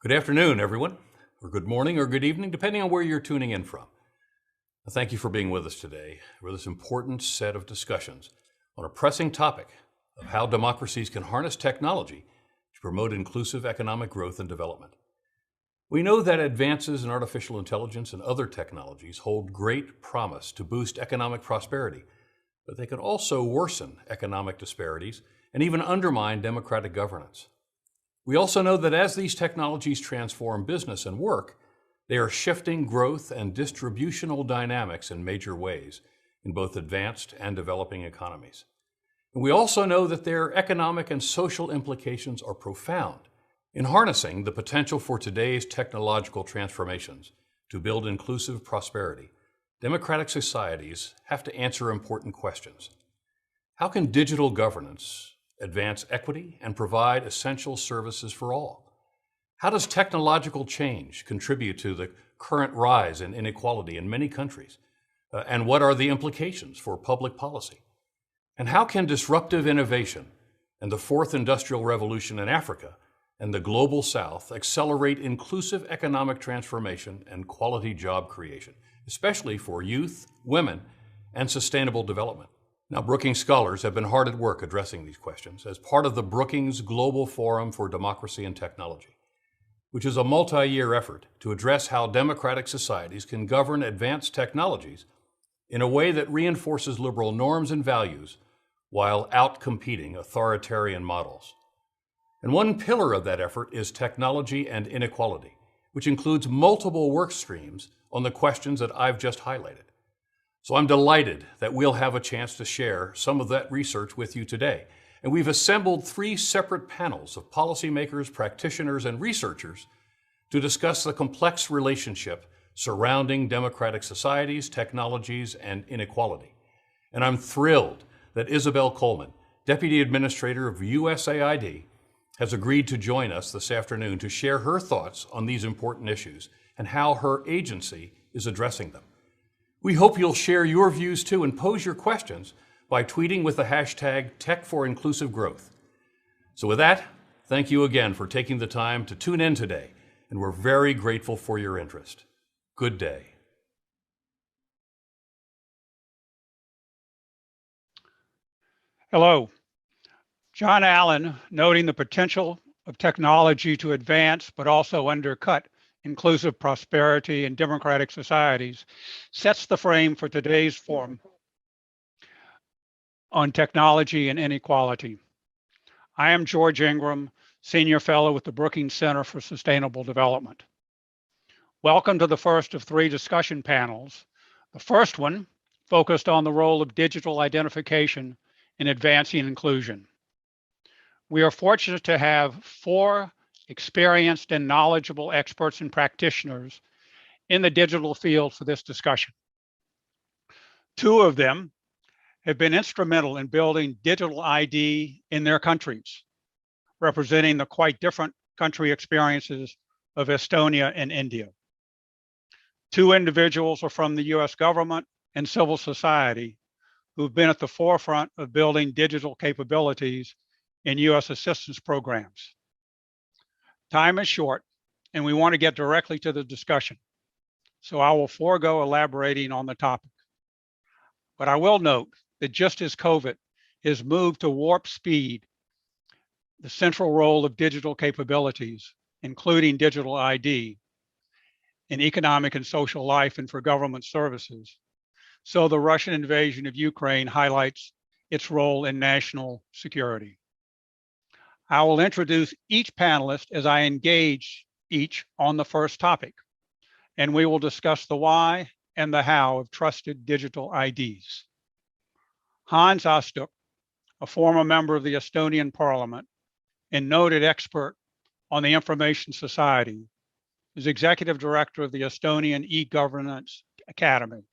Good afternoon, everyone, or good morning or good evening, depending on where you're tuning in from. Thank you for being with us today for this important set of discussions on a pressing topic of how democracies can harness technology to promote inclusive economic growth and development. We know that advances in artificial intelligence and other technologies hold great promise to boost economic prosperity, but they can also worsen economic disparities and even undermine democratic governance. We also know that as these technologies transform business and work, they are shifting growth and distributional dynamics in major ways in both advanced and developing economies. And we also know that their economic and social implications are profound. In harnessing the potential for today's technological transformations to build inclusive prosperity, democratic societies have to answer important questions. How can digital governance advance equity and provide essential services for all? How does technological change contribute to the current rise in inequality in many countries? And what are the implications for public policy? And how can disruptive innovation and the fourth industrial revolution in Africa and the global South accelerate inclusive economic transformation and quality job creation, especially for youth, women, and sustainable development? Now, Brookings scholars have been hard at work addressing these questions as part of the Brookings Global Forum for Democracy and Technology, which is a multi-year effort to address how democratic societies can govern advanced technologies in a way that reinforces liberal norms and values while outcompeting authoritarian models. And one pillar of that effort is technology and inequality, which includes multiple work streams on the questions that I've just highlighted. So I'm delighted that we'll have a chance to share some of that research with you today. And we've assembled 3 separate panels of policymakers, practitioners, and researchers to discuss the complex relationship surrounding democratic societies, technologies, and inequality. And I'm thrilled that Isobel Coleman, Deputy Administrator of USAID, has agreed to join us this afternoon to share her thoughts on these important issues and how her agency is addressing them. We hope you'll share your views too and pose your questions by tweeting with the hashtag #TechForInclusiveGrowth. So with that, thank you again for taking the time to tune in today, and we're very grateful for your interest. Good day. Hello. John Allen, noting the potential of technology to advance but also undercut inclusive prosperity in democratic societies, sets the frame for today's forum on technology and inequality. I am George Ingram, Senior Fellow with the Brookings Center for Sustainable Development. Welcome to the first of 3 discussion panels. The first one focused on the role of digital identification in advancing inclusion. We are fortunate to have 4 experienced and knowledgeable experts and practitioners in the digital field for this discussion. 2 of them have been instrumental in building digital ID in their countries, representing the quite different country experiences of Estonia and India. 2 individuals are from the US government and civil society who've been at the forefront of building digital capabilities in US assistance programs. Time is short, and we want to get directly to the discussion, so I will forego elaborating on the topic. But I will note that just as COVID has moved to warp speed the central role of digital capabilities, including digital ID, in economic and social life and for government services, so the Russian invasion of Ukraine highlights its role in national security. I will introduce each panelist as I engage each on the first topic, and we will discuss the why and the how of trusted digital IDs. Hans Astuk, a former member of the Estonian Parliament and noted expert on the Information Society, is Executive Director of the Estonian eGovernance Academy,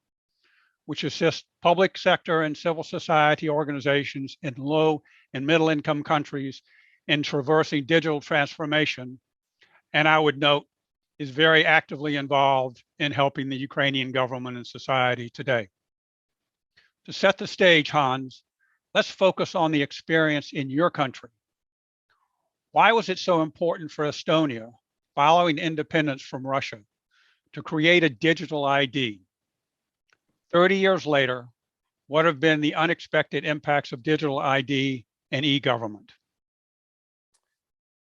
which assists public sector and civil society organizations in low and middle income countries in traversing digital transformation, and I would note is very actively involved in helping the Ukrainian government and society today. To set the stage, Hans, let's focus on the experience in your country. Why was it so important for Estonia following independence from Russia to create a digital ID. 30 years later, what have been the unexpected impacts of digital ID and e-government?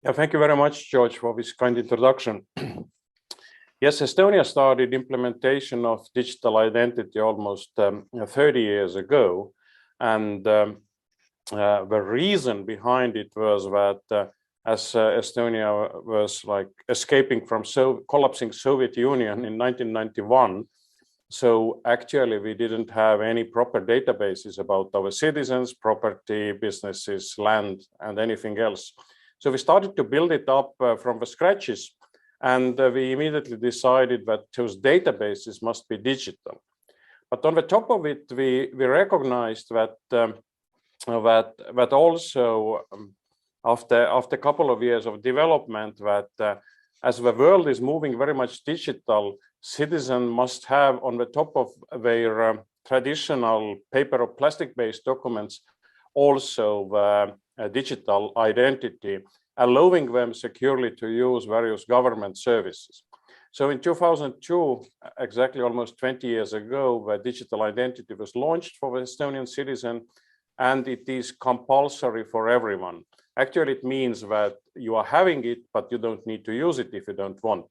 Yeah, thank you very much, George, for this kind introduction. Yes, Estonia started implementation of digital identity almost 30 years ago. And the reason behind it was that as Estonia was like escaping from collapsing Soviet Union in 1991, so actually we didn't have any proper databases about our citizens, property, businesses, land, and anything else. So we started to build it up from the scratches, and we immediately decided that those databases must be digital. But on the top of it, we recognized that that also after a couple of years of development, that as the world is moving very much digital, citizens must have on the top of their traditional paper or plastic-based documents also a digital identity, allowing them securely to use various government services. So in 2002, exactly almost 20 years ago, the digital identity was launched for the Estonian citizen, and it is compulsory for everyone. Actually, it means that you are having it, but you don't need to use it if you don't want.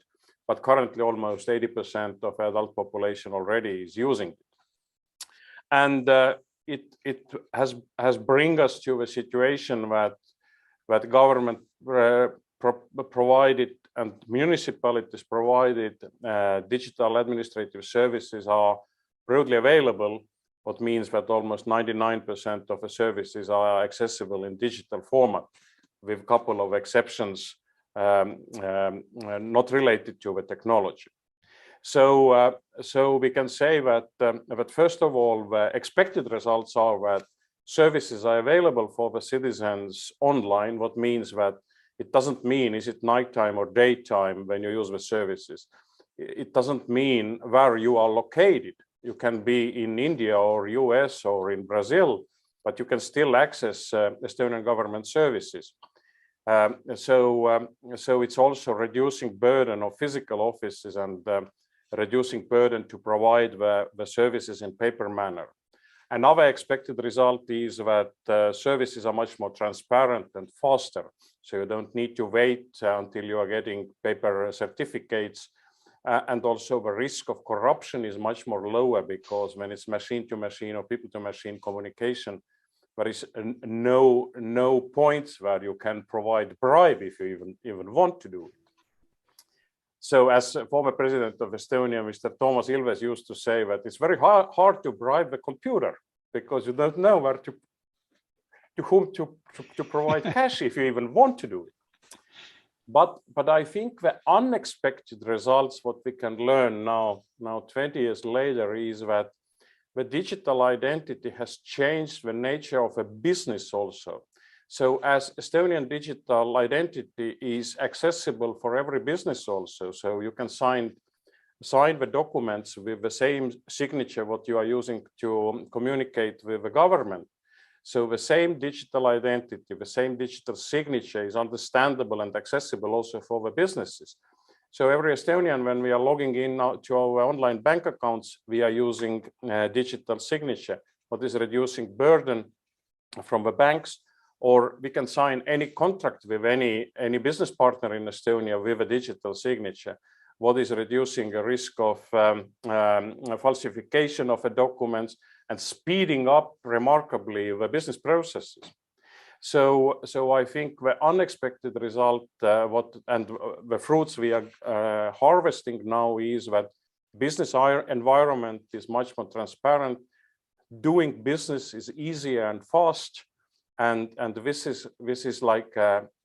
But currently, almost 80% of adult population already is using it. And it has bring us to a situation that government provided and municipalities provided digital administrative services are broadly available, what means that almost 99% of the services are accessible in digital format, with a couple of exceptions not related to the technology. So we can say that first of all, the expected results are that services are available for the citizens online, what means that it doesn't mean is it nighttime or daytime when you use the services. It doesn't mean where you are located. You can be in India or US or in Brazil, but you can still access Estonian government services. So it's also reducing burden of physical offices and reducing burden to provide the services in paper manner. Another expected result is that services are much more transparent and faster. So you don't need to wait until you are getting paper certificates. And also the risk of corruption is much more lower, because when it's machine to machine or people to machine communication, there is no points where you can provide bribe if you even want to do it. So as former president of Estonia, Mr. Toomas Ilves used to say that it's very hard to bribe the computer, because you don't know where to whom to provide cash if you even want to do it. But I think the unexpected results, what we can learn now 20 years later, is that the digital identity has changed the nature of a business also. So as Estonian digital identity is accessible for every business also, so you can sign the documents with the same signature what you are using to communicate with the government. So the same digital identity, the same digital signature is understandable and accessible also for the businesses. So every Estonian, when we are logging in now to our online bank accounts, we are using digital signature, what is reducing burden from the banks. Or we can sign any contract with any business partner in Estonia with a digital signature, what is reducing the risk of falsification of the documents and speeding up remarkably the business processes. So I think the unexpected result the fruits we are harvesting now is that business environment is much more transparent, doing business is easier and fast, and this is like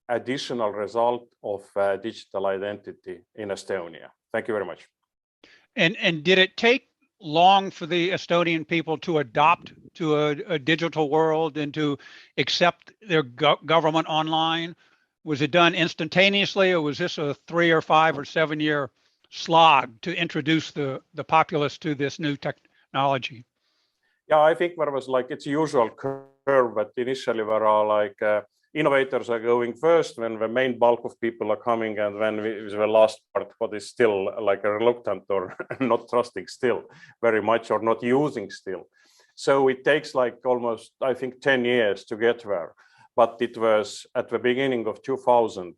additional result of digital identity in Estonia. Thank you very much. And did it take long for the Estonian people to adopt to a digital world and to accept their government online? Was it done instantaneously, or was this a 3 or 5 or 7 year slog to introduce the populace to this new technology? Yeah, I think there was like it's usual curve, but initially there are like innovators are going first, when the main bulk of people are coming, and when the last part, what is still like a reluctant or not trusting still very much, or not using still. So it takes like almost, I think, 10 years to get there. But it was at the beginning of 2000.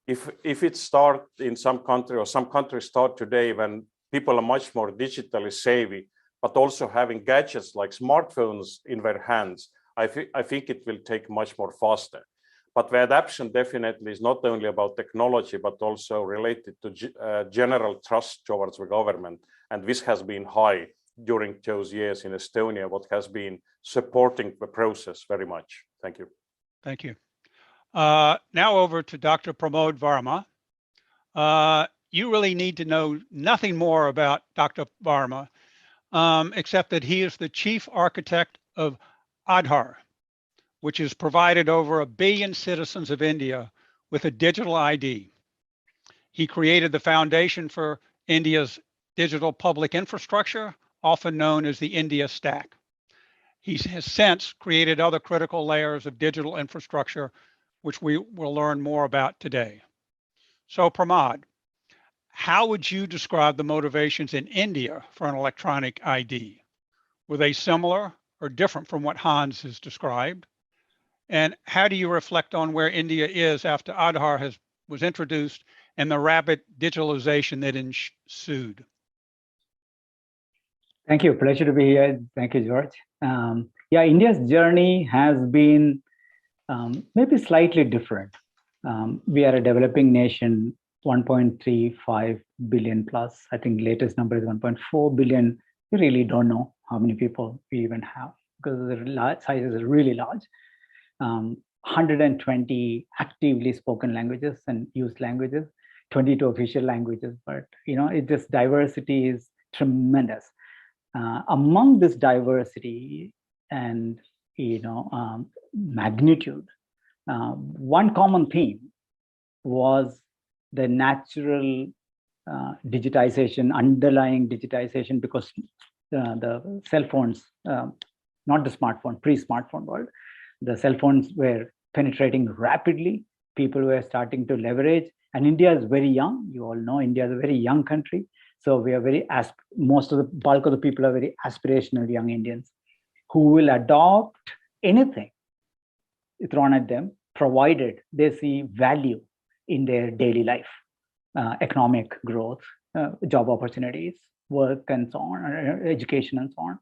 If it starts in some country, or some countries start today, when people are much more digitally savvy, but also having gadgets like smartphones in their hands, I think it will take much more faster. But the adaptation definitely is not only about technology, but also related to general trust towards the government. And this has been high during those years in Estonia, what has been supporting the process very much. Thank you. Thank you. Now over to Dr. Pramod Varma. You really need to know nothing more about Dr. Varma, except that he is the chief architect of Aadhaar, which has provided over 1 billion citizens of India with a digital ID. He created the foundation for India's digital public infrastructure, often known as the India Stack. He has since created other critical layers of digital infrastructure, which we will learn more about today. So Pramod, how would you describe the motivations in India for an electronic ID? Were they similar or different from what Hans has described? And how do you reflect on where India is after Aadhaar was introduced and the rapid digitalization that ensued? Thank you. Pleasure to be here. Thank you, George. Yeah, India's journey has been maybe slightly different. We are a developing nation, 1.35 billion plus. I think latest number is 1.4 billion. We really don't know how many people we even have, because the size is really large. 120 actively spoken languages and used languages, 22 official languages, but it just diversity is tremendous. Among this diversity and magnitude, one common theme was the natural digitization, underlying digitization, because the cell phones, not the smartphone, pre-smartphone world, the cell phones were penetrating rapidly. People were starting to leverage, and India is very young. You all know India is a very young country. So we are most of the bulk of the people are very aspirational young Indians who will adopt anything thrown at them, provided they see value in their daily life, economic growth, job opportunities, work and so on, education and so on.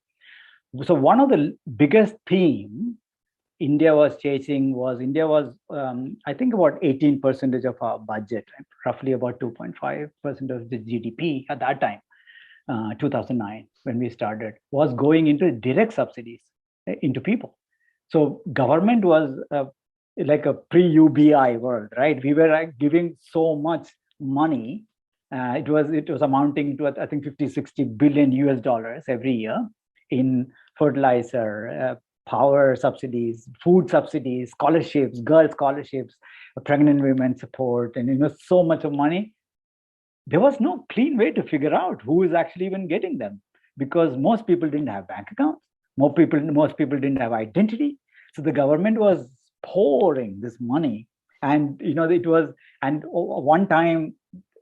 So one of the biggest themes India was chasing was, I think about 18% of our budget, roughly about 2.5% of the GDP at that time, 2009, when we started, was going into direct subsidies into people. So government was like a pre-UBI world, right? We were giving so much money. It was amounting to, I think, 50-60 billion US dollars every year in fertilizer, power subsidies, food subsidies, scholarships, girl scholarships, pregnant women support, and so much of money. There was no clean way to figure out who is actually even getting them, because most people didn't have bank accounts. Most people didn't have identity. So the government was pouring this money, and it was. And one time,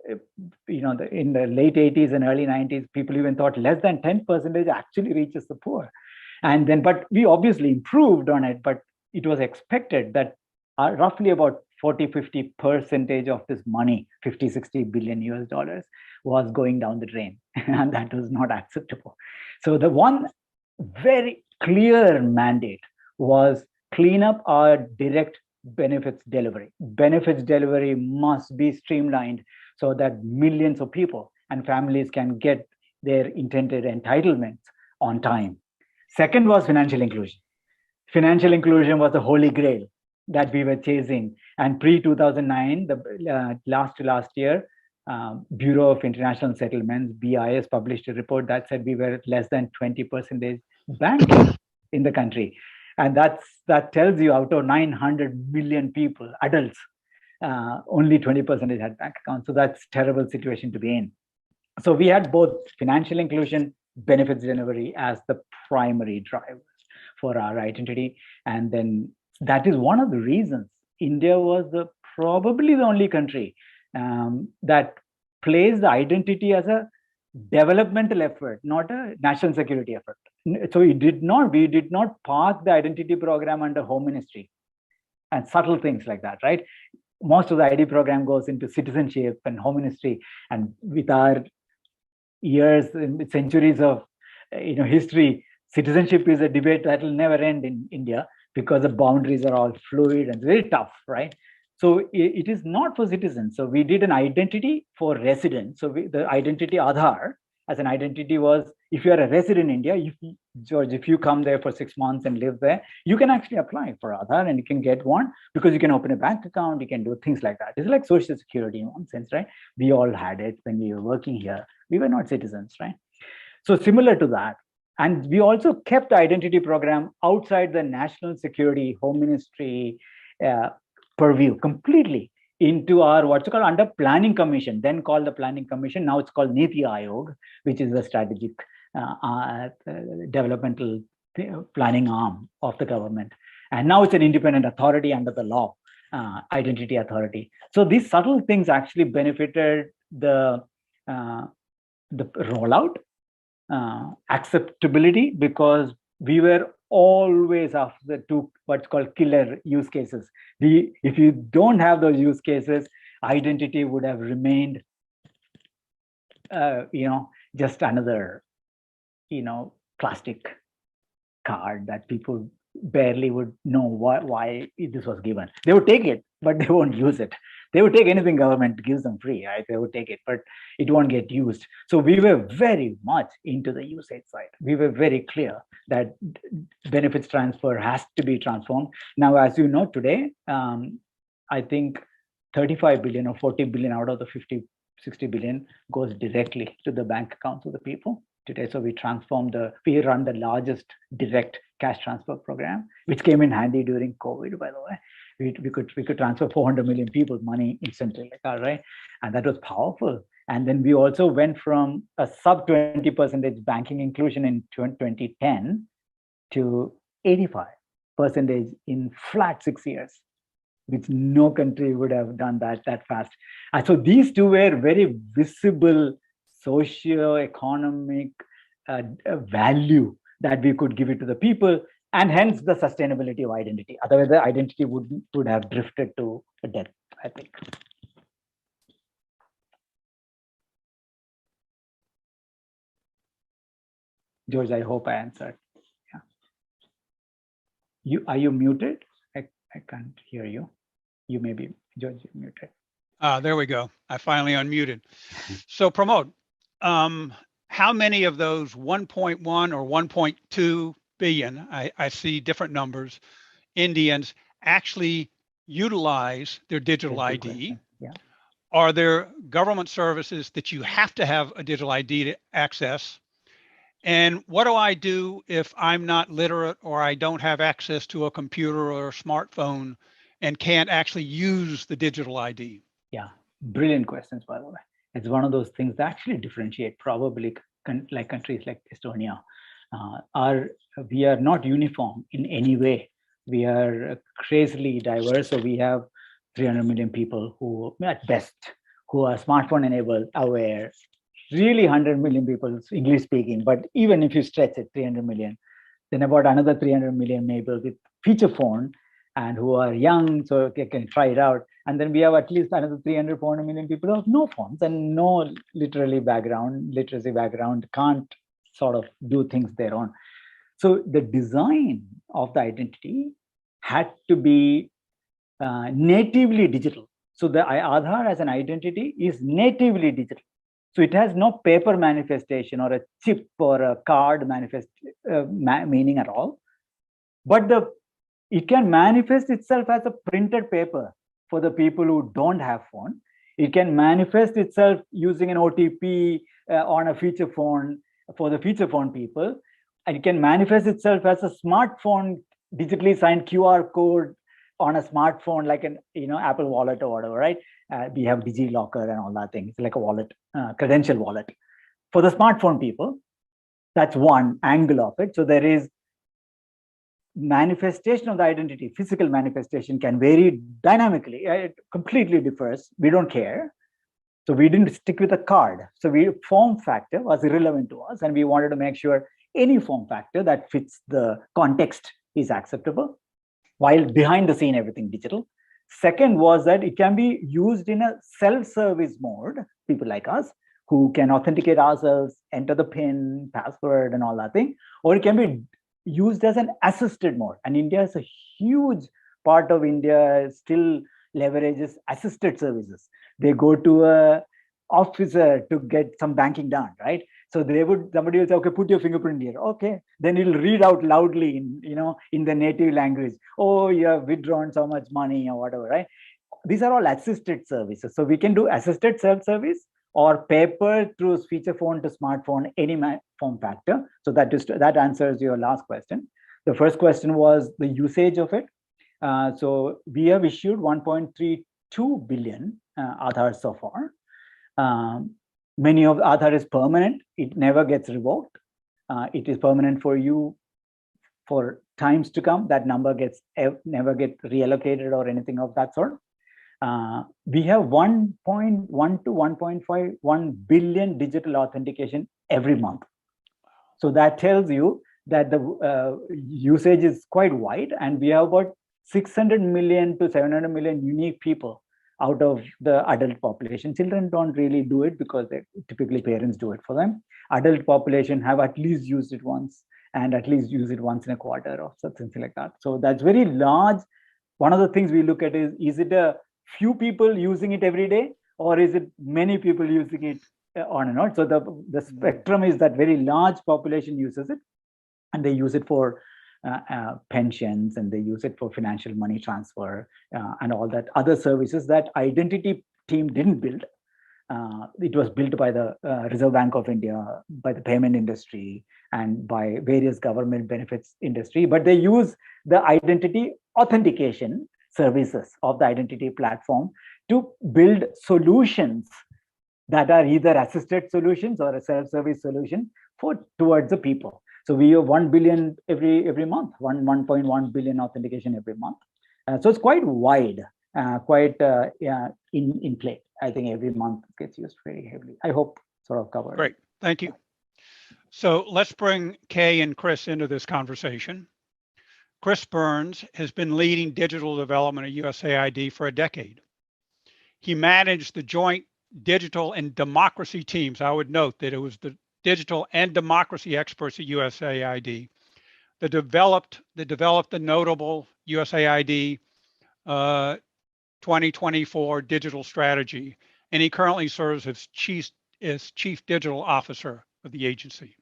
in the late 80s and early 90s, people even thought less than 10% actually reaches the poor. And then, but we obviously improved on it, but it was expected that roughly about 40-50% of this money, 50-60 billion US dollars, was going down the drain, and that was not acceptable. So the one very clear mandate was clean up our direct benefits delivery. Benefits delivery must be streamlined so that millions of people and families can get their intended entitlements on time. Second was financial inclusion. Financial inclusion was the holy grail that we were chasing. And pre-2009, the last year, Bureau of International Settlements, BIS, published a report that said we were at less than 20% banked in the country. And that tells you out of 900 million people, adults, only 20% had bank accounts. So that's a terrible situation to be in. So we had both financial inclusion, benefits delivery as the primary drivers for our identity. And then that is one of the reasons India was probably the only country that placed the identity as a developmental effort, not a national security effort. So we did not park the identity program under Home Ministry and subtle things like that, right? Most of the ID program goes into citizenship and Home Ministry, and with our years and centuries of history, citizenship is a debate that will never end in India because the boundaries are all fluid and very tough, right? So it is not for citizens. So we did an identity for residents. So the identity Aadhaar as an identity was, if you are a resident in India, George, if you come there for 6 months and live there, you can actually apply for Aadhaar and you can get one because you can open a bank account, you can do things like that. It's like Social Security in one sense, right? We all had it when we were working here. We were not citizens, right? So similar to that. And we also kept the identity program outside the national security, Home Ministry purview completely into our what's called under Planning Commission, then called the Planning Commission. Now it's called Niti Aayog, which is the strategic developmental planning arm of the government. And now it's an independent authority under the law, identity authority. So these subtle things actually benefited the rollout, acceptability, because we were always after the two what's called killer use cases. If you don't have those use cases, identity would have remained, just another, plastic card that people barely would know why this was given. They would take it, but they won't use it. They would take anything government gives them free, right? They would take it, but it won't get used. So we were very much into the usage side. We were very clear that benefits transfer has to be transformed. Now, as you know, today, I think 35 billion or 40 billion out of the 60 billion goes directly to the bank accounts of the people today. So we run the largest direct cash transfer program, which came in handy during COVID, by the way. We could transfer 400 million people money instantly, like that, right? And that was powerful. And then we also went from a sub 20% banking inclusion in 2010 to 85% in flat 6 years, which no country would have done that fast. And so these two were very visible socio-economic value that we could give it to the people, and hence the sustainability of identity. Otherwise, the identity would have drifted to a death, I think. George, I hope I answered. Yeah. Are you muted? I can't hear you. You may be, George, you're muted. There we go. I finally unmuted. So Pramod, how many of those 1.1 or 1.2 billion, I see different numbers, Indians actually utilize their digital ID? Yeah. Are there government services that you have to have a digital ID to access? And what do I do if I'm not literate or I don't have access to a computer or a smartphone and can't actually use the digital ID? Yeah, brilliant questions, by the way. It's one of those things that actually differentiate probably like countries like Estonia. We are not uniform in any way. We are crazily diverse. So we have 300 million people who, at best, who are smartphone enabled, aware. Really 100 million people English speaking, but even if you stretch it, 300 million, then about another 300 million maybe with feature phone and who are young, so they can try it out. And then we have at least another 300, 400 million people who have no phones and no literacy background, can't sort of do things their own. So the design of the identity had to be natively digital. So the Aadhaar as an identity is natively digital. So it has no paper manifestation or a chip or a card meaning at all. But it can manifest itself as a printed paper for the people who don't have phone. It can manifest itself using an OTP on a feature phone for the feature phone people. And it can manifest itself as a smartphone, digitally signed QR code on a smartphone, like an Apple Wallet or whatever, right? We have DigiLocker and all that thing. It's like a wallet, credential wallet. For the smartphone people, that's one angle of it. So there is manifestation of the identity, physical manifestation, can vary dynamically. It completely differs. We don't care. So we didn't stick with a card. So form factor was irrelevant to us, and we wanted to make sure any form factor that fits the context is acceptable, while behind the scene, everything digital. Second was that it can be used in a self-service mode, people like us, who can authenticate ourselves, enter the PIN, password, and all that thing, or it can be used as an assisted mode. And India is a huge part of India still leverages assisted services. They go to a officer to get some banking done, right? So somebody will say, okay, put your fingerprint here. Okay, then it'll read out loudly in the native language. Oh, you have withdrawn so much money or whatever, right? These are all assisted services. So we can do assisted self-service or paper through feature phone to smartphone, any form factor. So that answers your last question. The first question was the usage of it. So we have issued 1.32 billion Aadhaars so far. Many of the Aadhaar is permanent. It never gets revoked. It is permanent for you for times to come. That number never get reallocated or anything of that sort. We have 1.1 to 1.51 billion digital authentication every month. So that tells you that the usage is quite wide, and we have about 600 million to 700 million unique people out of the adult population. Children don't really do it because typically parents do it for them. Adult population have at least used it once, and at least use it once in a quarter or something like that. So that's very large. One of the things we look at is it a few people using it every day, or is it many people using it on and on? So the spectrum is that very large population uses it, and they use it for pensions, and they use it for financial money transfer and all that other services that identity team didn't build. It was built by the Reserve Bank of India, by the payment industry, and by various government benefits industry, but they use the identity authentication services of the identity platform to build solutions that are either assisted solutions or a self-service solution towards the people. So we have 1 billion every month, 1.1 billion authentication every month. So it's quite wide, in play. I think every month gets used very heavily. I hope sort of covered. Great, thank you. So let's bring Kay and Chris into this conversation. Chris Burns has been leading digital development at USAID for a decade. He managed the joint digital and democracy teams. I would note that it was the digital and democracy experts at USAID that developed the notable USAID 2024 digital strategy, and he currently serves as Chief Digital Officer of the agency.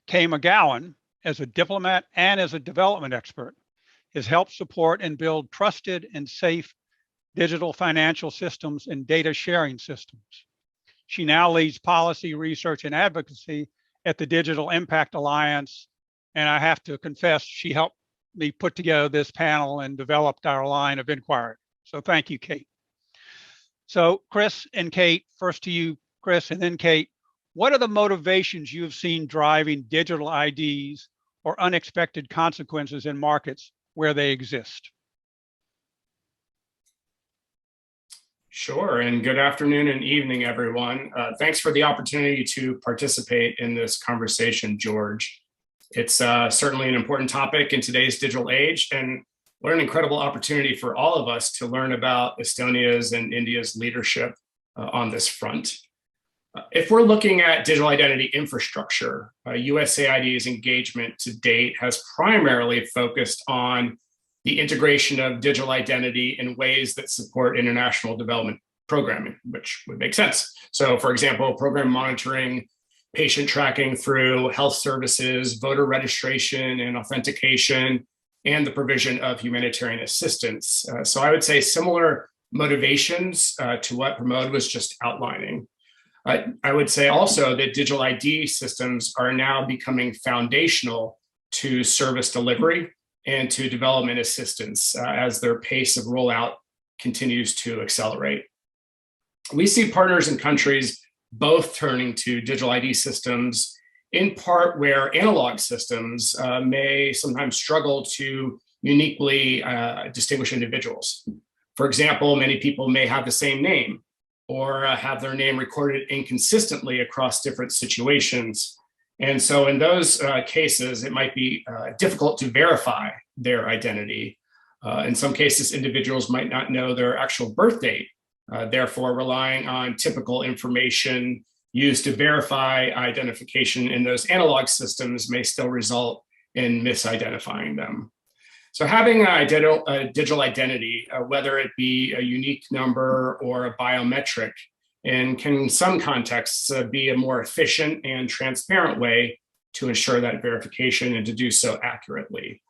Kay McGowan, as a diplomat and as a development expert, has helped support and build trusted and safe digital financial systems and data sharing systems. She now leads policy, research, and advocacy at the Digital Impact Alliance. And I have to confess, she helped me put together this panel and developed our line of inquiry. So thank you, Kate. So Chris and Kate, first to you, Chris, and then Kate, what are the motivations you have seen driving digital IDs or unexpected consequences in markets where they exist? Sure, and good afternoon and evening, everyone. Thanks for the opportunity to participate in this conversation, George. It's certainly an important topic in today's digital age, and what an incredible opportunity for all of us to learn about Estonia's and India's leadership on this front. If we're looking at digital identity infrastructure, USAID's engagement to date has primarily focused on the integration of digital identity in ways that support international development programming, which would make sense. So for example, program monitoring, patient tracking through health services, voter registration and authentication, and the provision of humanitarian assistance. So I would say similar motivations to what Pramod was just outlining. I would say also that digital ID systems are now becoming foundational to service delivery and to development assistance as their pace of rollout continues to accelerate. We see partners and countries both turning to digital ID systems in part where analog systems may sometimes struggle to uniquely distinguish individuals. For example, many people may have the same name or have their name recorded inconsistently across different situations. And so in those cases, it might be difficult to verify their identity. In some cases, individuals might not know their actual birth date, therefore relying on typical information used to verify identification in those analog systems may still result in misidentifying them. So having a digital identity, whether it be a unique number or a biometric, and can in some contexts be a more efficient and transparent way to ensure that verification and to do so accurately.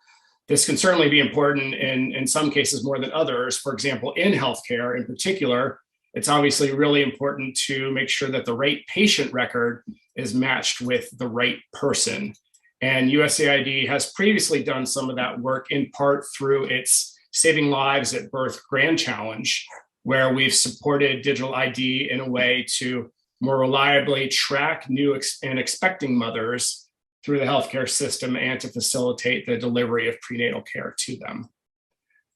This can certainly be important in some cases more than others. For example, in healthcare in particular, it's obviously really important to make sure that the right patient record is matched with the right person. And USAID has previously done some of that work in part through its Saving Lives at Birth Grand Challenge, where we've supported digital ID in a way to more reliably track new and expecting mothers through the healthcare system and to facilitate the delivery of prenatal care to them.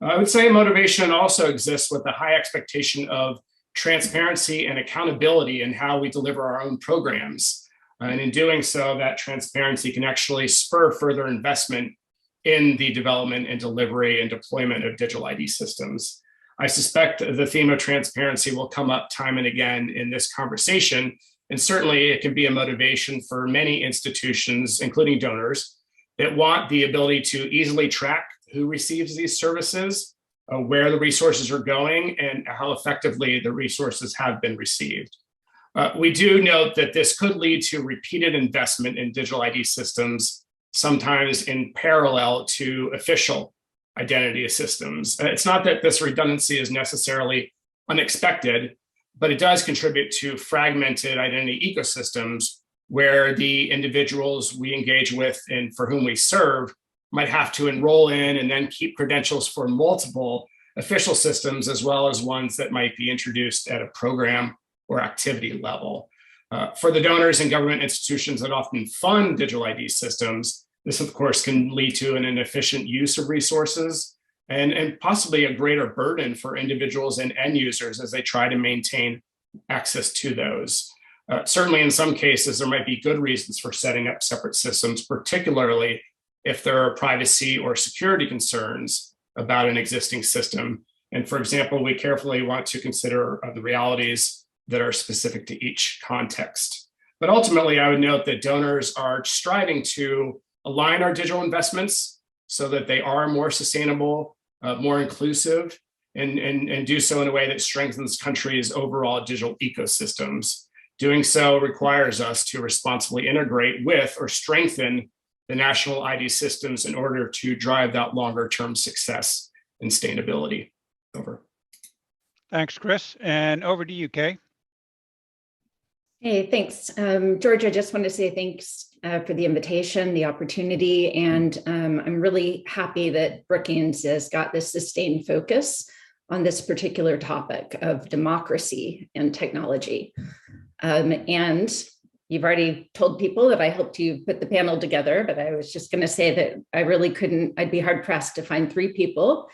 I would say motivation also exists with the high expectation of transparency and accountability in how we deliver our own programs. And in doing so, that transparency can actually spur further investment in the development and delivery and deployment of digital ID systems. I suspect the theme of transparency will come up time and again in this conversation. And certainly it can be a motivation for many institutions, including donors, that want the ability to easily track who receives these services, where the resources are going, and how effectively the resources have been received. We do note that this could lead to repeated investment in digital ID systems, sometimes in parallel to official identity systems. It's not that this redundancy is necessarily unexpected, but it does contribute to fragmented identity ecosystems where the individuals we engage with and for whom we serve might have to enroll in and then keep credentials for multiple official systems, as well as ones that might be introduced at a program or activity level. For the donors and government institutions that often fund digital ID systems, this of course can lead to an inefficient use of resources and possibly a greater burden for individuals and end users as they try to maintain access to those. Certainly in some cases, there might be good reasons for setting up separate systems, particularly if there are privacy or security concerns about an existing system. And for example, we carefully want to consider the realities that are specific to each context. But ultimately, I would note that donors are striving to align our digital investments so that they are more sustainable, more inclusive, and do so in a way that strengthens countries' overall digital ecosystems. Doing so requires us to responsibly integrate with or strengthen the national ID systems in order to drive that longer-term success and sustainability. Over. Thanks, Chris. And over to you, Kay. Hey, thanks. George, I just want to say thanks for the invitation, the opportunity, and I'm really happy that Brookings has got this sustained focus on this particular topic of democracy and technology. And you've already told people that I helped you put the panel together, but I was just going to say that I really I'd be hard pressed to find 3 people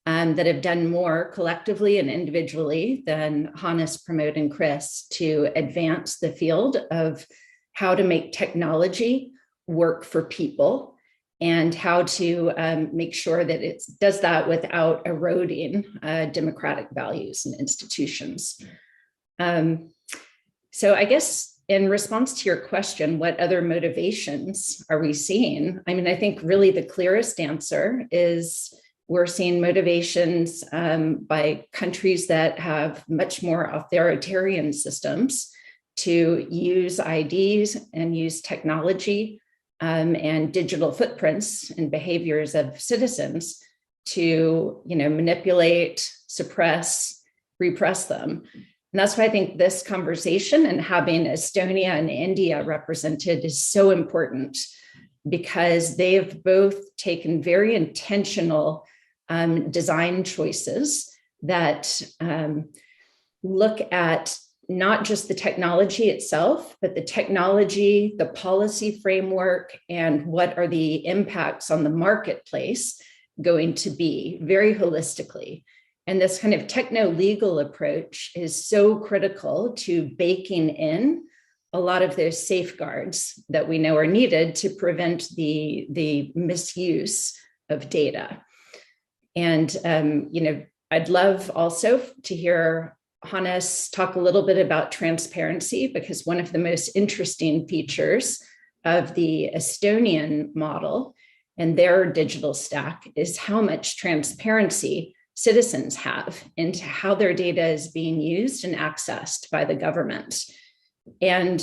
that have done more collectively and individually than Hannes, Pramod, and Chris to advance the field of how to make technology work for people and how to make sure that it does that without eroding democratic values and institutions. So I guess in response to your question, what other motivations are we seeing? I mean, I think really the clearest answer is we're seeing motivations by countries that have much more authoritarian systems to use IDs and use technology and digital footprints and behaviors of citizens to, manipulate, suppress, repress them. And that's why I think this conversation and having Estonia and India represented is so important, because they have both taken very intentional design choices that look at not just the technology itself, but the technology, the policy framework, and what are the impacts on the marketplace going to be very holistically. And this kind of techno-legal approach is so critical to baking in a lot of those safeguards that we know are needed to prevent the misuse of data. And, I'd love also to hear Hannes talk a little bit about transparency, because one of the most interesting features of the Estonian model and their digital stack is how much transparency citizens have into how their data is being used and accessed by the government. And,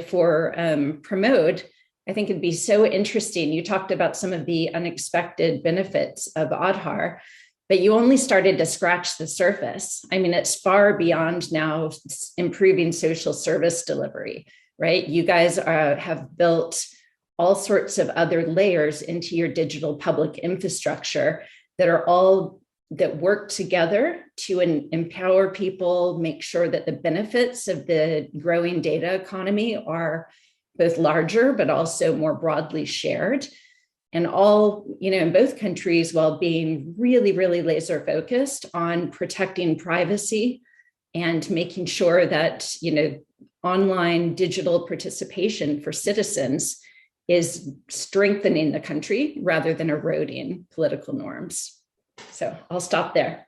for Pramod, I think it'd be so interesting. You talked about some of the unexpected benefits of Aadhaar, but you only started to scratch the surface. I mean, it's far beyond now improving social service delivery, right? You guys have built all sorts of other layers into your digital public infrastructure that work together to empower people, make sure that the benefits of the growing data economy are both larger, but also more broadly shared. And all, in both countries, while being really, really laser focused on protecting privacy and making sure that, online digital participation for citizens is strengthening the country rather than eroding political norms. So I'll stop there.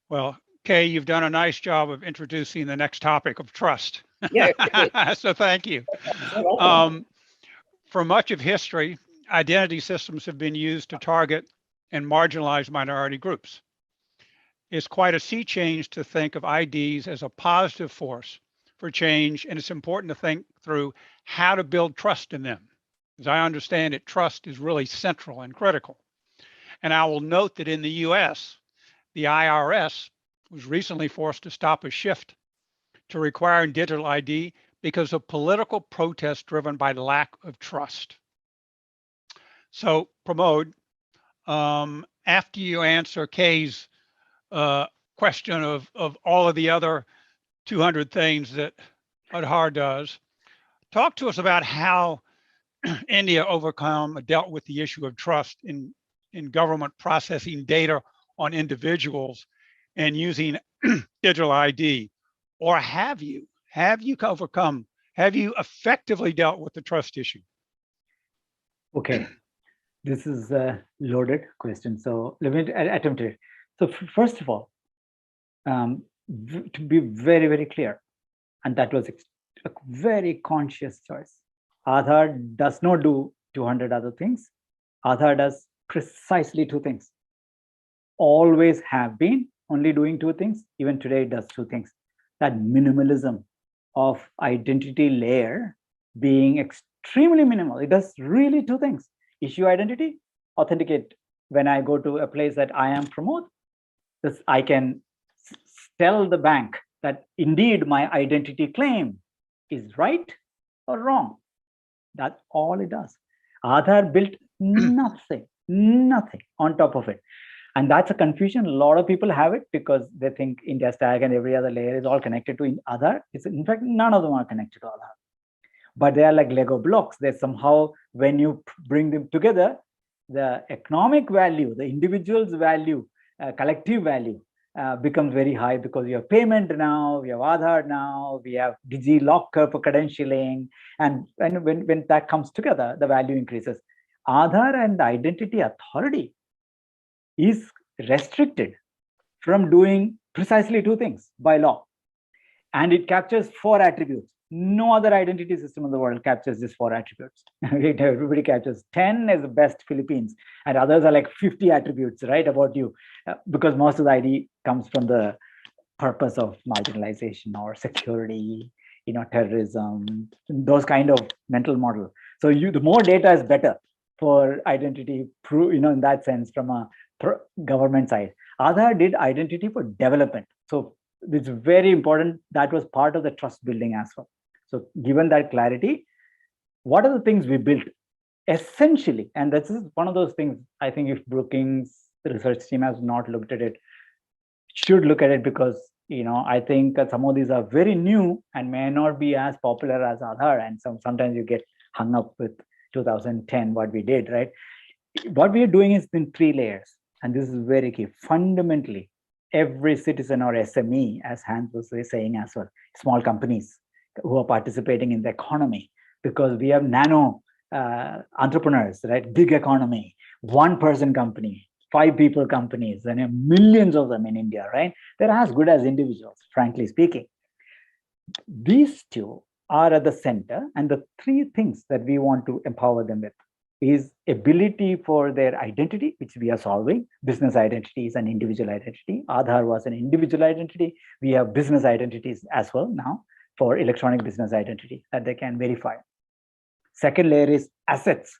Well, Kay, you've done a nice job of introducing the next topic of trust. Yeah. So thank you. For much of history, identity systems have been used to target and marginalize minority groups. It's quite a sea change to think of IDs as a positive force for change, and it's important to think through how to build trust in them. As I understand it, trust is really central and critical. And I will note that in the US, the IRS was recently forced to stop a shift to requiring digital ID because of political protest driven by lack of trust. So, Pramod, after you answer Kay's question of all of the other 200 things that Aadhaar does, talk to us about how India dealt with the issue of trust in government processing data on individuals and using digital ID. Or have you effectively dealt with the trust issue? Okay, this is a loaded question. So let me attempt it. So first of all, to be very, very clear, and that was a very conscious choice. Aadhaar does not do 200 other things. Aadhaar does precisely two things. Always have been only doing two things. Even today it does two things. That minimalism of identity layer being extremely minimal. It does really two things. Issue identity, authenticate. When I go to a place that I am Pramod, I can tell the bank that indeed my identity claim is right or wrong. That's all it does. Aadhaar built nothing on top of it. And that's a confusion. A lot of people have it because they think India Stack and every other layer is all connected to Aadhaar. In fact, none of them are connected to Aadhaar. But they are like Lego blocks. They somehow, when you bring them together, the economic value, the individual's value, collective value becomes very high because we have payment now, we have Aadhaar now, we have DigiLocker for credentialing. And when that comes together, the value increases. Aadhaar and the identity authority is restricted from doing precisely two things by law. And it captures 4 attributes. No other identity system in the world captures just 4 attributes. Everybody captures 10 as the best Philippines, and others are like 50 attributes, right, about you, because most of the ID comes from the purpose of marginalization or security, terrorism, those kind of mental model. So the more data is better for identity, in that sense, from a government side. Aadhaar did identity for development. So it's very important. That was part of the trust building as well. So given that clarity, what are the things we built? Essentially, and this is one of those things, I think if Brookings, the research team has not looked at it, should look at it, because I think some of these are very new and may not be as popular as Aadhaar. And sometimes you get hung up with 2010, what we did, right? What we are doing is in 3 layers. And this is very key. Fundamentally, every citizen or SME, as Hans was saying as well, small companies who are participating in the economy, because we have nano entrepreneurs, right? Big economy, 1-person company, 5-people companies, and millions of them in India, right? They're as good as individuals, frankly speaking. These 2 are at the center, and the 3 things that we want to empower them with is ability for their identity, which we are solving. Business identity is an individual identity. Aadhaar was an individual identity. We have business identities as well now for electronic business identity that they can verify. Second layer is assets.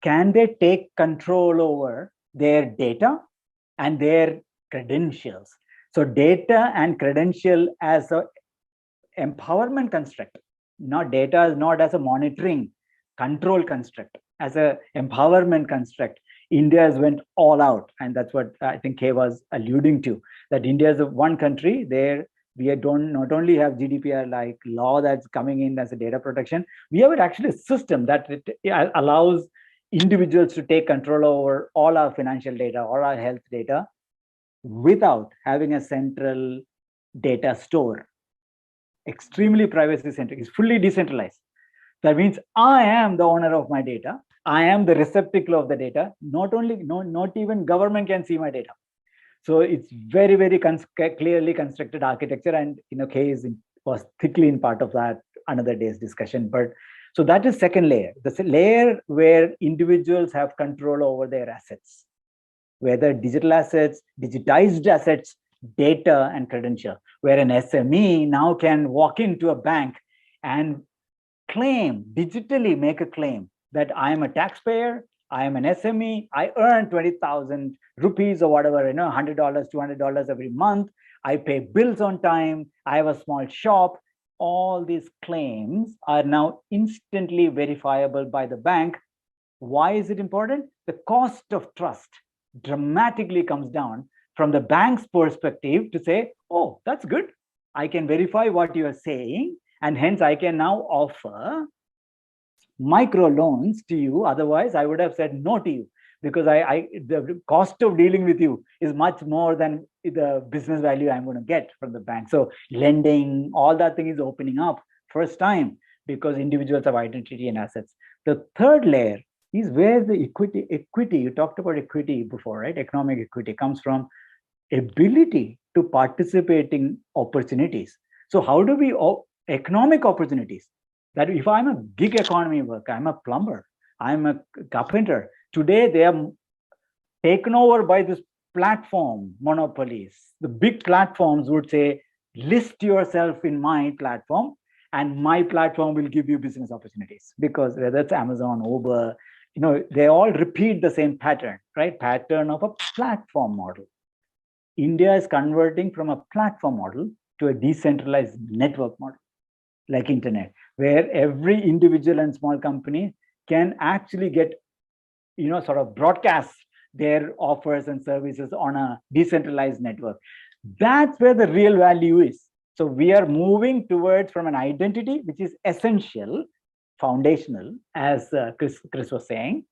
Can they take control over their data and their credentials? So data and credential as a empowerment construct, not data is not as a monitoring control construct, as a empowerment construct. India has went all out, and that's what I think Kay was alluding to, that India is one country there. We don't not only have GDPR like law that's coming in as a data protection, we have actually a system that allows individuals to take control over all our financial data, all our health data, without having a central data store. Extremely privacy centric, it's fully decentralized. That means I am the owner of my data. I am the receptacle of the data. Not even government can see my data. So it's very, very clearly constructed architecture, and Kay was thickly in part of that another day's discussion. But so that is second layer. The layer where individuals have control over their assets, whether digital assets, digitized assets, data, and credential, where an SME now can walk into a bank and claim, digitally make a claim that I am a taxpayer, I am an SME, I earn 20,000 rupees or whatever, $100, $200 every month, I pay bills on time, I have a small shop. All these claims are now instantly verifiable by the bank. Why is it important? The cost of trust dramatically comes down from the bank's perspective to say, oh, that's good. I can verify what you are saying, and hence I can now offer micro loans to you. Otherwise, I would have said no to you, because the cost of dealing with you is much more than the business value I'm going to get from the bank. So lending, all that thing is opening up first time because individuals have identity and assets. The third layer is where the equity, you talked about equity before, right? Economic equity comes from ability to participate in opportunities. So how do we, economic opportunities, that if I'm a gig economy worker, I'm a plumber, I'm a carpenter, today they are taken over by this platform monopolies. The big platforms would say, list yourself in my platform and my platform will give you business opportunities. Because whether it's Amazon, Uber, they all repeat the same pattern, right? Pattern of a platform model. India is converting from a platform model to a decentralized network model, like internet, where every individual and small company can actually get, sort of broadcast their offers and services on a decentralized network. That's where the real value is. So we are moving towards from an identity, which is essential, foundational, as Chris was saying,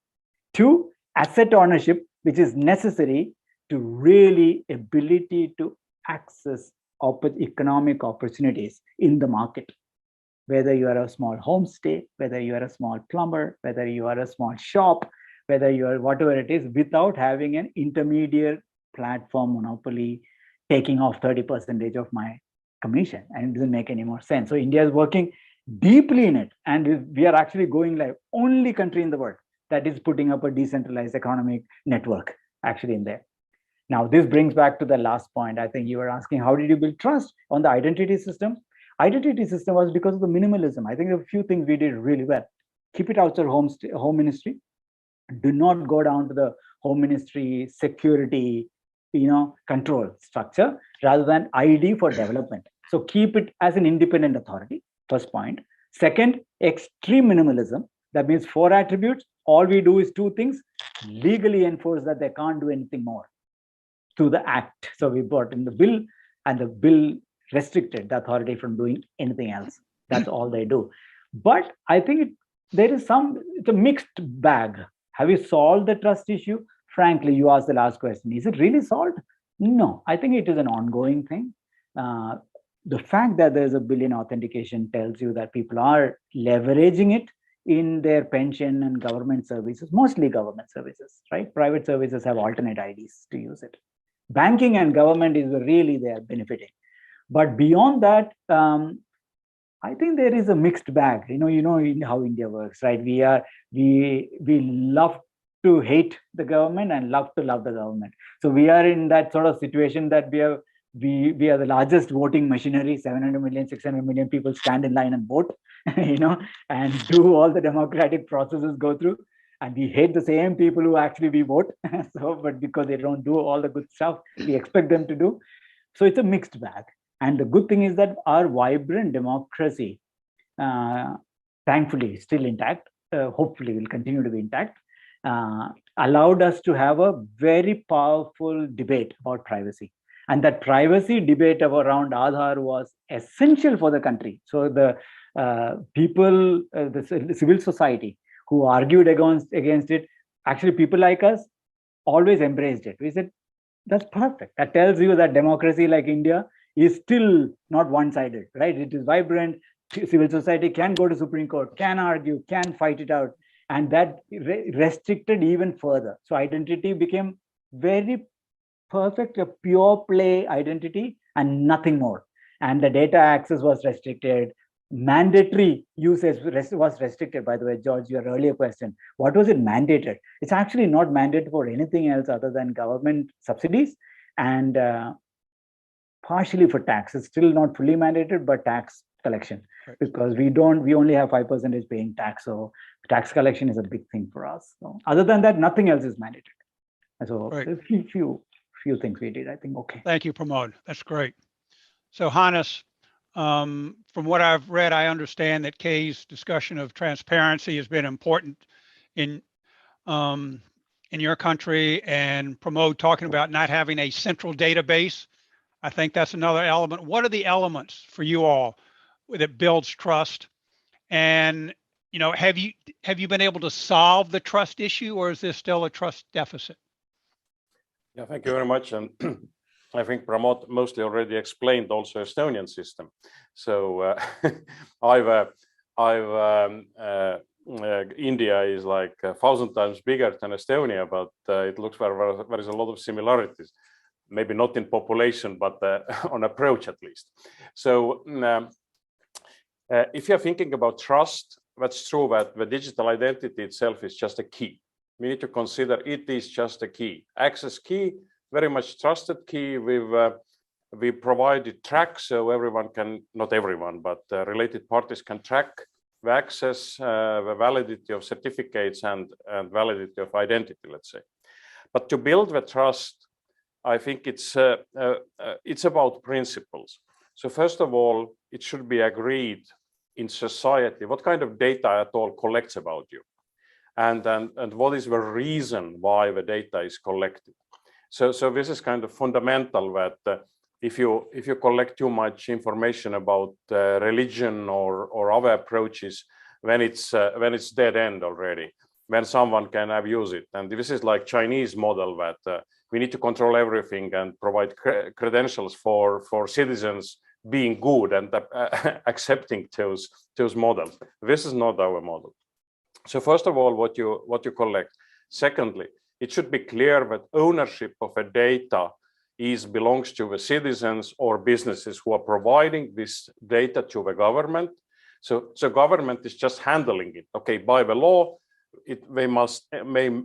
to asset ownership, which is necessary to really ability to access economic opportunities in the market. Whether you are a small homestay, whether you are a small plumber, whether you are a small shop, whether you are whatever it is, without having an intermediate platform monopoly taking off 30% of my commission, and it doesn't make any more sense. So India is working deeply in it, and we are actually going like only country in the world that is putting up a decentralized economic network actually in there. Now, this brings back to the last point. I think you were asking, how did you build trust on the identity system? Identity system was because of the minimalism. I think there are a few things we did really well. Keep it outside home ministry. Do not go down to the home ministry security, control structure, rather than ID for development. So keep it as an independent authority, first point. Second, extreme minimalism. That means 4 attributes. All we do is 2 things: legally enforce that they can't do anything more through the act. So we brought in the bill and the bill restricted the authority from doing anything else. That's all they do. But I think it's a mixed bag. Have you solved the trust issue? Frankly, you asked the last question. Is it really solved? No, I think it is an ongoing thing. The fact that there's a bill in authentication tells you that people are leveraging it in their pension and government services, mostly government services, right? Private services have alternate IDs to use it. Banking and government is really they are benefiting. But beyond that, I think there is a mixed bag. You know how India works, right? We love to hate the government and love to love the government. So we are in that sort of situation that we are the largest voting machinery. 700 million, 600 million people stand in line and vote, and do all the democratic processes go through. And we hate the same people who actually we vote. But because they don't do all the good stuff we expect them to do. So it's a mixed bag. And the good thing is that our vibrant democracy, thankfully, is still intact. Hopefully, will continue to be intact. Allowed us to have a very powerful debate about privacy. And that privacy debate around Aadhaar was essential for the country. So the people, the civil society who argued against it, actually people like us always embraced it. We said, that's perfect. That tells you that democracy like India is still not one-sided, right? It is vibrant. Civil society can go to Supreme Court, can argue, can fight it out. And that restricted even further. So identity became very perfect, a pure play identity and nothing more. And the data access was restricted. Mandatory usage was restricted, by the way, George, your earlier question. What was it mandated? It's actually not mandated for anything else other than government subsidies and partially for tax. It's still not fully mandated, but tax collection, right. Because we only have 5% paying tax. So tax collection is a big thing for us. So other than that, nothing else is mandated. So right. A few things we did, I think, okay. Thank you, Pramod. That's great. So Hannes, from what I've read, I understand that Kay's discussion of transparency has been important in your country, and Pramod talking about not having a central database. I think that's another element. What are the elements for you all that builds trust? And have you been able to solve the trust issue, or is there still a trust deficit? Yeah, thank you very much. And I think Pramod mostly already explained also Estonian system. So India is like 1,000 times bigger than Estonia, but it looks there is a lot of similarities. Maybe not in population, but on approach at least. So if you're thinking about trust, that's true that the digital identity itself is just a key. We need to consider it is just a key. Access key, very much trusted key. We provided track so everyone can, not everyone, but related parties can track the access, the validity of certificates and validity of identity, let's say. But to build the trust, I think it's about principles. So first of all, it should be agreed in society what kind of data at all collects about you, and what is the reason why the data is collected. So this is kind of fundamental that if you collect too much information about religion or other approaches, then it's dead end already. When someone can abuse it, and this is like Chinese model that we need to control everything and provide credentials for citizens being good and accepting those models. This is not our model. So first of all, what you collect. Secondly, it should be clear that ownership of a data belongs to the citizens or businesses who are providing this data to the government. So government is just handling it. Okay, by the law,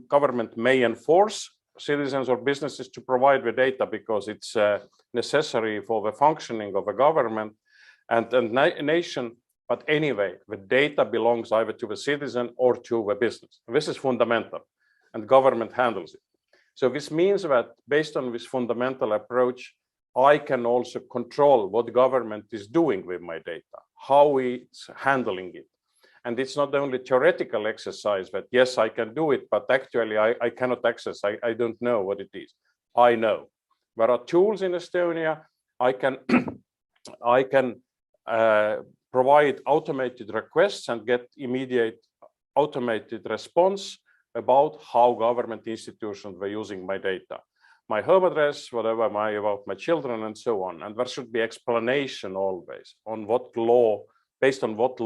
government may enforce citizens or businesses to provide the data because it's necessary for the functioning of a government and a nation. But anyway, the data belongs either to the citizen or to the business. This is fundamental, and government handles it. So this means that based on this fundamental approach, I can also control what government is doing with my data, how it's handling it. And it's not only theoretical exercise that, yes, I can do it, but actually I cannot access, I don't know what it is. I know. There are tools in Estonia I can I can provide automated requests and get immediate automated response about how government institutions were using my data, my home address, whatever, about my children, and so on. And there should be explanation always on what law, based on what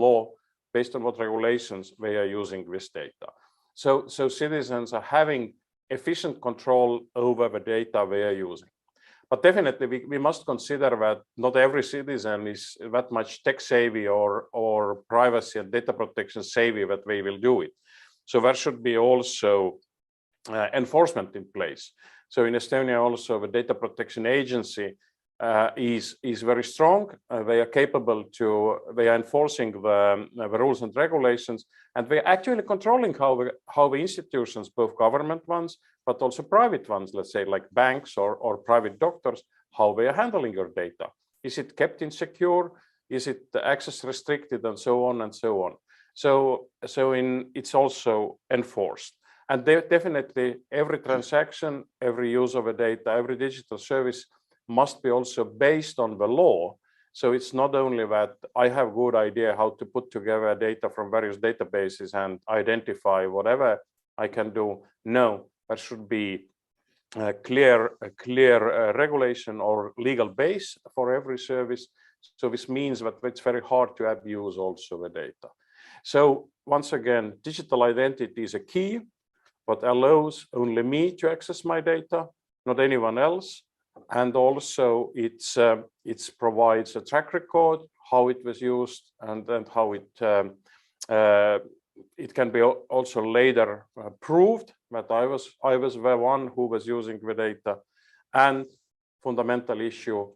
regulations they are using this data. So citizens are having efficient control over the data they are using. But definitely we must consider that not every citizen is that much tech savvy or privacy and data protection savvy that they will do it. So there should be also enforcement in place. So in Estonia also the data protection agency is very strong. They are capable they are enforcing the rules and regulations, and they're actually controlling how the institutions, both government ones, but also private ones, let's say like banks or private doctors, how they are handling your data. Is it kept insecure? Is it access restricted, and so on and so on? So it's also enforced. And definitely every transaction, every use of a data, every digital service must be also based on the law. So it's not only that I have a good idea how to put together data from various databases and identify whatever I can do. No, there should be a clear regulation or legal base for every service. So this means that it's very hard to abuse also the data. So once again, digital identity is a key, but allows only me to access my data, not anyone else. And also it provides a track record, how it was used, and how it can be also later proved that I was the one who was using the data. And fundamental issue,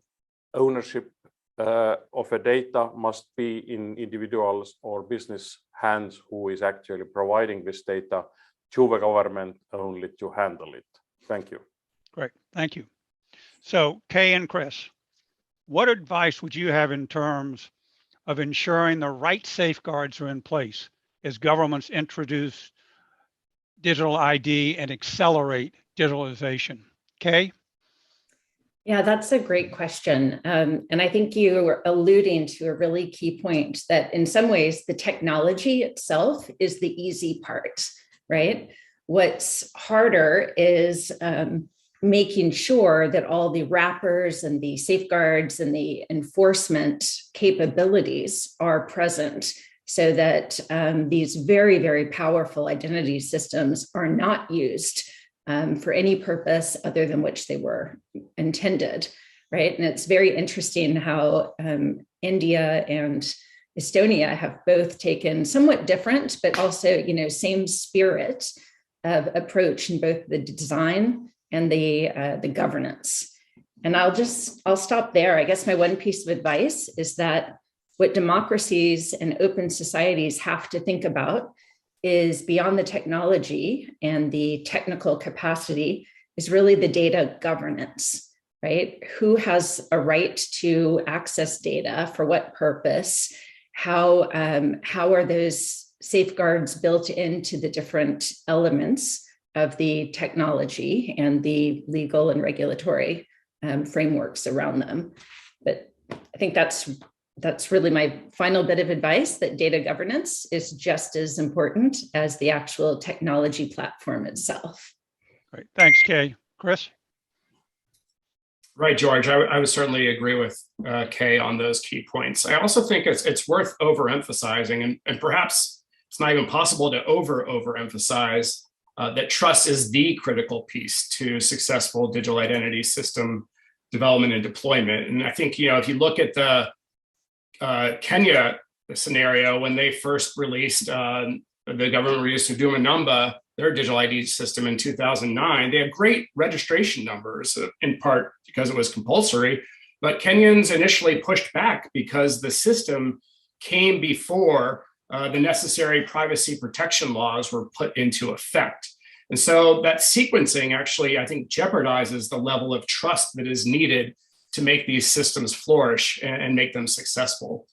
ownership of a data must be in individuals or business hands who is actually providing this data to the government only to handle it. Thank you. Great, thank you. So Kay and Chris, what advice would you have in terms of ensuring the right safeguards are in place as governments introduce digital ID and accelerate digitalization? Kay? Yeah, that's a great question. And I think you were alluding to a really key point that in some ways, the technology itself is the easy part, right? What's harder is making sure that all the wrappers and the safeguards and the enforcement capabilities are present so that these very, very powerful identity systems are not used for any purpose other than which they were intended, right? And it's very interesting how India and Estonia have both taken somewhat different, but also, same spirit of approach in both the design and the governance. And I'll stop there. I guess my one piece of advice is that what democracies and open societies have to think about is beyond the technology and the technical capacity is really the data governance, right? Who has a right to access data, for what purpose? How are those safeguards built into the different elements of the technology and the legal and regulatory frameworks around them? But I think that's really my final bit of advice, that data governance is just as important as the actual technology platform itself. Great, thanks, Kay. Chris? Right, George, I would certainly agree with Kay on those key points. I also think it's worth overemphasizing, and perhaps it's not even possible to overemphasize that trust is the critical piece to successful digital identity system development and deployment. And I think, if you look at the Kenya scenario, when they first released, the government released Huduma Namba, their digital ID system in 2009, they had great registration numbers, in part because it was compulsory, but Kenyans initially pushed back because the system came before the necessary privacy protection laws were put into effect. And so that sequencing actually, I think, jeopardizes the level of trust that is needed to make these systems flourish and make them successful.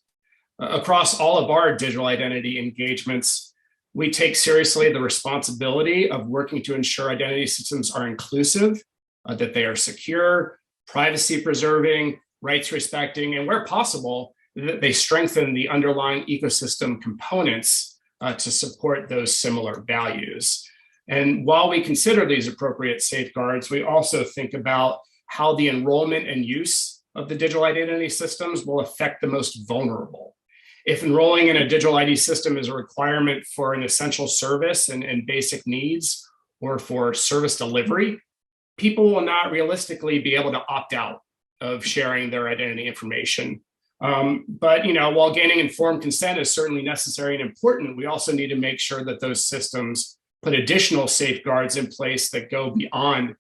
Across all of our digital identity engagements, we take seriously the responsibility of working to ensure identity systems are inclusive, that they are secure, privacy preserving, rights respecting, and where possible, they strengthen the underlying ecosystem components to support those similar values. And while we consider these appropriate safeguards, we also think about how the enrollment and use of the digital identity systems will affect the most vulnerable. If enrolling in a digital ID system is a requirement for an essential service and basic needs, or for service delivery, people will not realistically be able to opt out of sharing their identity information. But while gaining informed consent is certainly necessary and important, we also need to make sure that those systems put additional safeguards in place that go beyond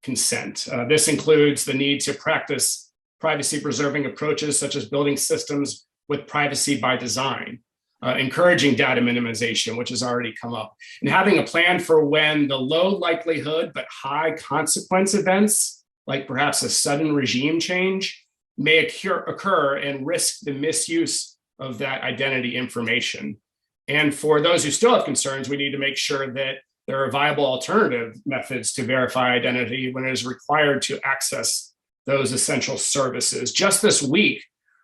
consent. This includes the need to practice privacy-preserving approaches, such as building systems with privacy by design, encouraging data minimization, which has already come up, and having a plan for when the low likelihood but high consequence events, like perhaps a sudden regime change, may occur and risk the misuse of that identity information. And for those who still have concerns, we need to make sure that there are viable alternative methods to verify identity when it is required to access those essential services. Just this week,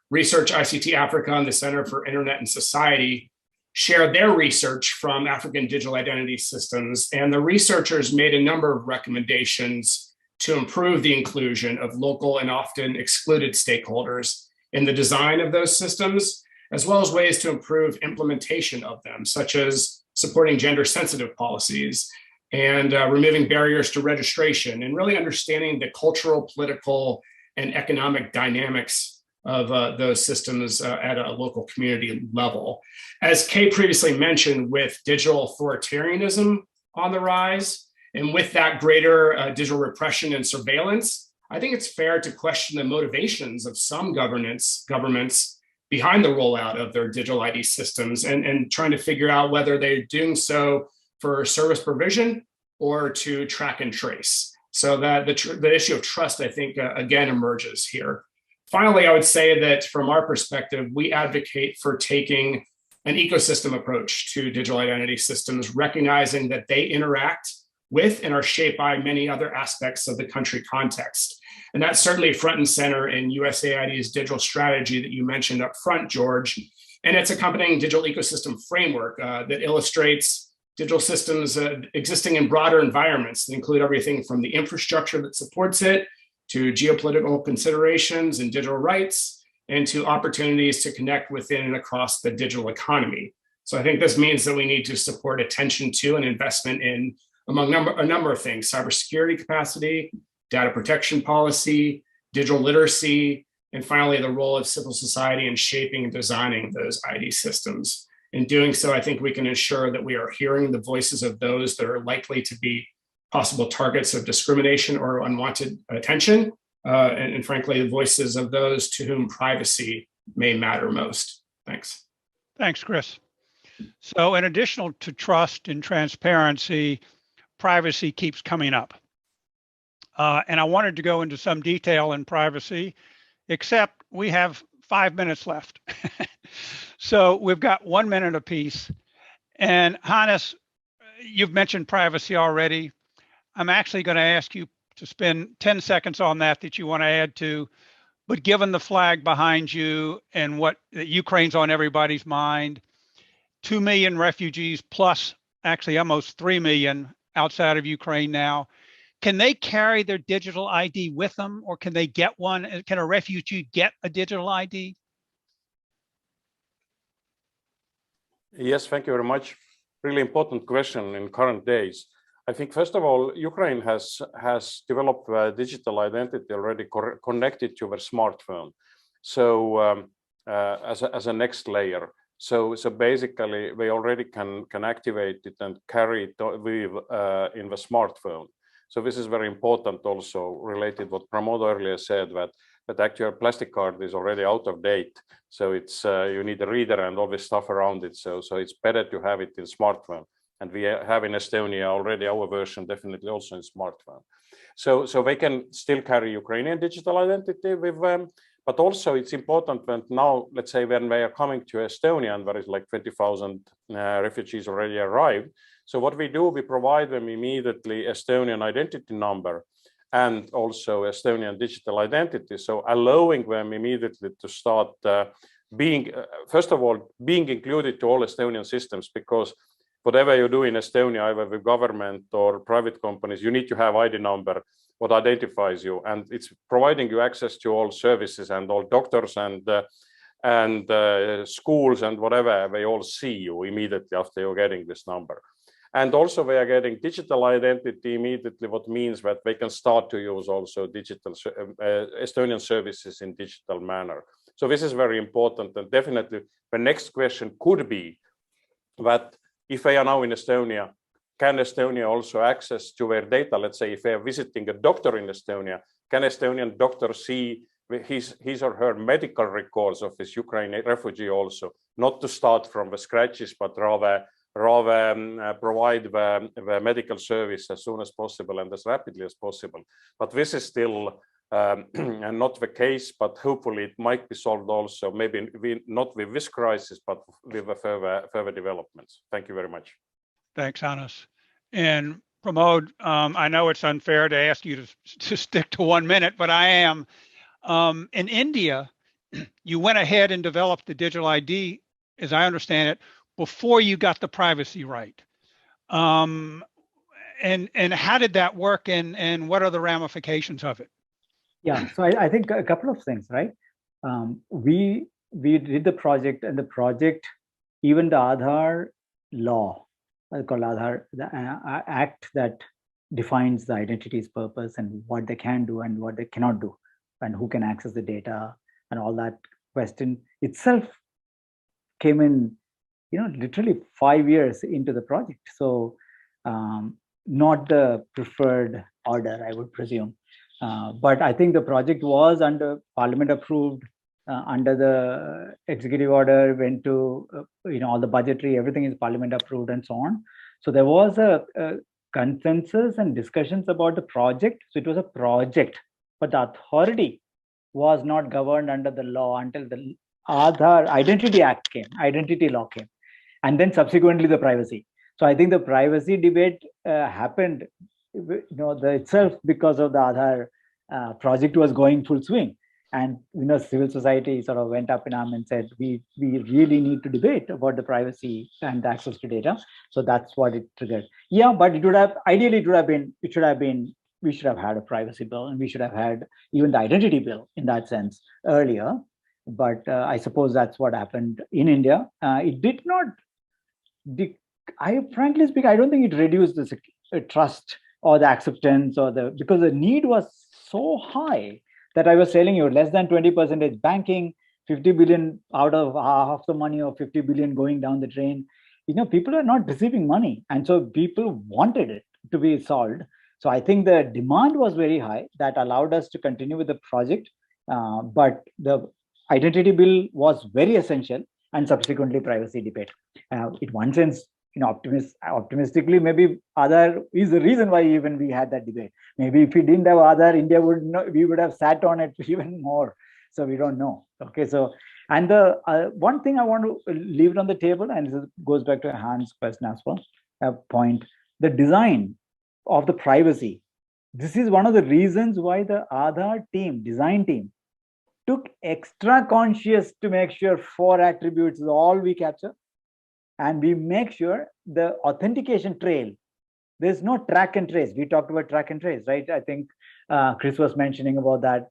Research ICT Africa and the Center for Internet and Society shared their research from African digital identity systems, and the researchers made a number of recommendations to improve the inclusion of local and often excluded stakeholders in the design of those systems, as well as ways to improve implementation of them, such as supporting gender-sensitive policies and removing barriers to registration, and really understanding the cultural, political, and economic dynamics of those systems at a local community level. As Kay previously mentioned, with digital authoritarianism on the rise, and with that greater digital repression and surveillance, I think it's fair to question the motivations of some governments behind the rollout of their digital ID systems, and trying to figure out whether they're doing so for service provision or to track and trace. So that the issue of trust, I think, again, emerges here. Finally, I would say that from our perspective, we advocate for taking an ecosystem approach to digital identity systems, recognizing that they interact with and are shaped by many other aspects of the country context. And that's certainly front and center in USAID's digital strategy that you mentioned up front, George, and its accompanying digital ecosystem framework that illustrates digital systems existing in broader environments that include everything from the infrastructure that supports it to geopolitical considerations and digital rights, and to opportunities to connect within and across the digital economy. So I think this means that we need to support attention to and investment in, among a number of things: cybersecurity capacity, data protection policy, digital literacy, and finally, the role of civil society in shaping and designing those ID systems. In doing so, I think we can ensure that we are hearing the voices of those that are likely to be possible targets of discrimination or unwanted attention, and frankly, the voices of those to whom privacy may matter most. Thanks. Thanks, Chris. So in addition to trust and transparency, privacy keeps coming up. And I wanted to go into some detail in privacy, except we have 5 minutes left. So we've got 1 minute apiece. And Hannes, you've mentioned privacy already. I'm actually going to ask you to spend 10 seconds on that you want to add to, but given the flag behind you and what Ukraine's on everybody's mind, 2 million refugees plus actually almost 3 million outside of Ukraine now. Can they carry their digital ID with them, or can they get one? Can a refugee get a digital ID? Yes, thank you very much. Really important question in current days. I think, first of all, Ukraine has developed a digital identity already connected to their smartphone. So as a next layer. So basically, they already can activate it and carry it with in the smartphone. So this is very important, also related what Pramod earlier said, that actually a plastic card is already out of date. So it's you need a reader and all this stuff around it. So it's better to have it in smartphone. And we have in Estonia already our version, definitely also in smartphone. So they can still carry Ukrainian digital identity with them. But also it's important when now, let's say when they are coming to Estonia and there is like 20,000 refugees already arrived. So what we do, we provide them immediately Estonian identity number and also Estonian digital identity. So allowing them immediately to start being, first of all, being included to all Estonian systems, because whatever you do in Estonia, either with government or private companies, you need to have ID number, what identifies you, and it's providing you access to all services and all doctors and schools and whatever. They all see you immediately after you're getting this number. And also they are getting digital identity immediately, what means that they can start to use also digital Estonian services in digital manner. So this is very important, and definitely the next question could be that if they are now in Estonia, can Estonia also access to their data? Let's say if they are visiting a doctor in Estonia, can Estonian doctor see his or her medical records of this Ukrainian refugee also, not to start from the scratches, but rather provide the medical service as soon as possible and as rapidly as possible. But this is still not the case, but hopefully it might be solved also, maybe not with this crisis, but with further developments. Thank you very much. Thanks, Hannes. And Pramod, I know it's unfair to ask you to stick to 1 minute, but I am. In India, you went ahead and developed the digital ID, as I understand it, before you got the privacy right. And how did that work, and what are the ramifications of it? Yeah, so I think a couple of things, right? We did the project, and the project, even the Aadhaar law, called Aadhaar, the act that defines the identity's purpose and what they can do and what they cannot do, and who can access the data, and all that question itself came in, literally 5 years into the project. So not the preferred order, I would presume. But I think the project was under Parliament approved, under the executive order, went to, all the budgetary, everything is Parliament approved and so on. So there was a consensus and discussions about the project. So it was a project, but the authority was not governed under the law until the Aadhaar Identity Act came, Identity Law came, and then subsequently the privacy. So I think the privacy debate happened, itself because of the Aadhaar project was going full swing, and civil society sort of went up in arms and said we really need to debate about the privacy and access to data. So that's what it triggered. Yeah, but it would have ideally we should have had a privacy bill, and we should have had even the identity bill in that sense earlier. But I suppose that's what happened in India. It did not. Frankly speaking, I don't think it reduced the trust or the acceptance because the need was so high that I was telling you, less than 20% banking, 50 billion out of half the money, or 50 billion going down the drain. People are not receiving money, and so people wanted it to be solved. So I think the demand was very high that allowed us to continue with the project. But the identity bill was very essential, and subsequently privacy debate. In one sense, optimistically, maybe Aadhaar is the reason why even we had that debate. Maybe if we didn't have Aadhaar, India we would have sat on it even more. So we don't know. Okay, so and the one thing I want to leave it on the table, and this goes back to Hans' question as well, point, the design of the privacy. This is one of the reasons why the Aadhaar design team, took extra conscious to make sure 4 attributes is all we capture, and we make sure the authentication trail, there's no track and trace. We talked about track and trace, right? I think Chris was mentioning about that.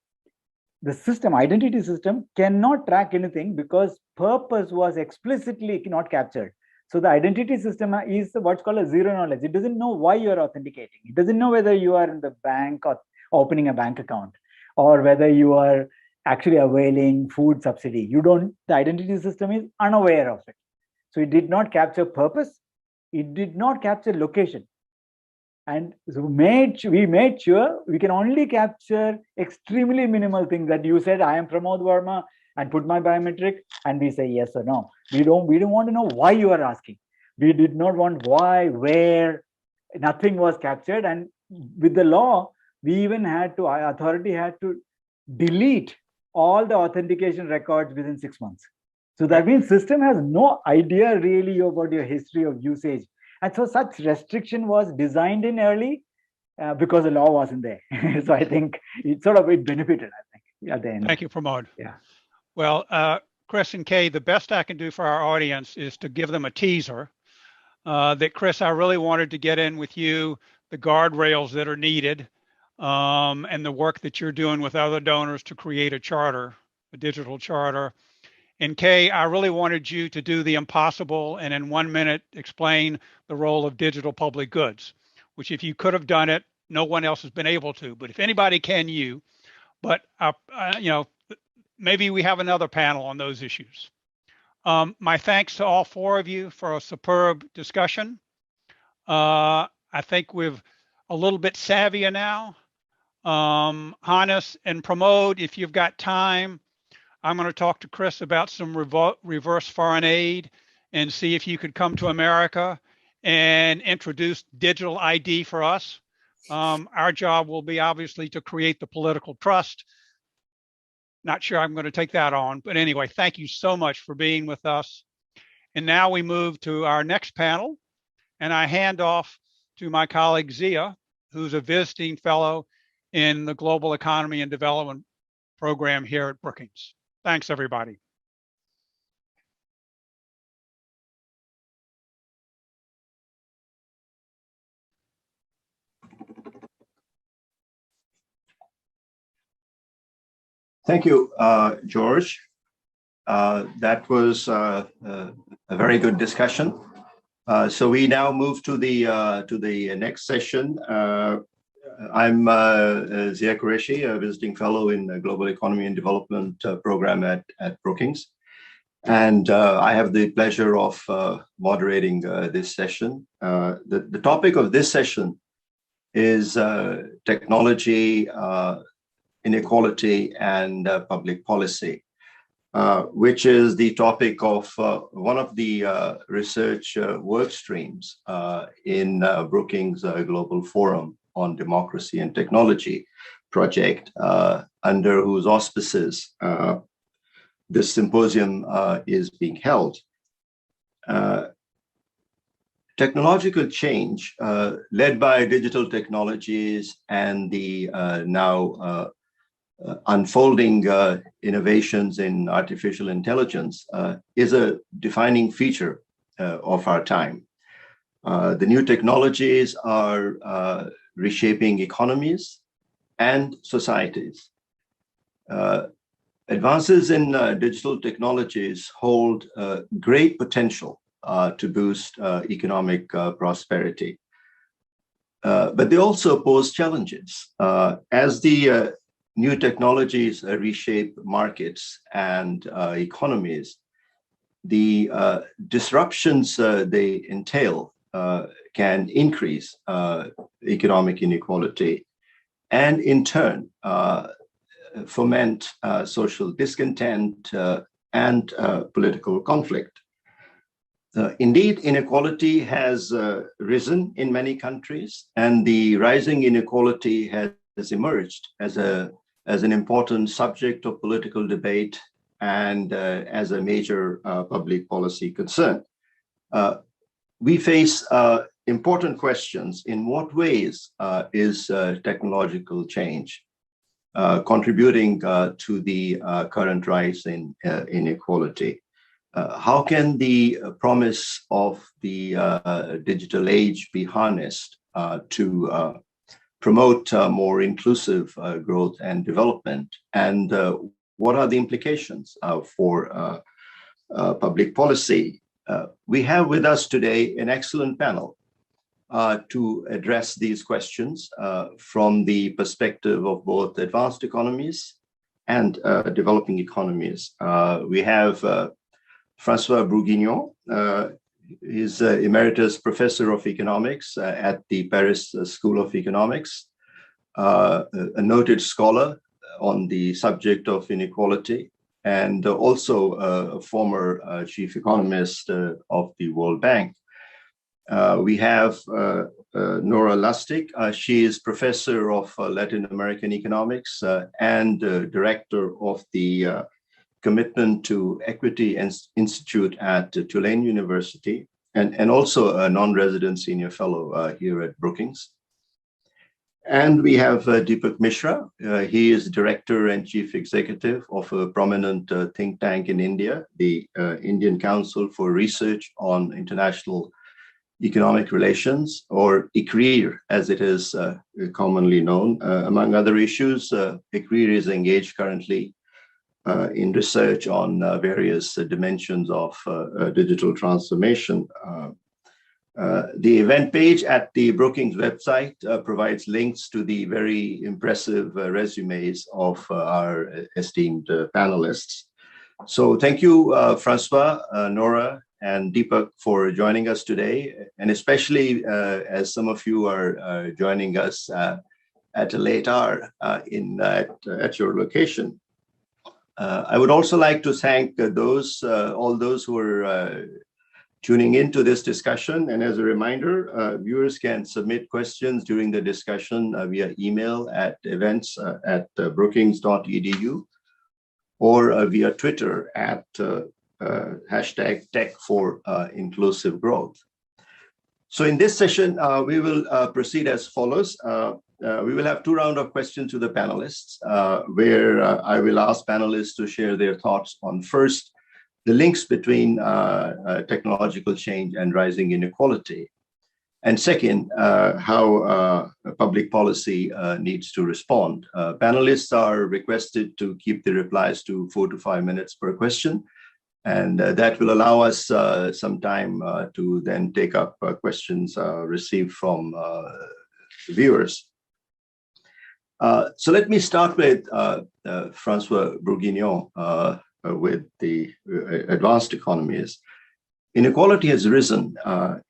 The system, identity system, cannot track anything because purpose was explicitly not captured. So the identity system is what's called a zero knowledge. It doesn't know why you're authenticating. It doesn't know whether you are in the bank or opening a bank account, or whether you are actually availing food subsidy. The identity system is unaware of it. So it did not capture purpose. It did not capture location. And so we made sure we can only capture extremely minimal things that you said, I am Pramod Verma, and put my biometric, and we say yes or no. We don't want to know why you are asking. We did not want why, where, nothing was captured. And with the law, authority had to delete all the authentication records within 6 months. So that means system has no idea really about your history of usage. And so such restriction was designed in early, because the law wasn't there. So I think it benefited, I think, at the end. Thank you, Pramod. Yeah. Well, Chris and Kay, the best I can do for our audience is to give them a teaser that, Chris, I really wanted to get in with you the guardrails that are needed and the work that you're doing with other donors to create a charter, a digital charter. And Kay, I really wanted you to do the impossible and in 1 minute explain the role of digital public goods, which if you could have done it, no one else has been able to. But if anybody can, you. But maybe we have another panel on those issues. My thanks to all four of you for a superb discussion. I think we're a little bit savvier now. Hannes and Pramod, if you've got time, I'm going to talk to Chris about some reverse foreign aid and see if you could come to America and introduce digital ID for us. Our job will be obviously to create the political trust. Not sure I'm going to take that on, but anyway, thank you so much for being with us. And now we move to our next panel, and I hand off to my colleague Zia, who's a visiting fellow in the Global Economy and Development program here at Brookings. Thanks, everybody. Thank you, George. That was a very good discussion. So we now move to the next session. I'm Zia Qureshi, a visiting fellow in the Global Economy and Development program at Brookings. And I have the pleasure of moderating this session. The topic of this session is technology, inequality, and public policy, which is the topic of one of the research work streams in Brookings Global Forum on Democracy and Technology project, under whose auspices this symposium is being held. Technological change led by digital technologies and the now unfolding innovations in artificial intelligence is a defining feature of our time. The new technologies are reshaping economies and societies. Advances in digital technologies hold great potential to boost economic prosperity. But they also pose challenges. As the new technologies reshape markets and economies, the disruptions they entail can increase economic inequality and in turn foment social discontent and political conflict. Indeed, inequality has risen in many countries, and the rising inequality has emerged as an important subject of political debate and as a major public policy concern. We face important questions. In what ways is technological change contributing to the current rise in inequality? How can the promise of the digital age be harnessed to promote more inclusive growth and development? And what are the implications for public policy? We have with us today an excellent panel to address these questions from the perspective of both advanced economies and developing economies. We have François Bourguignon. He's Emeritus Professor of Economics at the Paris School of Economics, a noted scholar on the subject of inequality, and also a former chief economist of the World Bank. We have Nora Lustig. She is Professor of Latin American Economics and Director of the Commitment to Equity Institute at Tulane University, and also a non-resident senior fellow here at Brookings. And we have Deepak Mishra. He is Director and Chief Executive of a prominent think tank in India, the Indian Council for Research on International Economic Relations, or ICRIR, as it is commonly known. Among other issues, ICRIR is engaged currently in research on various dimensions of digital transformation. The event page at the Brookings website provides links to the very impressive resumes of our esteemed panelists. So thank you, Francois, Nora, and Deepak for joining us today, and especially as some of you are joining us at a late hour at your location. I would also like to thank all those who are tuning into this discussion. And as a reminder, viewers can submit questions during the discussion via email at events@brookings.edu or via Twitter at hashtag Tech for Inclusive Growth. So in this session, we will proceed as follows. We will have 2 rounds of questions to the panelists, where I will ask panelists to share their thoughts on, first, the links between technological change and rising inequality, and second, how public policy needs to respond. Panelists are requested to keep the replies to 4 to 5 minutes per question, and that will allow us some time to then take up questions received from viewers. So let me start with Francois Bourguignon with the advanced economies. Inequality has risen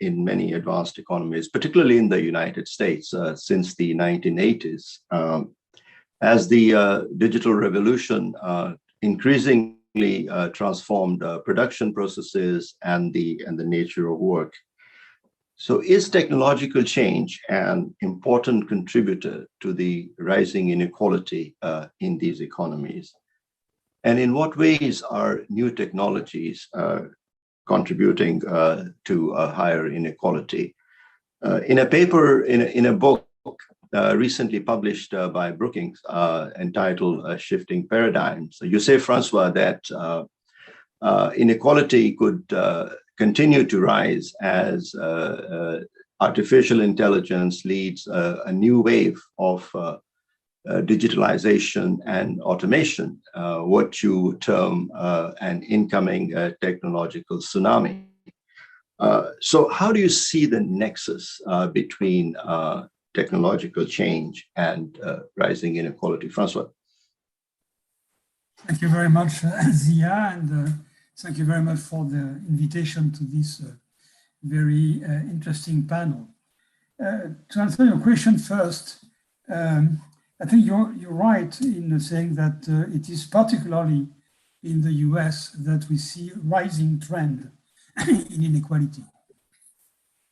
in many advanced economies, particularly in the United States, since the 1980s. As the digital revolution increasingly transformed production processes and the nature of work. So is technological change an important contributor to the rising inequality in these economies? And in what ways are new technologies contributing to a higher inequality? In a paper, in a book recently published by Brookings entitled Shifting Paradigms, you say, Francois, that inequality could continue to rise as artificial intelligence leads a new wave of digitalization and automation, what you term an incoming technological tsunami. So how do you see the nexus between technological change and rising inequality? Francois. Thank you very much, Zia, and thank you very much for the invitation to this very interesting panel. To answer your question first, I think you're right in saying that it is particularly in the US that we see rising trend in inequality.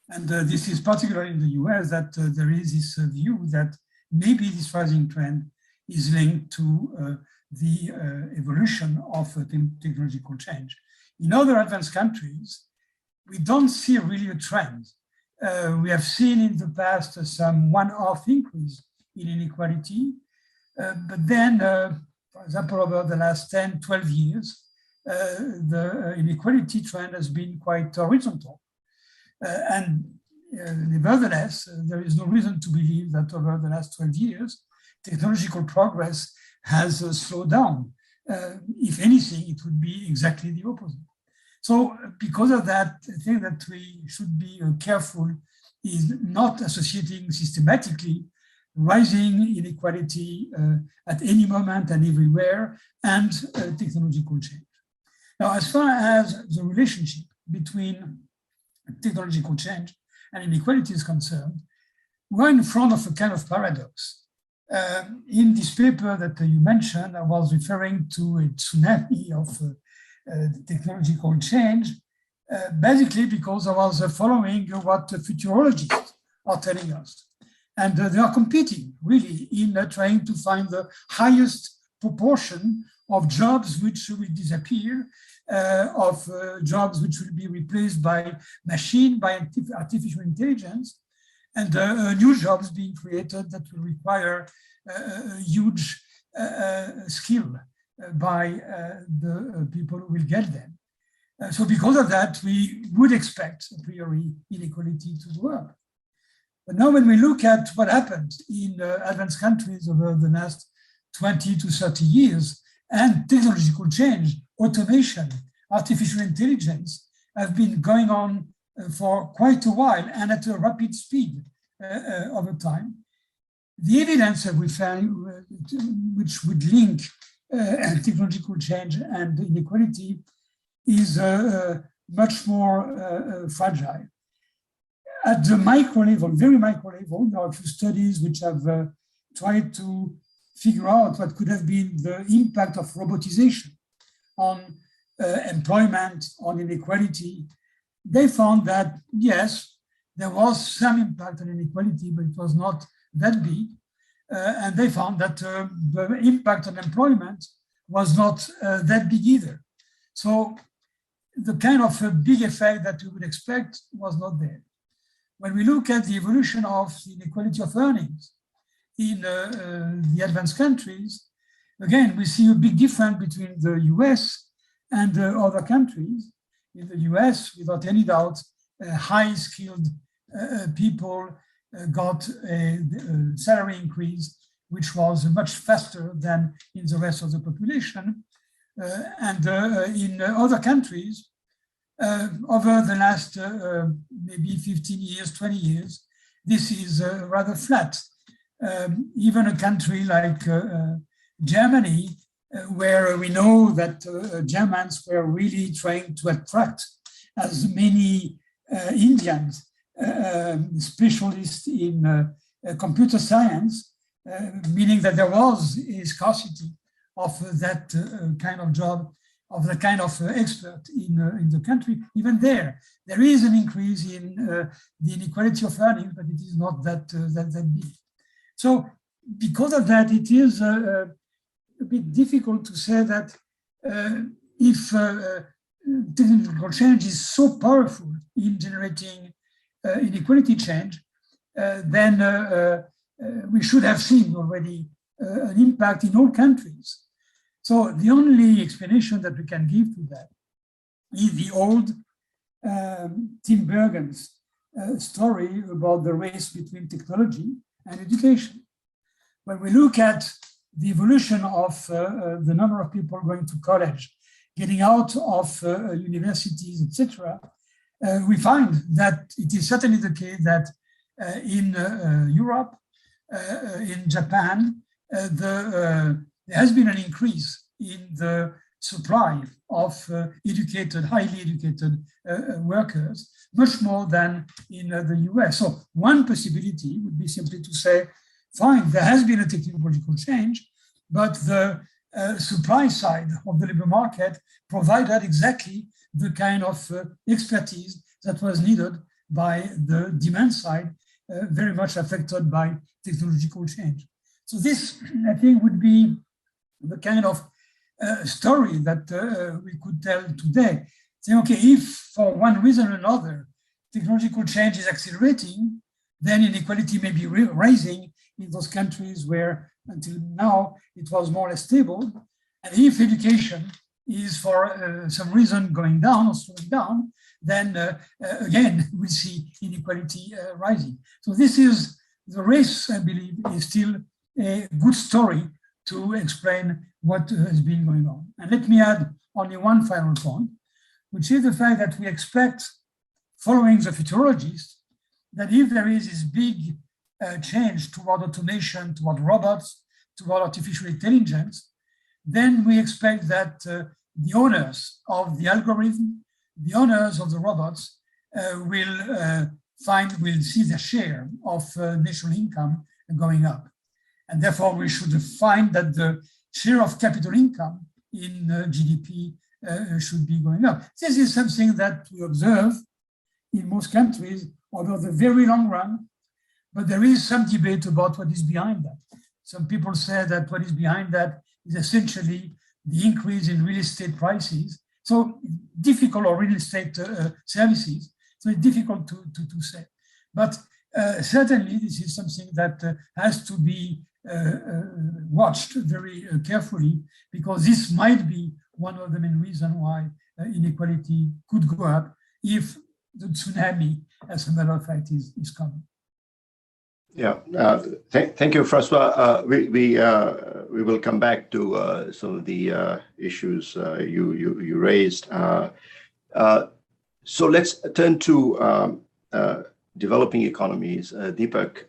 And this is particularly in the US that there is this view that maybe this rising trend is linked to the evolution of technological change. In other advanced countries, we don't see really a trend. We have seen in the past some one-off increase in inequality, but then, for example, over the last 10, 12 years, the inequality trend has been quite horizontal. And nevertheless, there is no reason to believe that over the last 12 years, technological progress has slowed down. If anything, it would be exactly the opposite. So because of that, I think that we should be careful in not associating systematically rising inequality at any moment and everywhere and technological change. Now, as far as the relationship between technological change and inequality is concerned, we're in front of a kind of paradox. In this paper that you mentioned, I was referring to a tsunami of technological change, basically because I was following what the futurologists are telling us. And they are competing really in trying to find the highest proportion of jobs which will disappear, of jobs which will be replaced by machine, by artificial intelligence. and new jobs being created that will require a huge skill by the people who will get them. So because of that, we would expect a priori inequality to go up. But now when we look at what happened in advanced countries over the last 20 to 30 years, and technological change, automation, artificial intelligence have been going on for quite a while and at a rapid speed over time. The evidence that we found, which would link technological change and inequality, is much more fragile. At the micro level, very micro level, there are a few studies which have tried to figure out what could have been the impact of robotization on employment, on inequality. They found that, yes, there was some impact on inequality, but it was not that big. And they found that the impact on employment was not that big either. So the kind of a big effect that we would expect was not there. When we look at the evolution of the inequality of earnings in the advanced countries, again, we see a big difference between the US and other countries. In the US, without any doubt, high-skilled people got a salary increase, which was much faster than in the rest of the population. And in other countries, over the last maybe 15 years, 20 years, this is rather flat. Even a country like Germany, where we know that Germans were really trying to attract as many Indians, specialists in computer science, meaning that there was a scarcity of that kind of job, of the kind of expert in the country. Even there is an increase in the inequality of earnings, but it is not that big. So because of that, it is a bit difficult to say that if technological change is so powerful in generating inequality change, then we should have seen already an impact in all countries. So the only explanation that we can give to that is the old Tim Bergen's story about the race between technology and education. When we look at the evolution of the number of people going to college, getting out of universities, etc., we find that it is certainly the case that in Europe, in Japan, there has been an increase in the supply of highly educated workers, much more than in the US. So one possibility would be simply to say, fine, there has been a technological change, but the supply side of the labor market provided exactly the kind of expertise that was needed by the demand side, very much affected by technological change. So this, I think, would be the kind of story that we could tell today. Say, okay, if for one reason or another, technological change is accelerating, then inequality may be rising in those countries where until now it was more or less stable. And if education is for some reason going down or slowing down, then again, we see inequality rising. So this is the race, I believe, is still a good story to explain what has been going on. And let me add only one final point, which is the fact that we expect, following the futurologists, that if there is this big change toward automation, toward robots, toward artificial intelligence, then we expect that the owners of the algorithm, the owners of the robots will see their share of national income going up. And therefore, we should find that the share of capital income in GDP should be going up. This is something that we observe in most countries over the very long run, but there is some debate about what is behind that. Some people say that what is behind that is essentially the increase in real estate prices. So difficult, or real estate services. So it's difficult to say. But Certainly, this is something that has to be watched very carefully, because this might be one of the main reasons why inequality could go up if the tsunami, as a matter of fact, is coming. Yeah, thank you, Francois. We will come back to some of the issues you raised. So let's turn to developing economies. Deepak,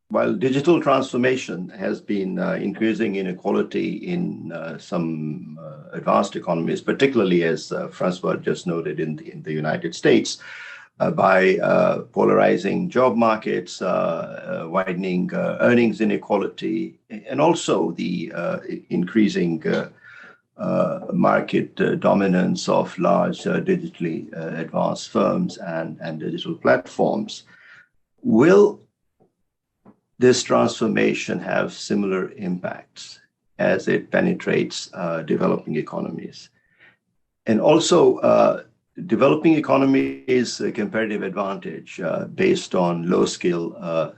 while digital transformation has been increasing inequality in some advanced economies, particularly as Francois just noted in the United States, by polarizing job markets, widening earnings inequality, and also the increasing market dominance of large digitally advanced firms and digital platforms. Will this transformation have similar impacts as it penetrates developing economies? And also, developing economies' comparative advantage based on low skill,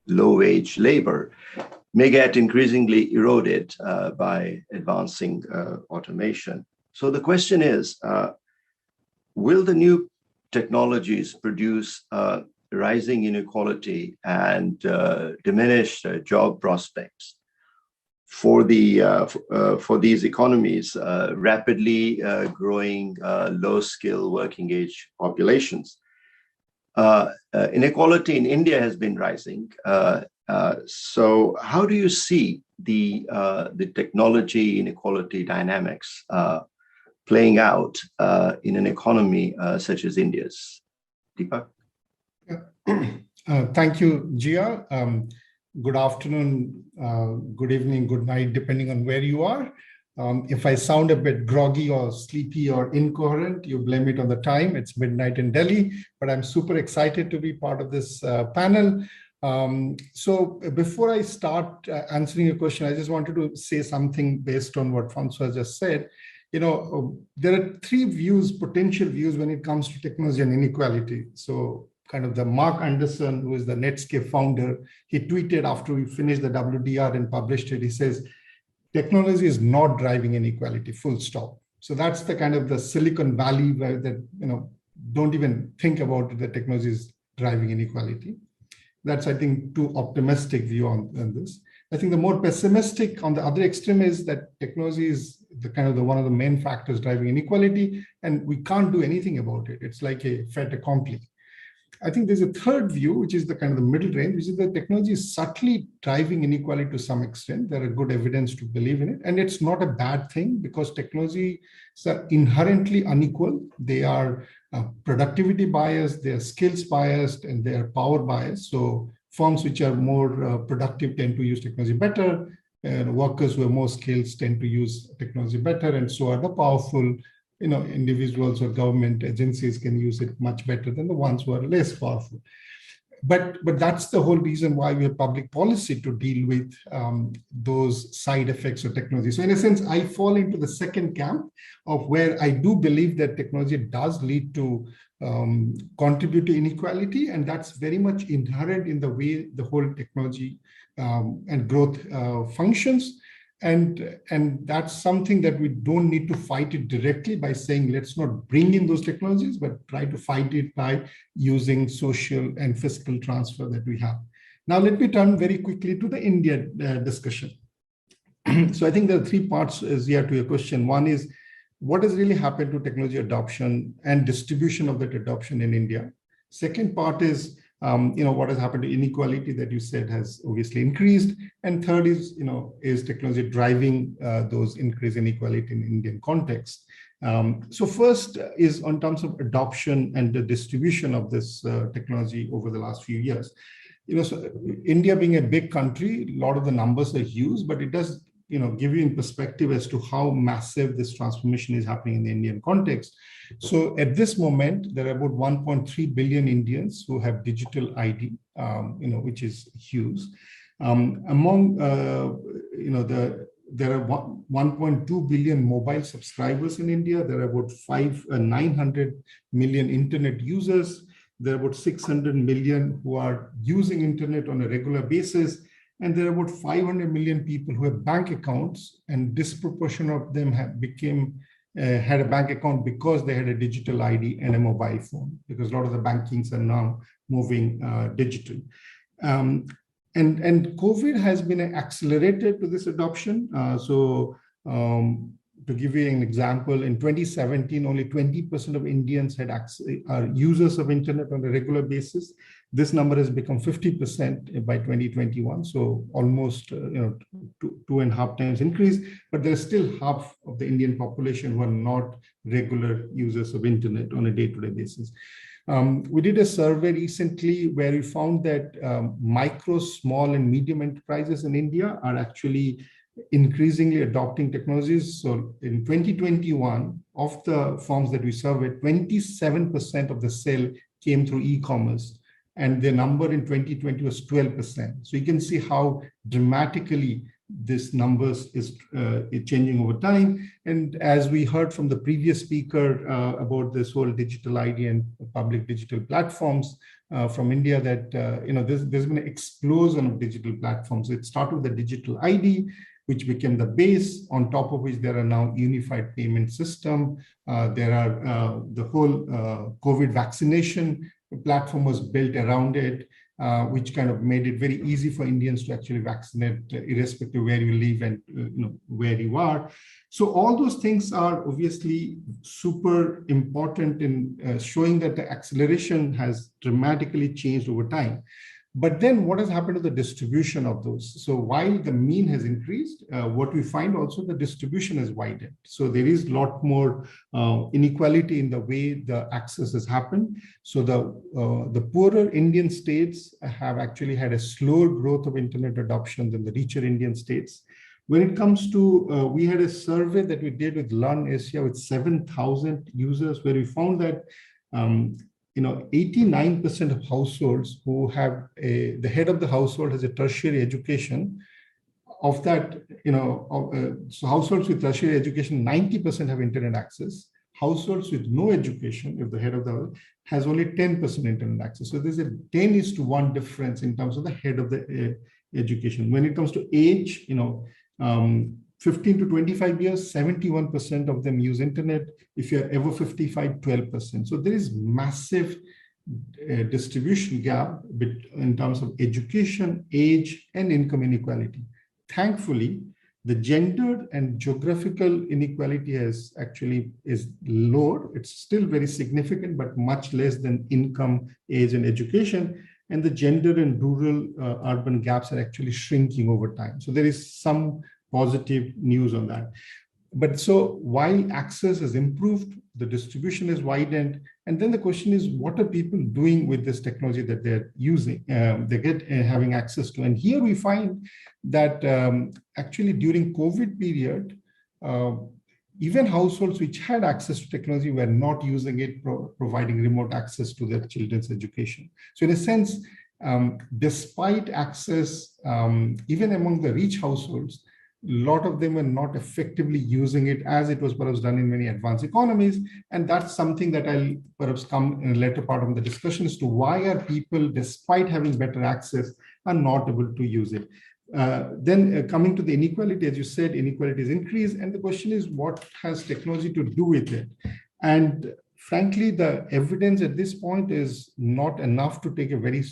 low wage labor may get increasingly eroded by advancing automation. So the question is, will the new technologies produce rising inequality and diminished job prospects for these economies, rapidly growing low-skill working age populations? Inequality in India has been rising. So how do you see the technology inequality dynamics playing out in an economy such as India's? Deepak? Thank you, Jia. Good afternoon, good evening, good night, depending on where you are. If I sound a bit groggy or sleepy or incoherent, you blame it on the time. It's midnight in Delhi, but I'm super excited to be part of this panel. So before I start answering your question, I just wanted to say something based on what Francois just said. You know, there are three views, potential views when it comes to technology and inequality. So kind of the Mark Anderson, who is the Netscape founder, he tweeted after we finished the WDR and published it, he says, technology is not driving inequality, full stop. So that's the kind of the Silicon Valley where that, you know, don't even think about it, the technology is driving inequality. That's, I think, too optimistic view on this. I think the more pessimistic on the other extreme is that technology is the kind of the one of the main factors driving inequality, and we can't do anything about it. It's like a fait accompli. I think there's a third view, which is the kind of the middle range, which is that technology is subtly driving inequality to some extent. There are good evidence to believe in it. And it's not a bad thing because technology is inherently unequal. They are productivity biased, they are skills biased, and they are power biased. So firms which are more productive tend to use technology better, and workers who are more skills tend to use technology better, and so are the powerful, you know, individuals or government agencies can use it much better than the ones who are less powerful. But that's the whole reason why we have public policy to deal with those side effects of technology. So in a sense, I fall into the second camp of where I do believe that technology does lead to contribute to inequality, and that's very much inherent in the way the whole technology and growth functions. And that's something that we don't need to fight it directly by saying, let's not bring in those technologies, but try to fight it by using social and fiscal transfer that we have. Now, let me turn very quickly to the India discussion. So I think there are three parts here to your question. One is, what has really happened to technology adoption and distribution of that adoption in India? Second part is, what has happened to inequality that you said has obviously increased. And third is, is technology driving those increased inequality in Indian context? So first is on terms of adoption and the distribution of this technology over the last few years. So India being a big country, a lot of the numbers are huge, but it does give you in perspective as to how massive this transformation is happening in the Indian context. So at this moment, there are about 1.3 billion Indians who have digital ID, which is huge. Among, there are 1.2 billion mobile subscribers in India. There are about 900 million internet users. There are about 600 million who are using internet on a regular basis. And there are about 500 million people who have bank accounts, and disproportionate of them had a bank account because they had a digital ID and a mobile phone, because a lot of the bankings are now moving digital. And COVID has been an accelerator to this adoption. To give you an example, in 2017, only 20% of Indians are users of internet on a regular basis. This number has become 50% by 2021. So almost 2.5 times increase, but there's still half of the Indian population who are not regular users of internet on a day-to-day basis. We did a survey recently where we found that micro, small, and medium enterprises in India are actually increasingly adopting technologies. So in 2021, of the firms that we surveyed, 27% of the sale came through e-commerce, and the number in 2020 was 12%. So you can see how dramatically this numbers is changing over time. And as we heard from the previous speaker about this whole digital ID and public digital platforms from India, that there's been an explosion of digital platforms. It started with the digital ID, which became the base, on top of which there are now unified payment system. There are the whole COVID vaccination platform was built around it, which kind of made it very easy for Indians to actually vaccinate, irrespective of where you live and where you are. So all those things are obviously super important in showing that the acceleration has dramatically changed over time. But then what has happened to the distribution of those? So while the mean has increased, what we find also the distribution has widened. So there is a lot more inequality in the way the access has happened. So the poorer Indian states have actually had a slower growth of internet adoption than the richer Indian states. When it comes to, we had a survey that we did with Learn Asia with 7,000 users, where we found that 89% of households who have the head of the household has a tertiary education. Of that, so households with tertiary education, 90% have internet access. Households with no education, if the head of the household has only 10% internet access. So there's a 10:1 difference in terms of the head of the education. When it comes to age, 15 to 25 years, 71% of them use internet. If you're ever 55, 12%. So there is massive distribution gap in terms of education, age, and income inequality. Thankfully, the gender and geographical inequality is lower. It's still very significant, but much less than income, age, and education. And the gender and rural urban gaps are actually shrinking over time. So there is some positive news on that. But so while access has improved, the distribution is widened. And then the question is, what are people doing with this technology that they're using, having access to? And here we find that actually during COVID period, even households which had access to technology were not using it, providing remote access to their children's education. So in a sense, despite access, even among the rich households, a lot of them were not effectively using it as it was perhaps done in many advanced economies. And that's something that I'll perhaps come in a later part of the discussion as to why are people, despite having better access, are not able to use it. Then coming to the inequality, as you said, inequalities increase. And the question is, what has technology to do with it? And frankly, the evidence at this point is not enough to take a very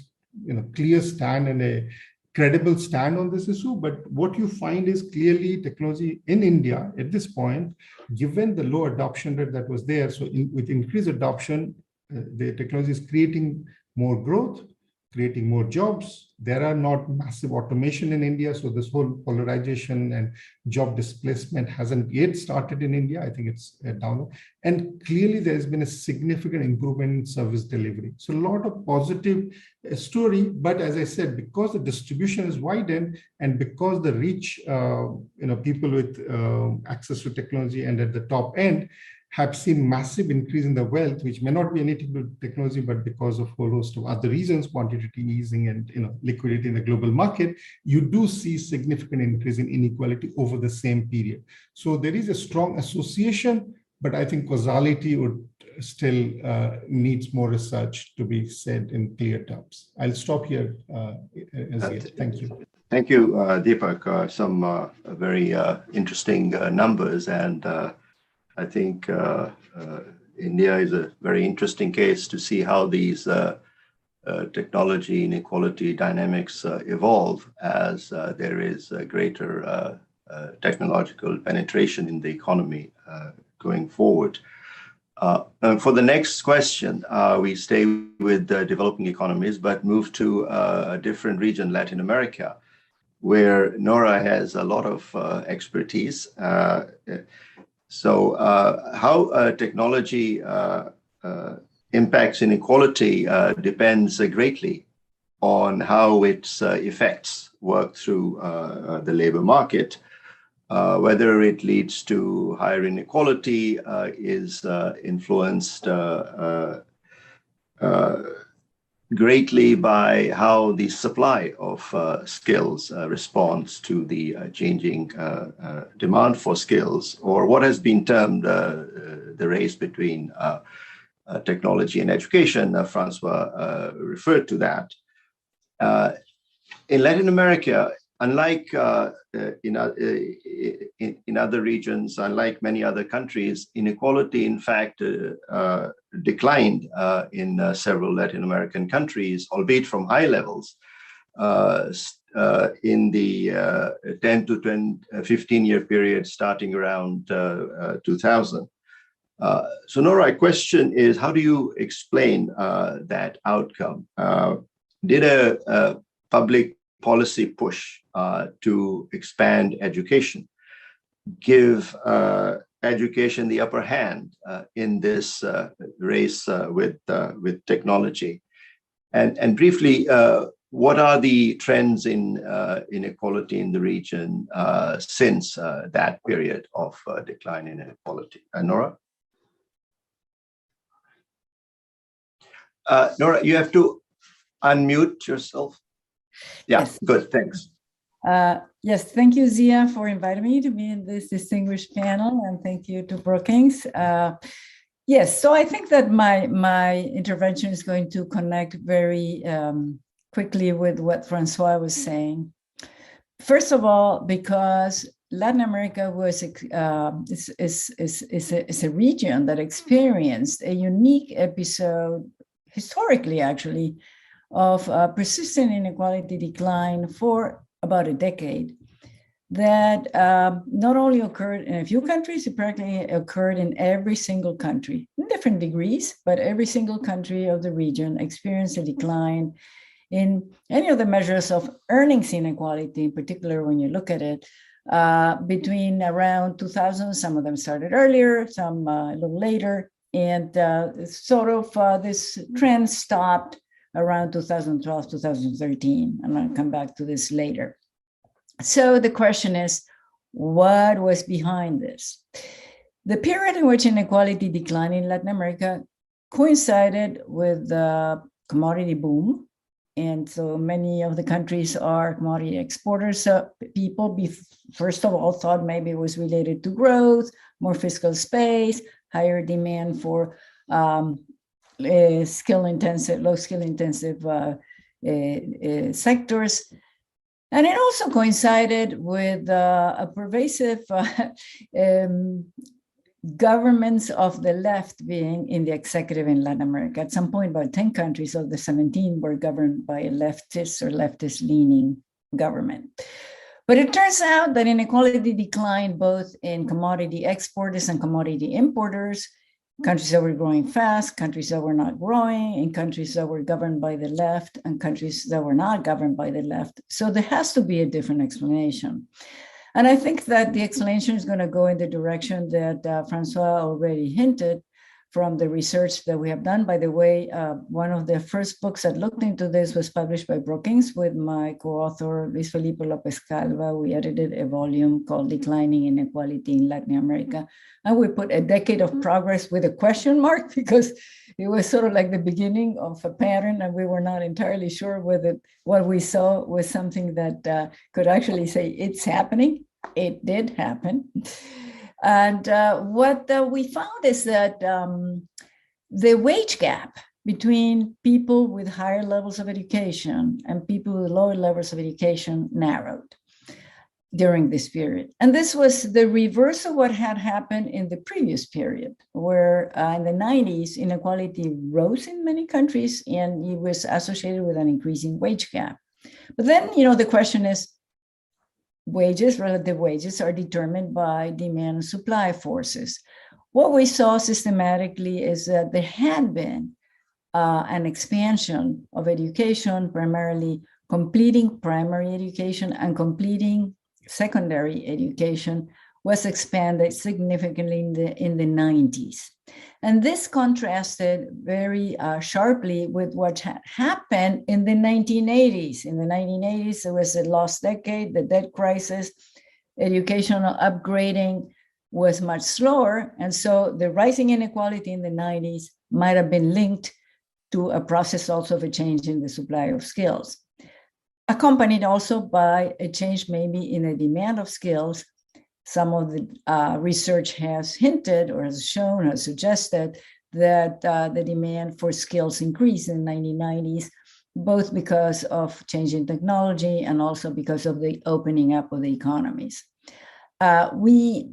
clear stand and a credible stand on this issue. But what you find is clearly technology in India at this point, given the low adoption rate that was there, so with increased adoption, the technology is creating more growth, creating more jobs. There are not massive automation in India. So this whole polarization and job displacement hasn't yet started in India. I think it's down. And clearly there's been a significant improvement in service delivery. So a lot of positive story, but as I said, because the distribution is widened and because the rich, people with access to technology and at the top end have seen massive increase in the wealth, which may not be anything to do with technology, but because of a whole host of other reasons, quantitative easing and liquidity in the global market, you do see significant increase in inequality over the same period. So there is a strong association, but I think causality would still needs more research to be said in clear terms. I'll stop here, Azia. Thank you. Thank you, Deepak. Some very interesting numbers, and I think India is a very interesting case to see how these technology inequality dynamics evolve as there is a greater technological penetration in the economy going forward. For the next question, we stay with developing economies, but move to a different region, Latin America, where Nora has a lot of expertise. So how technology impacts inequality depends greatly on how its effects work through the labor market. Whether it leads to higher inequality is influenced greatly by how the supply of skills responds to the changing demand for skills, or what has been termed the race between technology and education. Francois referred to that. In Latin America, unlike in other regions, unlike many other countries, inequality, in fact, declined in several Latin American countries, albeit from high levels, in the 10 to 15-year period starting around 2000. So Nora, my question is, how do you explain that outcome? Did a public policy push to expand education give education the upper hand in this race with technology? And briefly, what are the trends in inequality in the region since that period of decline in inequality? Nora? Nora, you have to unmute yourself. Yeah, yes. Good, thanks. Yes, thank you, Zia, for inviting me to be in this distinguished panel, and thank you to Brookings. Yes, so I think that my intervention is going to connect very quickly with what Francois was saying. First of all, because Latin America was is a region that experienced a unique episode, historically actually, of persistent inequality decline for about a decade that not only occurred in a few countries, it practically occurred in every single country, in different degrees, but every single country of the region experienced a decline in any of the measures of earnings inequality, in particular when you look at it, between around 2000, some of them started earlier, some a little later, and this trend stopped around 2012, 2013. I'm going to come back to this later. So the question is, what was behind this? The period in which inequality declined in Latin America coincided with the commodity boom. And so many of the countries are commodity exporters. So people, first of all, thought maybe it was related to growth, more fiscal space, higher demand for low skill intensive sectors. And it also coincided with a pervasive governments of the left being in the executive in Latin America. At some point, about 10 countries of the 17 were governed by a leftist or leftist-leaning government. But it turns out that inequality declined both in commodity exporters and commodity importers, countries that were growing fast, countries that were not growing, and countries that were governed by the left, and countries that were not governed by the left. So there has to be a different explanation. And I think that the explanation is going to go in the direction that Francois already hinted from the research that we have done. By the way, one of the first books that looked into this was published by Brookings with my co-author, Luis Felipe Lopez Calva. We edited a volume called Declining Inequality in Latin America. And we put a decade of progress with a question mark because it was sort of like the beginning of a pattern and we were not entirely sure whether what we saw was something that could actually say it's happening. It did happen. And what we found is that the wage gap between people with higher levels of education and people with lower levels of education narrowed during this period. And this was the reverse of what had happened in the previous period, where in the 90s, inequality rose in many countries and it was associated with an increasing wage gap. But then, the question is, relative wages are determined by demand and supply forces. What we saw systematically is that there had been an expansion of education, primarily completing primary education and completing secondary education was expanded significantly in the 90s. And this contrasted very sharply with what had happened in the 1980s. In the 1980s, there was a lost decade, the debt crisis, educational upgrading was much slower. And so the rising inequality in the 90s might have been linked to a process also of a change in the supply of skills, accompanied also by a change maybe in the demand of skills. Some of the research has hinted or has shown or suggested that the demand for skills increased in the 1990s, both because of changing technology and also because of the opening up of the economies. We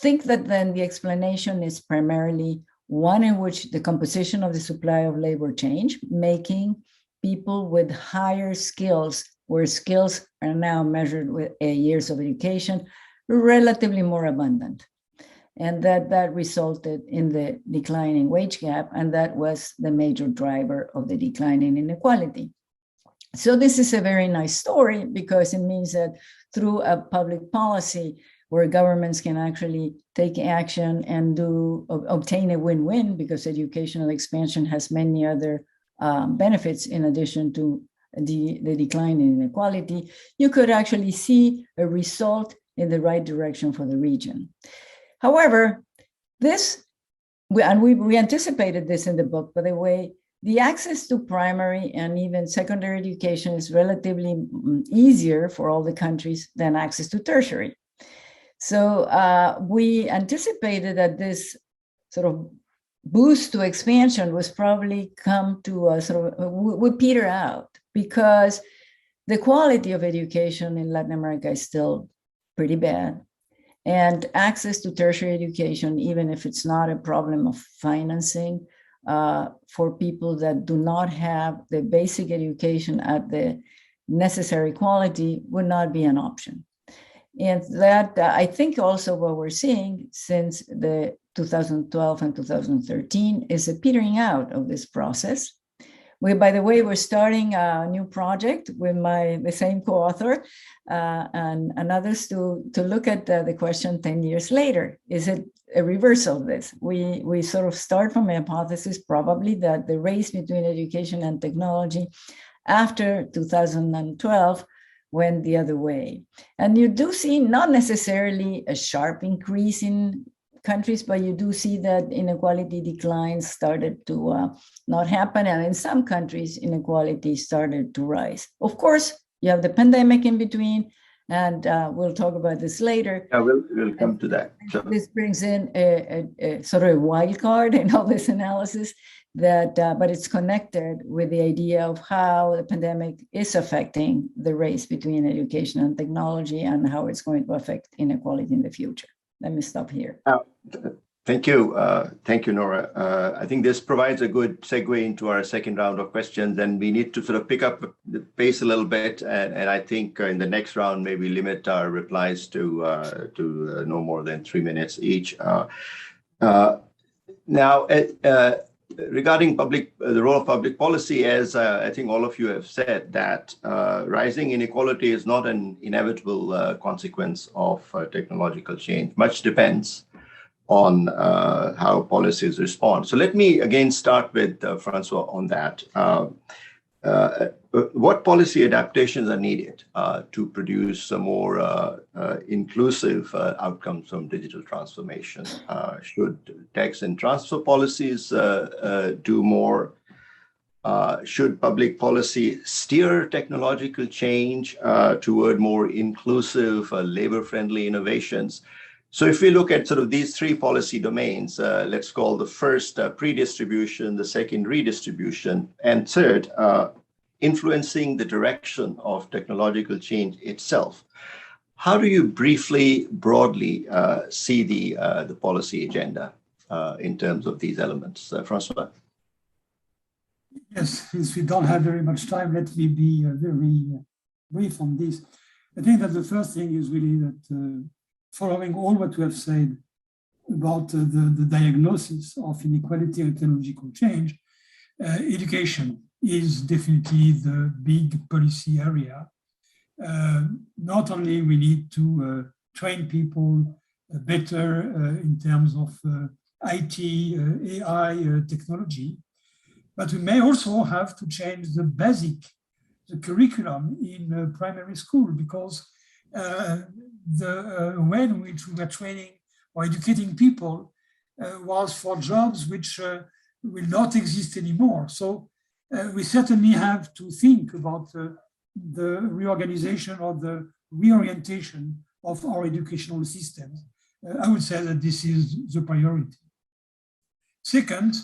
think that then the explanation is primarily one in which the composition of the supply of labor changed, making people with higher skills, where skills are now measured with years of education, relatively more abundant. And that resulted in the declining wage gap, and that was the major driver of the decline in inequality. So this is a very nice story because it means that through a public policy where governments can actually take action and obtain a win-win, because educational expansion has many other benefits in addition to the decline in inequality, you could actually see a result in the right direction for the region. However, we anticipated this in the book, by the way, the access to primary and even secondary education is relatively easier for all the countries than access to tertiary. So we anticipated that this sort of boost to expansion was probably come to a would peter out, because the quality of education in Latin America is still pretty bad. And access to tertiary education, even if it's not a problem of financing for people that do not have the basic education at the necessary quality, would not be an option. And that I think also what we're seeing since the 2012 and 2013 is a petering out of this process. By the way, we're starting a new project with the same co-author and others to look at the question 10 years later. Is it a reversal of this? We sort of start from a hypothesis probably that the race between education and technology after 2012 went the other way. And you do see not necessarily a sharp increase in countries, but you do see that inequality declines started to not happen. And in some countries, inequality started to rise. Of course, you have the pandemic in between, and we'll talk about this later. Yeah, we'll come to that. So. This brings in a sort of a wild card in all this analysis, but it's connected with the idea of how the pandemic is affecting the race between education and technology and how it's going to affect inequality in the future. Let me stop here. Thank you. Thank you, Nora. I think this provides a good segue into our second round of questions, and we need to sort of pick up the pace a little bit. And I think in the next round, maybe limit our replies to no more than 3 minutes each. Now, regarding the role of public policy, as I think all of you have said, that rising inequality is not an inevitable consequence of technological change. Much depends on how policies respond. So let me again start with Francois on that. What policy adaptations are needed to produce a more inclusive outcomes from digital transformation? Should tax and transfer policies do more? Should public policy steer technological change toward more inclusive, labor-friendly innovations? So if we look at sort of these three policy domains, let's call the first pre-distribution, the second redistribution, and third, influencing the direction of technological change itself. How do you briefly, broadly see the policy agenda in terms of these elements? Francois? Yes, since we don't have very much time, let me be very brief on this. I think that the first thing is really that following all what we have said about the diagnosis of inequality and technological change, education is definitely the big policy area. Not only we need to train people better in terms of IT, AI technology, but we may also have to change the curriculum in primary school, because the way in which we were training or educating people was for jobs which will not exist anymore. So we certainly have to think about the reorganization or the reorientation of our educational systems. I would say that this is the priority. Second,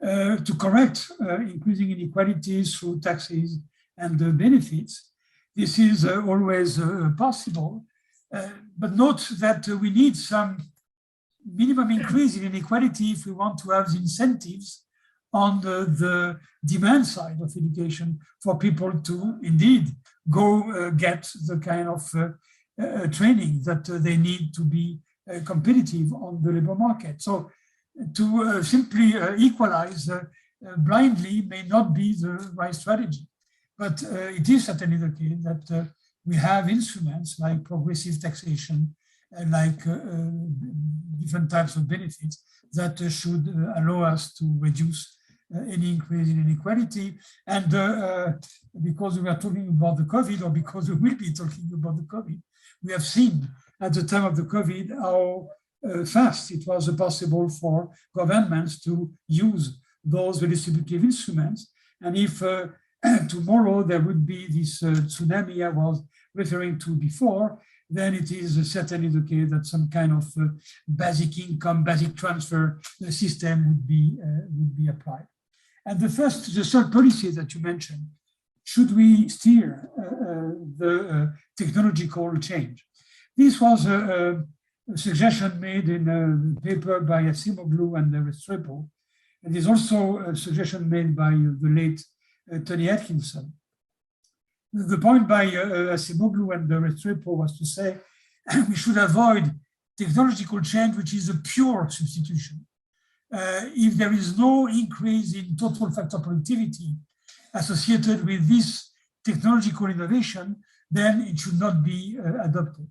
to correct increasing inequalities through taxes and benefits. This is always possible, but note that we need some minimum increase in inequality if we want to have the incentives on the demand side of education for people to indeed go get the kind of training that they need to be competitive on the labor market. So to simply equalize blindly may not be the right strategy. But it is certainly the case that we have instruments like progressive taxation, like different types of benefits that should allow us to reduce any increase in inequality. And because we are talking about the COVID, or because we will be talking about the COVID, we have seen at the time of the COVID how fast it was possible for governments to use those redistributive instruments. And if tomorrow there would be this tsunami I was referring to before, then it is certainly the case that some kind of basic income, basic transfer system would be applied. And the third policy that you mentioned, should we steer the technological change? This was a suggestion made in a paper by Acemoglu and Restrepo. And there's also a suggestion made by the late Tony Atkinson. The point by Acemoglu and Restrepo was to say we should avoid technological change, which is a pure substitution. If there is no increase in total factor productivity associated with this technological innovation, then it should not be adopted.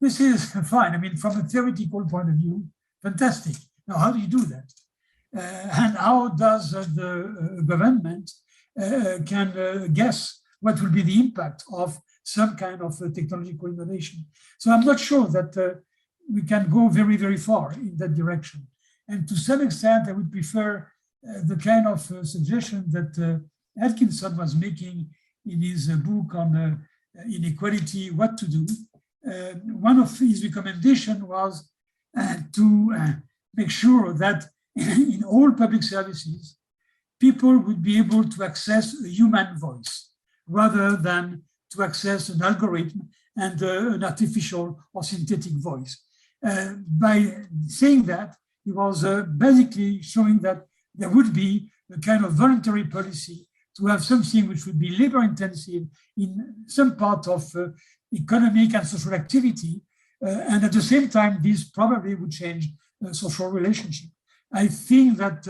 This is fine. I mean, from a theoretical point of view, fantastic. Now, how do you do that? And how does the government can guess what will be the impact of some kind of technological innovation? So I'm not sure that we can go very, very far in that direction. And to some extent, I would prefer the kind of suggestion that Atkinson was making in his book on inequality, What to Do. One of his recommendations was to make sure that in all public services, people would be able to access a human voice rather than to access an algorithm and an artificial or synthetic voice. By saying that, he was basically showing that there would be a kind of voluntary policy to have something which would be labor intensive in some part of economic and social activity. And at the same time, this probably would change social relationship. I think that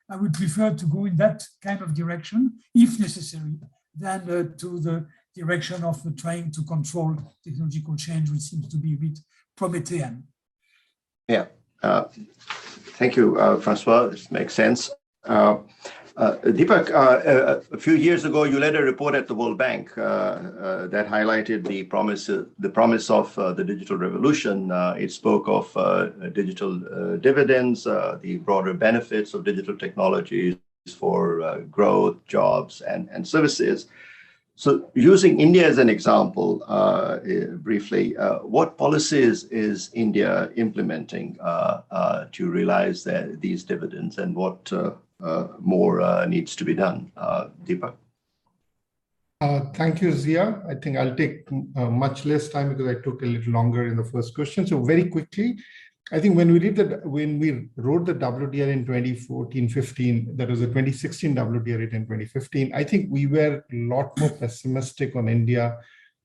I would prefer to go in that kind of direction, if necessary, than to the direction of trying to control technological change, which seems to be a bit Promethean. Yeah. Thank you, Francois. This makes sense. Deepak, a few years ago, you led a report at the World Bank that highlighted the promise of the digital revolution. It spoke of digital dividends, the broader benefits of digital technologies for growth, jobs, and services. So using India as an example, briefly, what policies is India implementing to realize these dividends, and what more needs to be done? Deepak? Thank you, Zia. I think I'll take much less time because I took a little longer in the first question. So very quickly, I think when we wrote the WDR in 2014-15, that was the 2016 WDR in 2015, I think we were a lot more pessimistic on India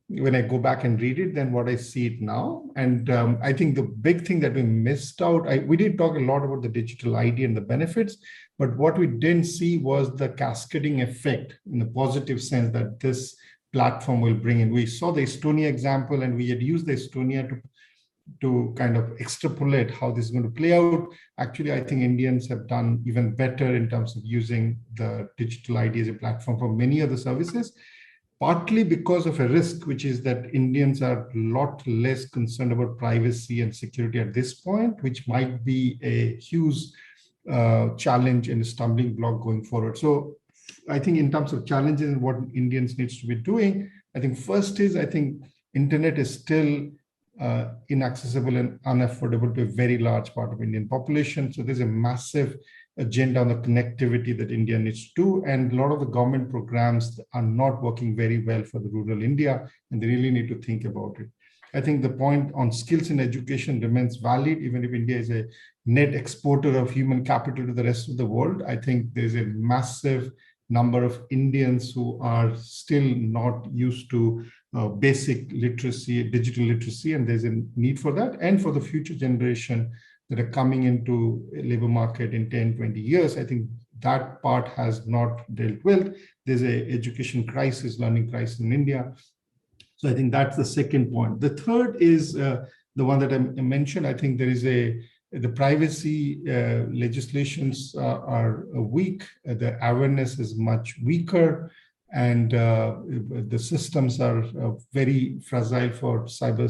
when I go back and read it than what I see it now. And I think the big thing that we missed out, we did talk a lot about the digital ID and the benefits, but what we didn't see was the cascading effect in the positive sense that this platform will bring in. We saw the Estonia example, and we had used the Estonia to kind of extrapolate how this is going to play out. Actually, I think Indians have done even better in terms of using the digital ID as a platform for many other services, partly because of a risk, which is that Indians are a lot less concerned about privacy and security at this point, which might be a huge challenge and a stumbling block going forward. So I think in terms of challenges and what Indians needs to be doing, I think first is, I think internet is still inaccessible and unaffordable to a very large part of Indian population. So there's a massive agenda on the connectivity that India needs to do. And a lot of the government programs are not working very well for the rural India, and they really need to think about it. I think the point on skills in education remains valid, even if India is a net exporter of human capital to the rest of the world. I think there's a massive number of Indians who are still not used to basic literacy, digital literacy, and there's a need for that. And for the future generation that are coming into a labor market in 10, 20 years, I think that part has not dealt with. There's an education crisis, learning crisis in India. So I think that's the second point. The third is the one that I mentioned. I think there is the privacy legislations are weak. The awareness is much weaker, and the systems are very fragile for cyber,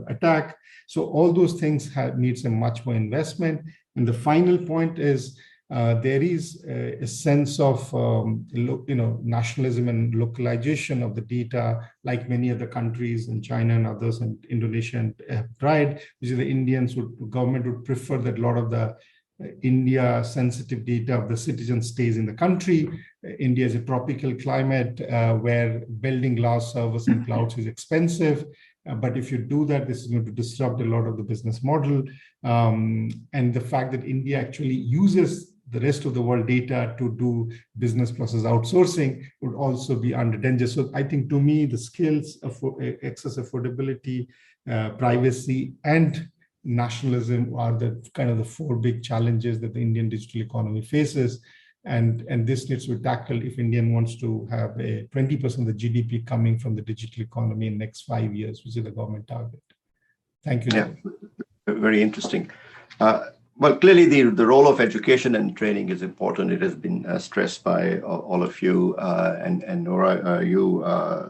attack. So all those things need some much more investment. And the final point is there is a sense of nationalism and localization of the data, like many other countries in China and others, and Indonesia have tried, which is the government would prefer that a lot of the India sensitive data of the citizens stays in the country. India is a tropical climate where building large servers and clouds is expensive. But if you do that, this is going to disrupt a lot of the business model. And the fact that India actually uses the rest of the world data to do business process outsourcing would also be under danger. So I think, to me, the skills of access, affordability, privacy, and nationalism are the kind of the four big challenges that the Indian digital economy faces. And this needs to be tackled if India wants to have a 20% of the GDP coming from the digital economy in the next 5 years, which is the government target. Thank you. Yeah, very interesting. Well, clearly the role of education and training is important. It has been stressed by all of you, and Nora, you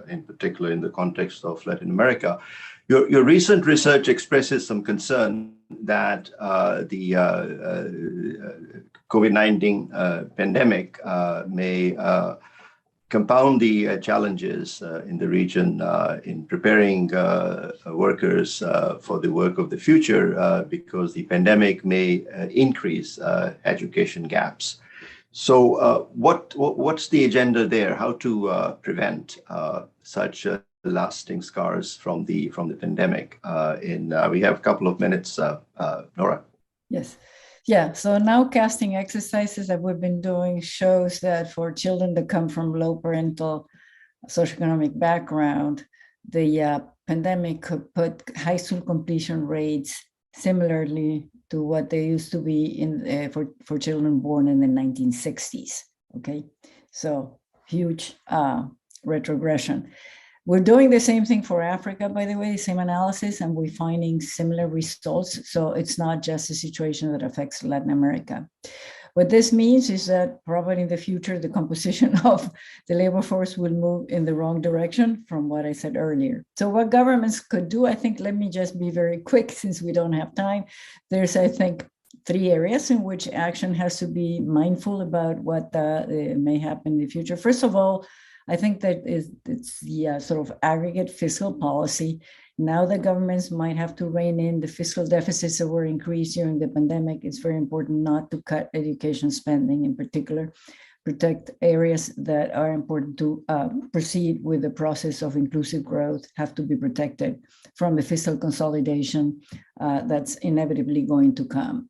in particular in the context of Latin America. Your recent research expresses some concern that the COVID-19 pandemic may compound the challenges in the region in preparing workers for the work of the future, because the pandemic may increase education gaps. So what's the agenda there? How to prevent such lasting scars from the pandemic? We have a couple of minutes, Nora. Yes. Yeah, so nowcasting exercises that we've been doing shows that for children that come from low parental socioeconomic background, the pandemic could put high school completion rates similarly to what they used to be for children born in the 1960s. Okay, so huge retrogression. We're doing the same thing for Africa, by the way, same analysis, and we're finding similar results. So it's not just a situation that affects Latin America. What this means is that probably in the future, the composition of the labor force will move in the wrong direction from what I said earlier. So what governments could do, I think, let me just be very quick since we don't have time. There's, I think, 3 areas in which action has to be mindful about what may happen in the future. First of all, I think that it's the sort of aggregate fiscal policy. Now the governments might have to rein in the fiscal deficits that were increased during the pandemic. It's very important not to cut education spending in particular, protect areas that are important to proceed with the process of inclusive growth, have to be protected from the fiscal consolidation that's inevitably going to come.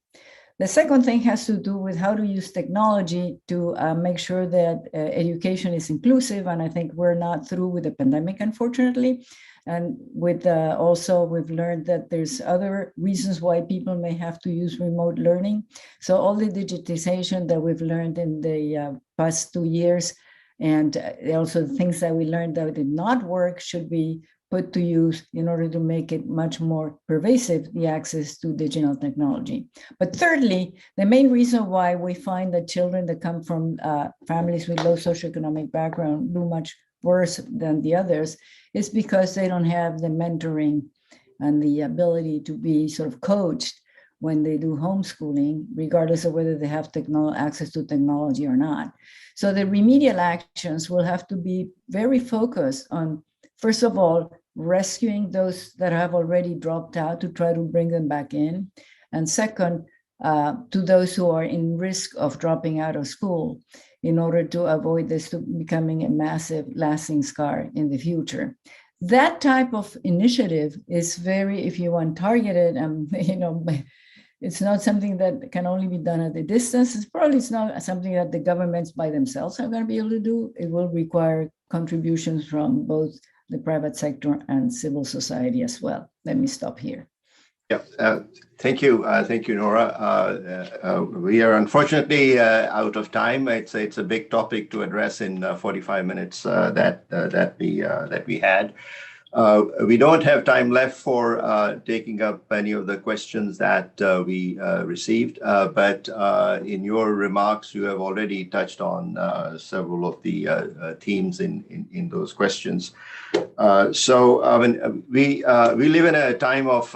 The second thing has to do with how to use technology to make sure that education is inclusive. And I think we're not through with the pandemic, unfortunately. And with also, we've learned that there's other reasons why people may have to use remote learning. So all the digitization that we've learned in the past 2 years, and also things that we learned that did not work, should be put to use in order to make it much more pervasive, the access to digital technology. But thirdly, the main reason why we find that children that come from families with low socioeconomic background do much worse than the others is because they don't have the mentoring and the ability to be sort of coached when they do homeschooling, regardless of whether they have access to technology or not. So the remedial actions will have to be very focused on, first of all, rescuing those that have already dropped out to try to bring them back in. And second, to those who are in risk of dropping out of school in order to avoid this becoming a massive lasting scar in the future. That type of initiative is very, if you want, targeted, and it's not something that can only be done at a distance. It's not something that the governments by themselves are going to be able to do. It will require contributions from both the private sector and civil society as well. Let me stop here. Yeah, thank you. Thank you, Nora. We are unfortunately out of time. It's a big topic to address in 45 minutes that we had. We don't have time left for taking up any of the questions that we received, but in your remarks, you have already touched on several of the themes in those questions. So we live in a time of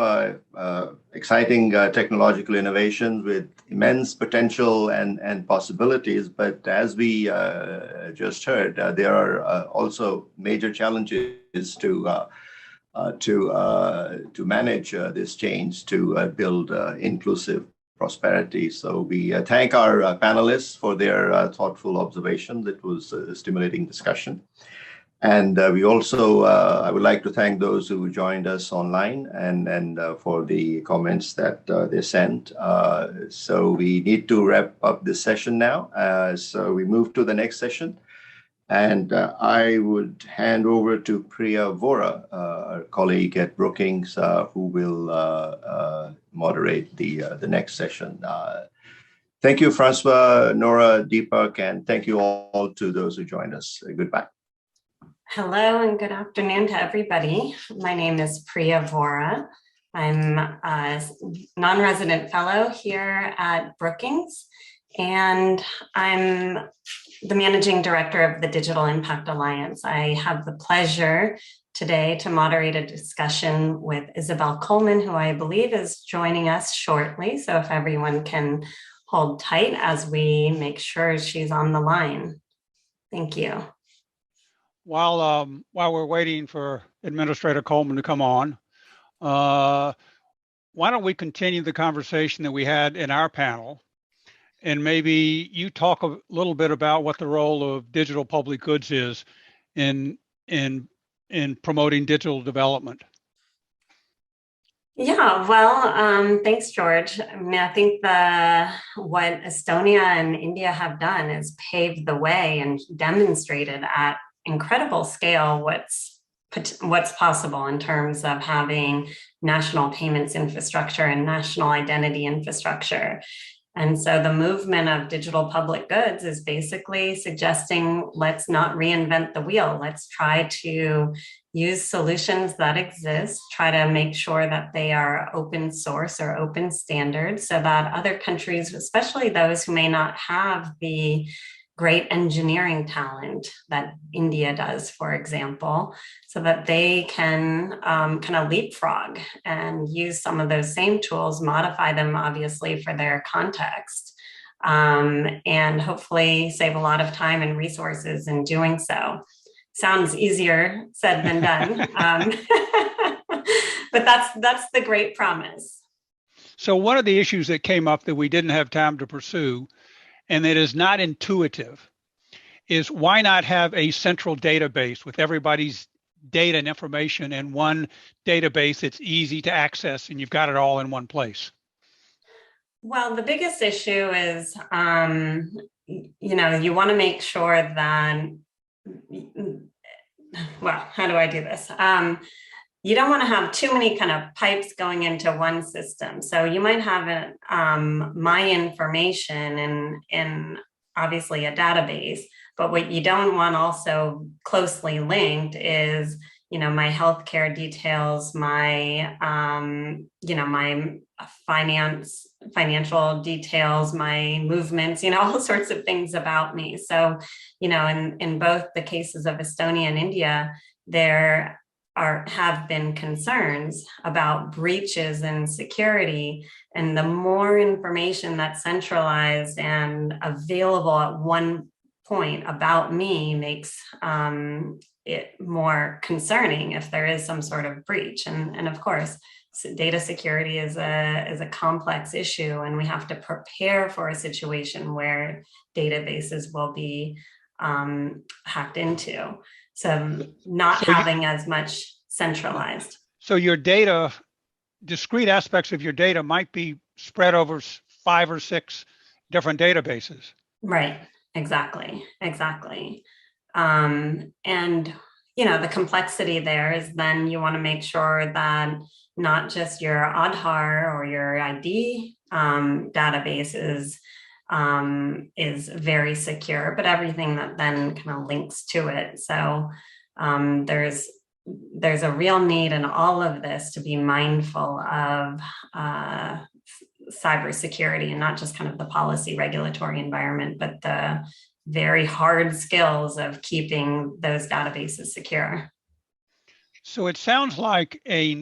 exciting technological innovations with immense potential and possibilities, but as we just heard, there are also major challenges to manage this change, to build inclusive prosperity. So we thank our panelists for their thoughtful observations. It was a stimulating discussion. And we also, I would like to thank those who joined us online and for the comments that they sent. So we need to wrap up this session now. So we move to the next session. And I would hand over to Priya Vora, our colleague at Brookings, who will moderate the next session. Thank you, Francois, Nora, Deepak, and thank you all to those who joined us. Goodbye. Hello and good afternoon to everybody. My name is Priya Vora. I'm a non-resident fellow here at Brookings, and I'm the managing director of the Digital Impact Alliance. I have the pleasure today to moderate a discussion with Isobel Coleman, who I believe is joining us shortly. So if everyone can hold tight as we make sure she's on the line. Thank you. While we're waiting for Administrator Coleman to come on, why don't we continue the conversation that we had in our panel, and maybe you talk a little bit about what the role of digital public goods is in promoting digital development. Yeah, well, thanks, George. I mean, I think what Estonia and India have done is paved the way and demonstrated at incredible scale what's possible in terms of having national payments infrastructure and national identity infrastructure. And so the movement of digital public goods is basically suggesting, let's not reinvent the wheel. Let's try to use solutions that exist, try to make sure that they are open source or open standards so that other countries, especially those who may not have the great engineering talent that India does, for example, so that they can kind of leapfrog and use some of those same tools, modify them obviously for their context, and hopefully save a lot of time and resources in doing so. sounds easier said than done. But that's the great promise. So one of the issues that came up that we didn't have time to pursue, and that is not intuitive, is why not have a central database with everybody's data and information in one database that's easy to access and you've got it all in one place? Well, the biggest issue is, you want to make sure that, well, how do I do this? You don't want to have too many kind of pipes going into one system. So you might have my information in obviously a database, but what you don't want also closely linked is, my healthcare details, my, my financial details, my movements, all sorts of things about me. So, in both the cases of Estonia and India, there have been concerns about breaches in security, and the more information that's centralized and available at one point about me makes it more concerning if there is some sort of breach. And of course, data security is a complex issue, and we have to prepare for a situation where databases will be hacked into. So having as much centralized. So your data, discrete aspects of your data might be spread over 5 or 6 different databases. Right, exactly. And, the complexity there is then you want to make sure that not just your Aadhaar or your ID database is very secure, but everything that then kind of links to it. So there's a real need in all of this to be mindful of cybersecurity, and not just kind of the policy regulatory environment, but the very hard skills of keeping those databases secure. So it sounds like a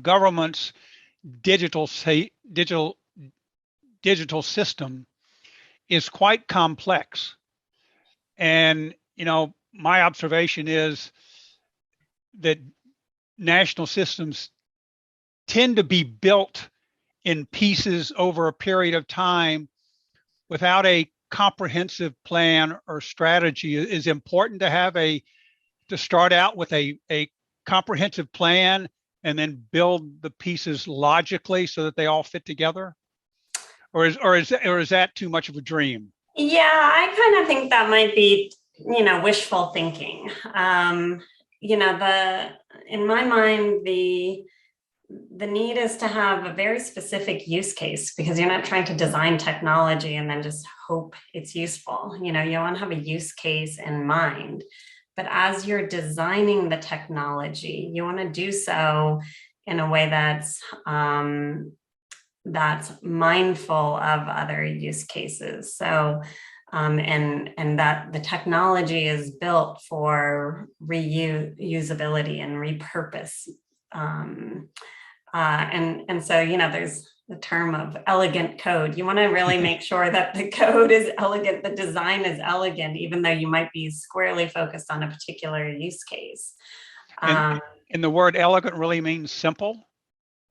government's digital system is quite complex. And, my observation is that national systems tend to be built in pieces over a period of time without a comprehensive plan or strategy. It is important to start out with a comprehensive plan and then build the pieces logically so that they all fit together? Or is that too much of a dream? Yeah, I kind of think that might be, wishful thinking. In my mind, the need is to have a very specific use case, because you're not trying to design technology and then just hope it's useful. You want to have a use case in mind. But as you're designing the technology, you want to do so in a way that's mindful of other use cases. So, and that the technology is built for reusability and repurpose. And so, there's the term of elegant code. You want to really make sure that the code is elegant, the design is elegant, even though you might be squarely focused on a particular use case. And the word elegant really means simple?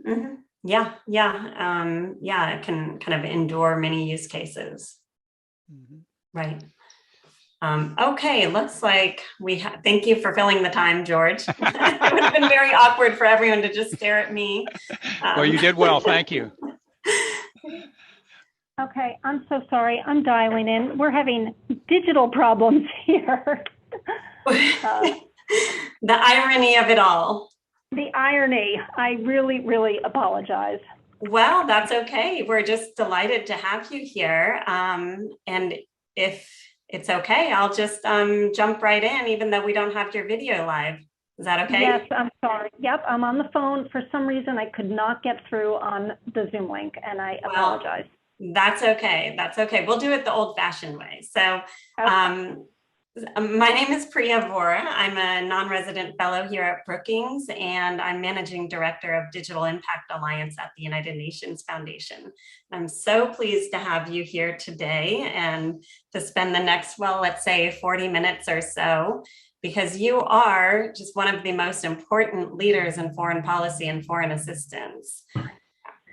Mm-hmm. Yeah. It can kind of endure many use cases. Mm-hmm. Right. Okay, looks like thank you for filling the time, George. It would have been very awkward for everyone to just stare at me. Well, you did well, thank you. Okay, I'm so sorry, I'm dialing in. We're having digital problems here. The irony of it all. The irony, I really, really apologize. Well, that's okay. We're just delighted to have you here. And if it's okay, I'll just jump right in, even though we don't have your video live. Is that okay? Yes, I'm sorry. Yep, I'm on the phone. For some reason, I could not get through on the Zoom link, and I apologize. That's okay. That's okay. We'll do it the old-fashioned way. So, okay. My name is Priya Vora. I'm a non-resident fellow here at Brookings, and I'm managing director of Digital Impact Alliance at the United Nations Foundation. I'm so pleased to have you here today and to spend the next, well, let's say 40 minutes or so, because you are just one of the most important leaders in foreign policy and foreign assistance.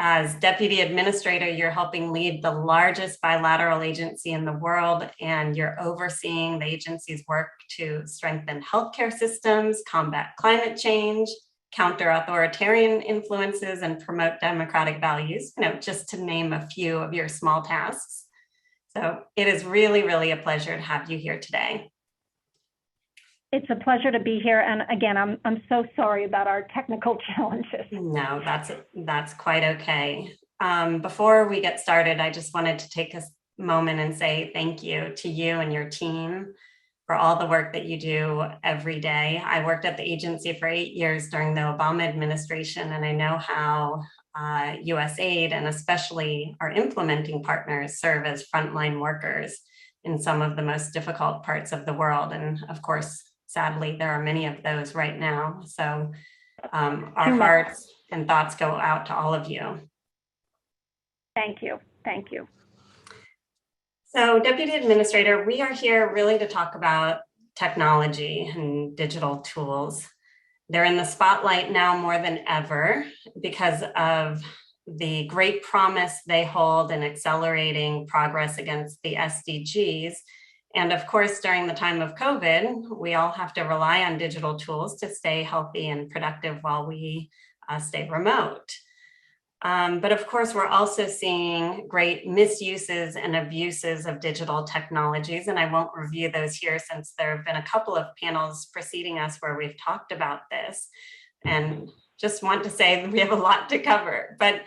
As Deputy Administrator, you're helping lead the largest bilateral agency in the world, and you're overseeing the agency's work to strengthen healthcare systems, combat climate change, counter authoritarian influences, and promote democratic values, just to name a few of your small tasks. So it is really, really a pleasure to have you here today. It's a pleasure to be here. And again, I'm so sorry about our technical challenges. No, that's quite okay. Before we get started, I just wanted to take a moment and say thank you to you and your team for all the work that you do every day. I worked at the agency for 8 years during the Obama administration, and I know how USAID and especially our implementing partners serve as frontline workers in some of the most difficult parts of the world. And of course, sadly, there are many of those right now. So our hearts and thoughts go out to all of you. Thank you. Thank you. So Deputy Administrator, we are here really to talk about technology and digital tools. They're in the spotlight now more than ever because of the great promise they hold in accelerating progress against the SDGs. And of course, during the time of COVID, we all have to rely on digital tools to stay healthy and productive while we stay remote. But of course, we're also seeing great misuses and abuses of digital technologies. And I won't review those here since there have been a couple of panels preceding us where we've talked about this. And just want to say that we have a lot to cover. But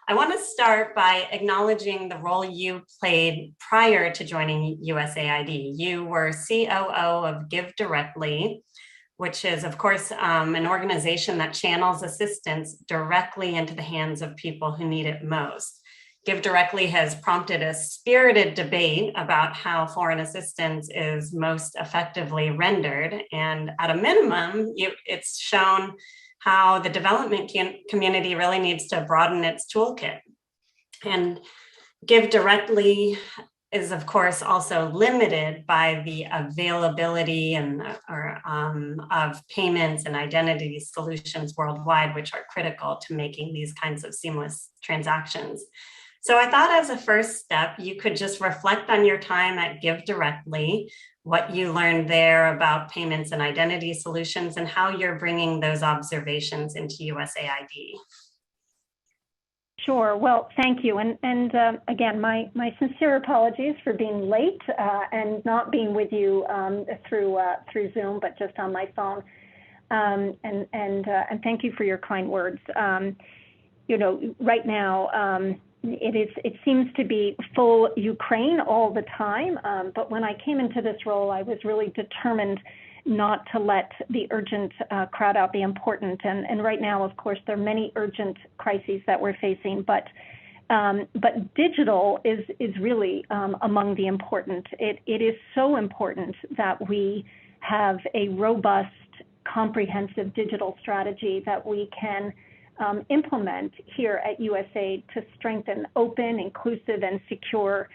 I want to start by acknowledging the role you played prior to joining USAID. You were COO of Give Directly, which is, of course, an organization that channels assistance directly into the hands of people who need it most. Give Directly has prompted a spirited debate about how foreign assistance is most effectively rendered. And at a minimum, it's shown how the development community really needs to broaden its toolkit. And Give Directly is, of course, also limited by the availability of payments and identity solutions worldwide, which are critical to making these kinds of seamless transactions. So I thought as a first step, you could just reflect on your time at Give Directly, what you learned there about payments and identity solutions, and how you're bringing those observations into USAID. Sure. Well, thank you. And again, my sincere apologies for being late and not being with you through Zoom, but just on my phone. And thank you for your kind words. Right now, it seems to be full Ukraine all the time. But when I came into this role, I was really determined not to let the urgent crowd out the important. And right now, of course, there are many urgent crises that we're facing, but digital is really among the important. It is so important that we have a robust, comprehensive digital strategy that we can implement here at USAID to strengthen open, inclusive, and secure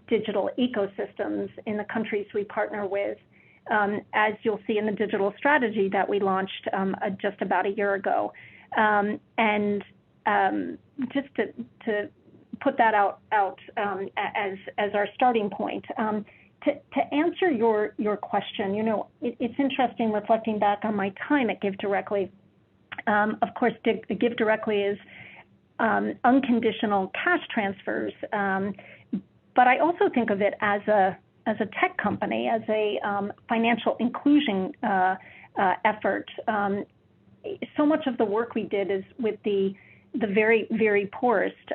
digital ecosystems in the countries we partner with. As you'll see in the digital strategy that we launched just about a year ago. And just to put that out as our starting point, to answer your question, it's interesting reflecting back on my time at Give Directly. Of course, Give Directly is unconditional cash transfers, but I also think of it as a tech company, as a financial inclusion effort. So much of the work we did is with the very, very poorest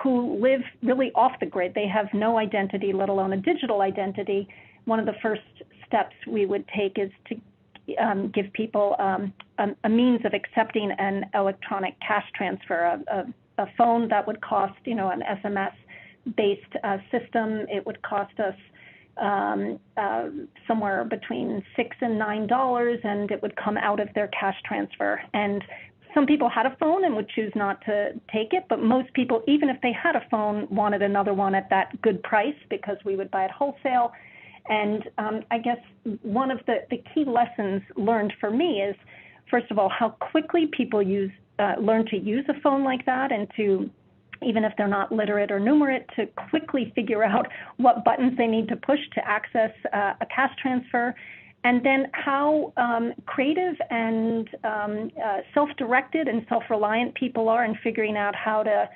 who live really off the grid. They have no identity, let alone a digital identity. One of the first steps we would take is to give people a means of accepting an electronic cash transfer, a phone that would cost, an SMS-based system. It would cost us somewhere between $6 and $9, and it would come out of their cash transfer. And some people had a phone and would choose not to take it, but most people, even if they had a phone, wanted another one at that good price because we would buy it wholesale. And I guess one of the key lessons learned for me is, first of all, how quickly people learn to use a phone like that, and to, even if they're not literate or numerate, to quickly figure out what buttons they need to push to access a cash transfer. And then how creative and self-directed and self-reliant people are in figuring out how to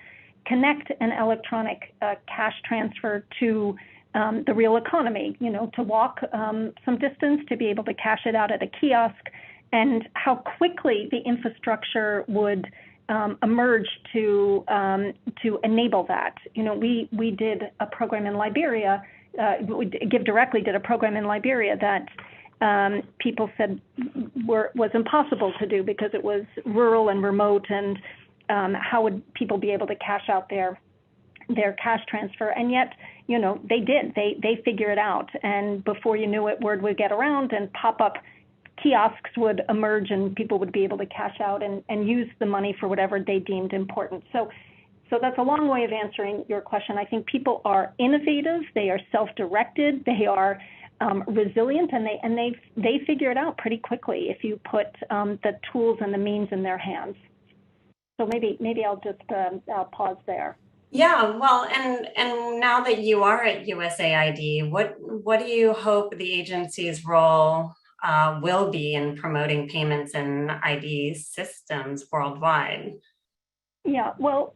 connect an electronic cash transfer to the real economy, to walk some distance, to be able to cash it out at a kiosk, and how quickly the infrastructure would emerge to enable that. We did a program in Liberia, Give Directly did a program in Liberia that people said was impossible to do because it was rural and remote, and how would people be able to cash out their cash transfer? And yet, they did. They figure it out, and before you knew it, word would get around, and pop-up kiosks would emerge, and people would be able to cash out and use the money for whatever they deemed important. So that's a long way of answering your question. I think people are innovative, they are self-directed, they are resilient, and they figure it out pretty quickly if you put the tools and the means in their hands. So maybe I'll just I'll pause there. Yeah, well, and now that you are at USAID, what do you hope the agency's role will be in promoting payments and ID systems worldwide? Yeah, well,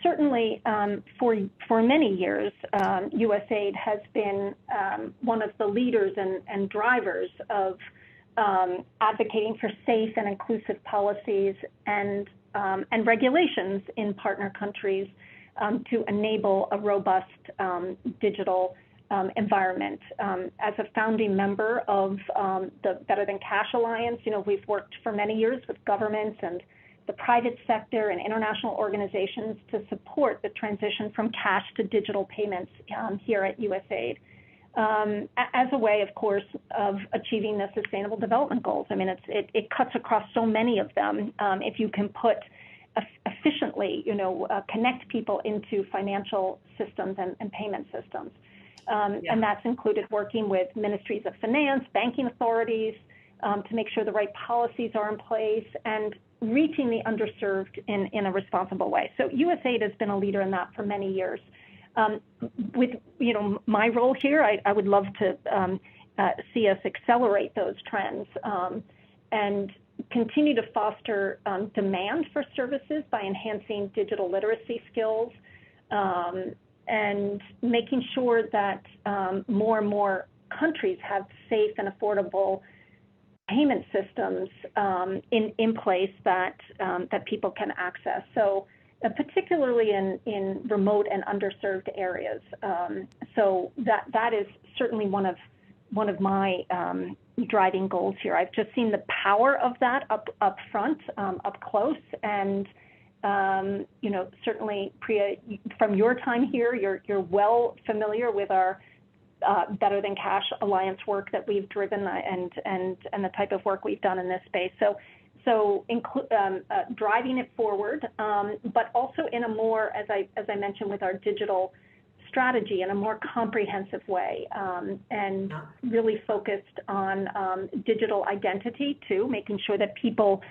certainly for many years, USAID has been one of the leaders and drivers of advocating for safe and inclusive policies and regulations in partner countries to enable a robust digital environment. As a founding member of the Better Than Cash Alliance, we've worked for many years with governments and the private sector and international organizations to support the transition from cash to digital payments here at USAID, as a way, of course, of achieving the Sustainable Development Goals. I mean, it cuts across so many of them. If you can put efficiently, connect people into financial systems and payment systems. And that's included working with ministries of finance, banking authorities, to make sure the right policies are in place, and reaching the underserved in a responsible way. So USAID has been a leader in that for many years. With my role here, I would love to see us accelerate those trends and continue to foster demand for services by enhancing digital literacy skills and making sure that more and more countries have safe and affordable payment systems in place that people can access. So particularly in remote and underserved areas. So that is certainly one of my driving goals here. I've just seen the power of that up front, up close, and certainly, Priya, from your time here, you're well familiar with our Better Than Cash Alliance work that we've driven and the type of work we've done in this space. So driving it forward, but also in a more, as I mentioned, with our digital strategy, in a more comprehensive way, and really focused on digital identity too, making sure that people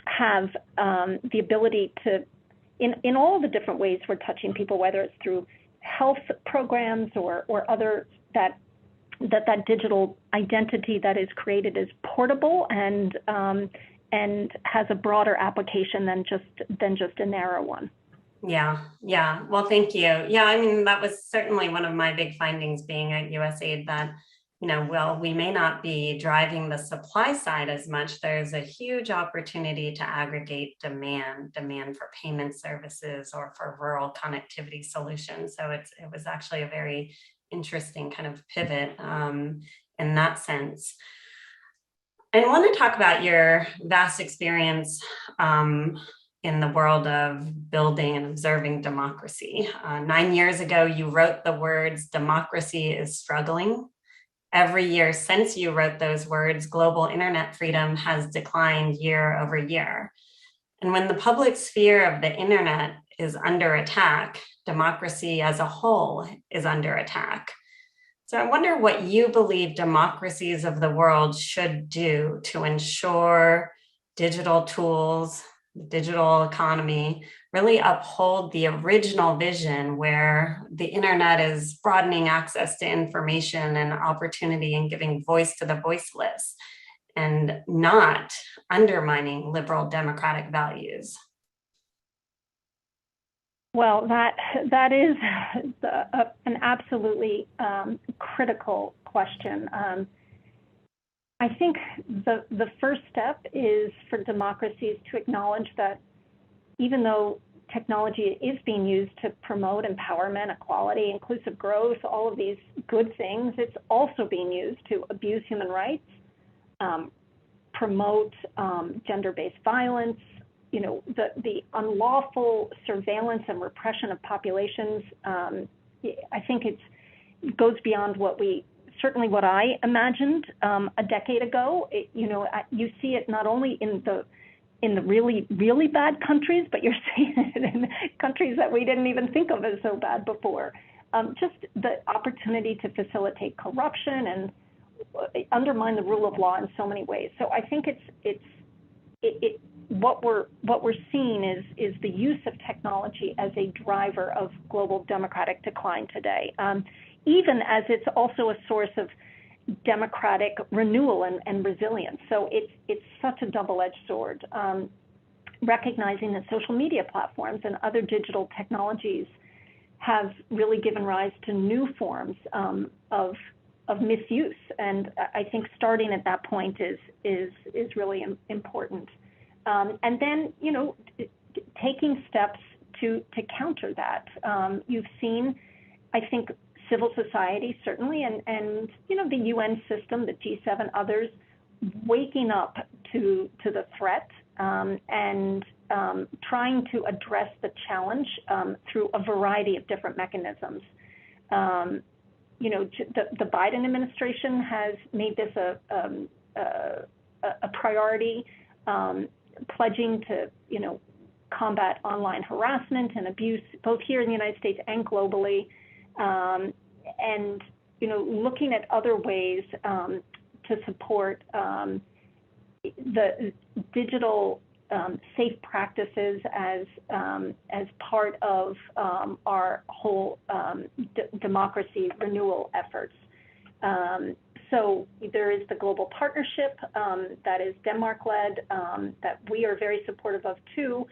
have the ability to, in all the different ways we're touching people, whether it's through health programs or other, that digital identity that is created is portable and has a broader application than just a narrow one. Yeah. Well, thank you. Yeah, I mean, that was certainly one of my big findings being at USAID, that, we may not be driving the supply side as much. There's a huge opportunity to aggregate demand for payment services or for rural connectivity solutions. So it was actually a very interesting kind of pivot in that sense. I want to talk about your vast experience in the world of building and observing democracy. 9 years ago, you wrote the words, "Democracy is struggling." Every year since you wrote those words, global internet freedom has declined year over year. And when the public sphere of the internet is under attack, democracy as a whole is under attack. So I wonder what you believe democracies of the world should do to ensure digital tools, digital economy really uphold the original vision where the internet is broadening access to information and opportunity and giving voice to the voiceless and not undermining liberal democratic values. Well, that is an absolutely critical question. I think the first step is for democracies to acknowledge that even though technology is being used to promote empowerment, equality, inclusive growth, all of these good things, it's also being used to abuse human rights, promote gender-based violence, the unlawful surveillance and repression of populations. I think it goes beyond what I imagined a decade ago. You see it not only in the really, really bad countries, but you're seeing it in countries that we didn't even think of as so bad before. Just the opportunity to facilitate corruption and undermine the rule of law in so many ways. So I think what we're seeing is the use of technology as a driver of global democratic decline today, even as it's also a source of democratic renewal and resilience. So it's such a double-edged sword. Recognizing that social media platforms and other digital technologies have really given rise to new forms of misuse, and I think starting at that point is really important. And then, taking steps to counter that. You've seen, I think, civil society certainly, and the UN system, the G7, others, waking up to the threat and trying to address the challenge through a variety of different mechanisms. The Biden administration has made this a priority, pledging to, combat online harassment and abuse, both here in the United States and globally, and, looking at other ways to support the digital safe practices as part of our whole democracy renewal efforts. So there is the global partnership that is Denmark-led, that we are very supportive of too,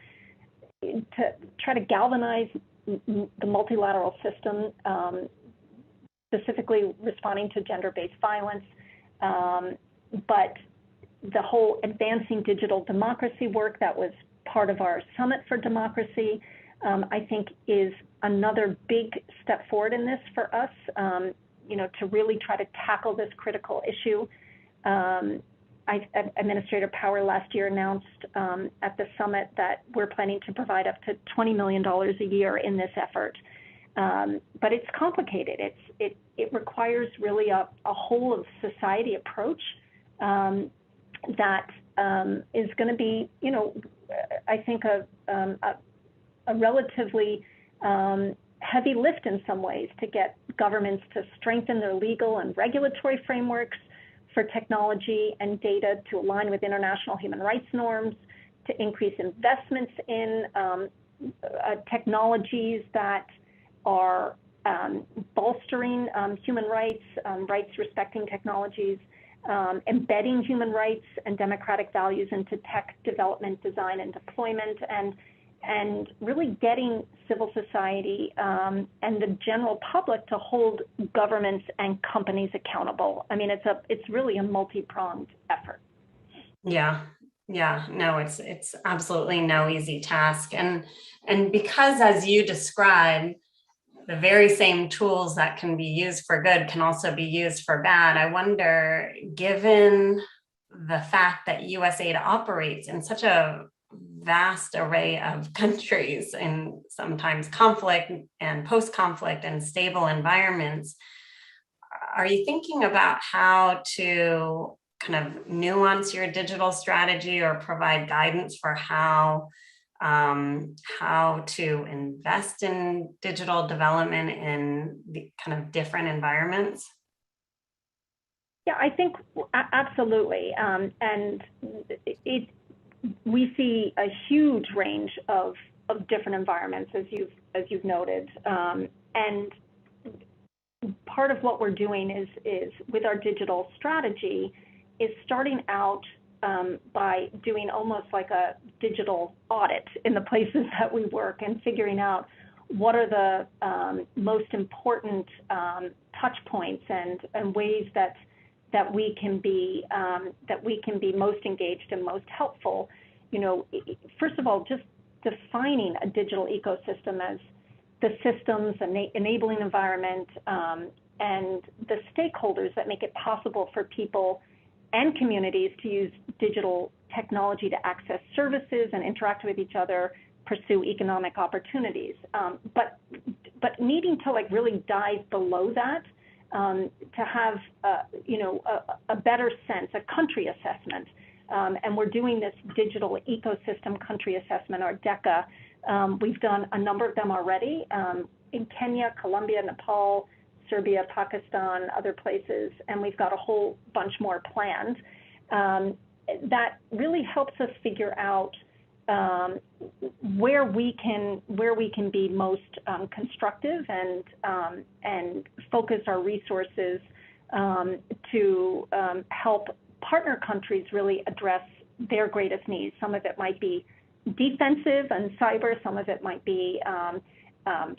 to try to galvanize the multilateral system, specifically responding to gender-based violence, but the whole advancing digital democracy work that was part of our Summit for Democracy, I think is another big step forward in this for us, to really try to tackle this critical issue. Administrator Power last year announced at the Summit that we're planning to provide up to $20 million a year in this effort. But it's complicated. It requires really a whole of society approach that is going to be, I think a relatively heavy lift in some ways to get governments to strengthen their legal and regulatory frameworks for technology and data to align with international human rights norms, to increase investments in technologies that are bolstering human rights, rights-respecting technologies, embedding human rights and democratic values into tech development, design, and deployment, and really getting civil society and the general public to hold governments and companies accountable. I mean, it's really a multi-pronged effort. Yeah, no, it's absolutely no easy task, and because, as you described, the very same tools that can be used for good can also be used for bad. I wonder, given the fact that USAID operates in such a vast array of countries in sometimes conflict and post-conflict and stable environments. Are you thinking about how to kind of nuance your digital strategy or provide guidance for how to invest in digital development in the kind of different environments? Yeah, I think absolutely. And we see a huge range of different environments, as you've noted. And part of what we're doing is with our digital strategy is starting out by doing almost like a digital audit in the places that we work and figuring out what are the most important touch points and ways that we can be most engaged and most helpful. You know, first of all, just defining a digital ecosystem as the systems, enabling environment, and the stakeholders that make it possible for people and communities to use digital technology to access services and interact with each other, pursue economic opportunities. But needing to like really dive below that to have a better sense, a country assessment. And we're doing this digital ecosystem country assessment, or DECA. We've done a number of them already in Kenya, Colombia, Nepal, Serbia, Pakistan, other places, and we've got a whole bunch more planned. That really helps us figure out where we can be most constructive and focus our resources to help partner countries really address their greatest needs. Some of it might be defensive and cyber, some of it might be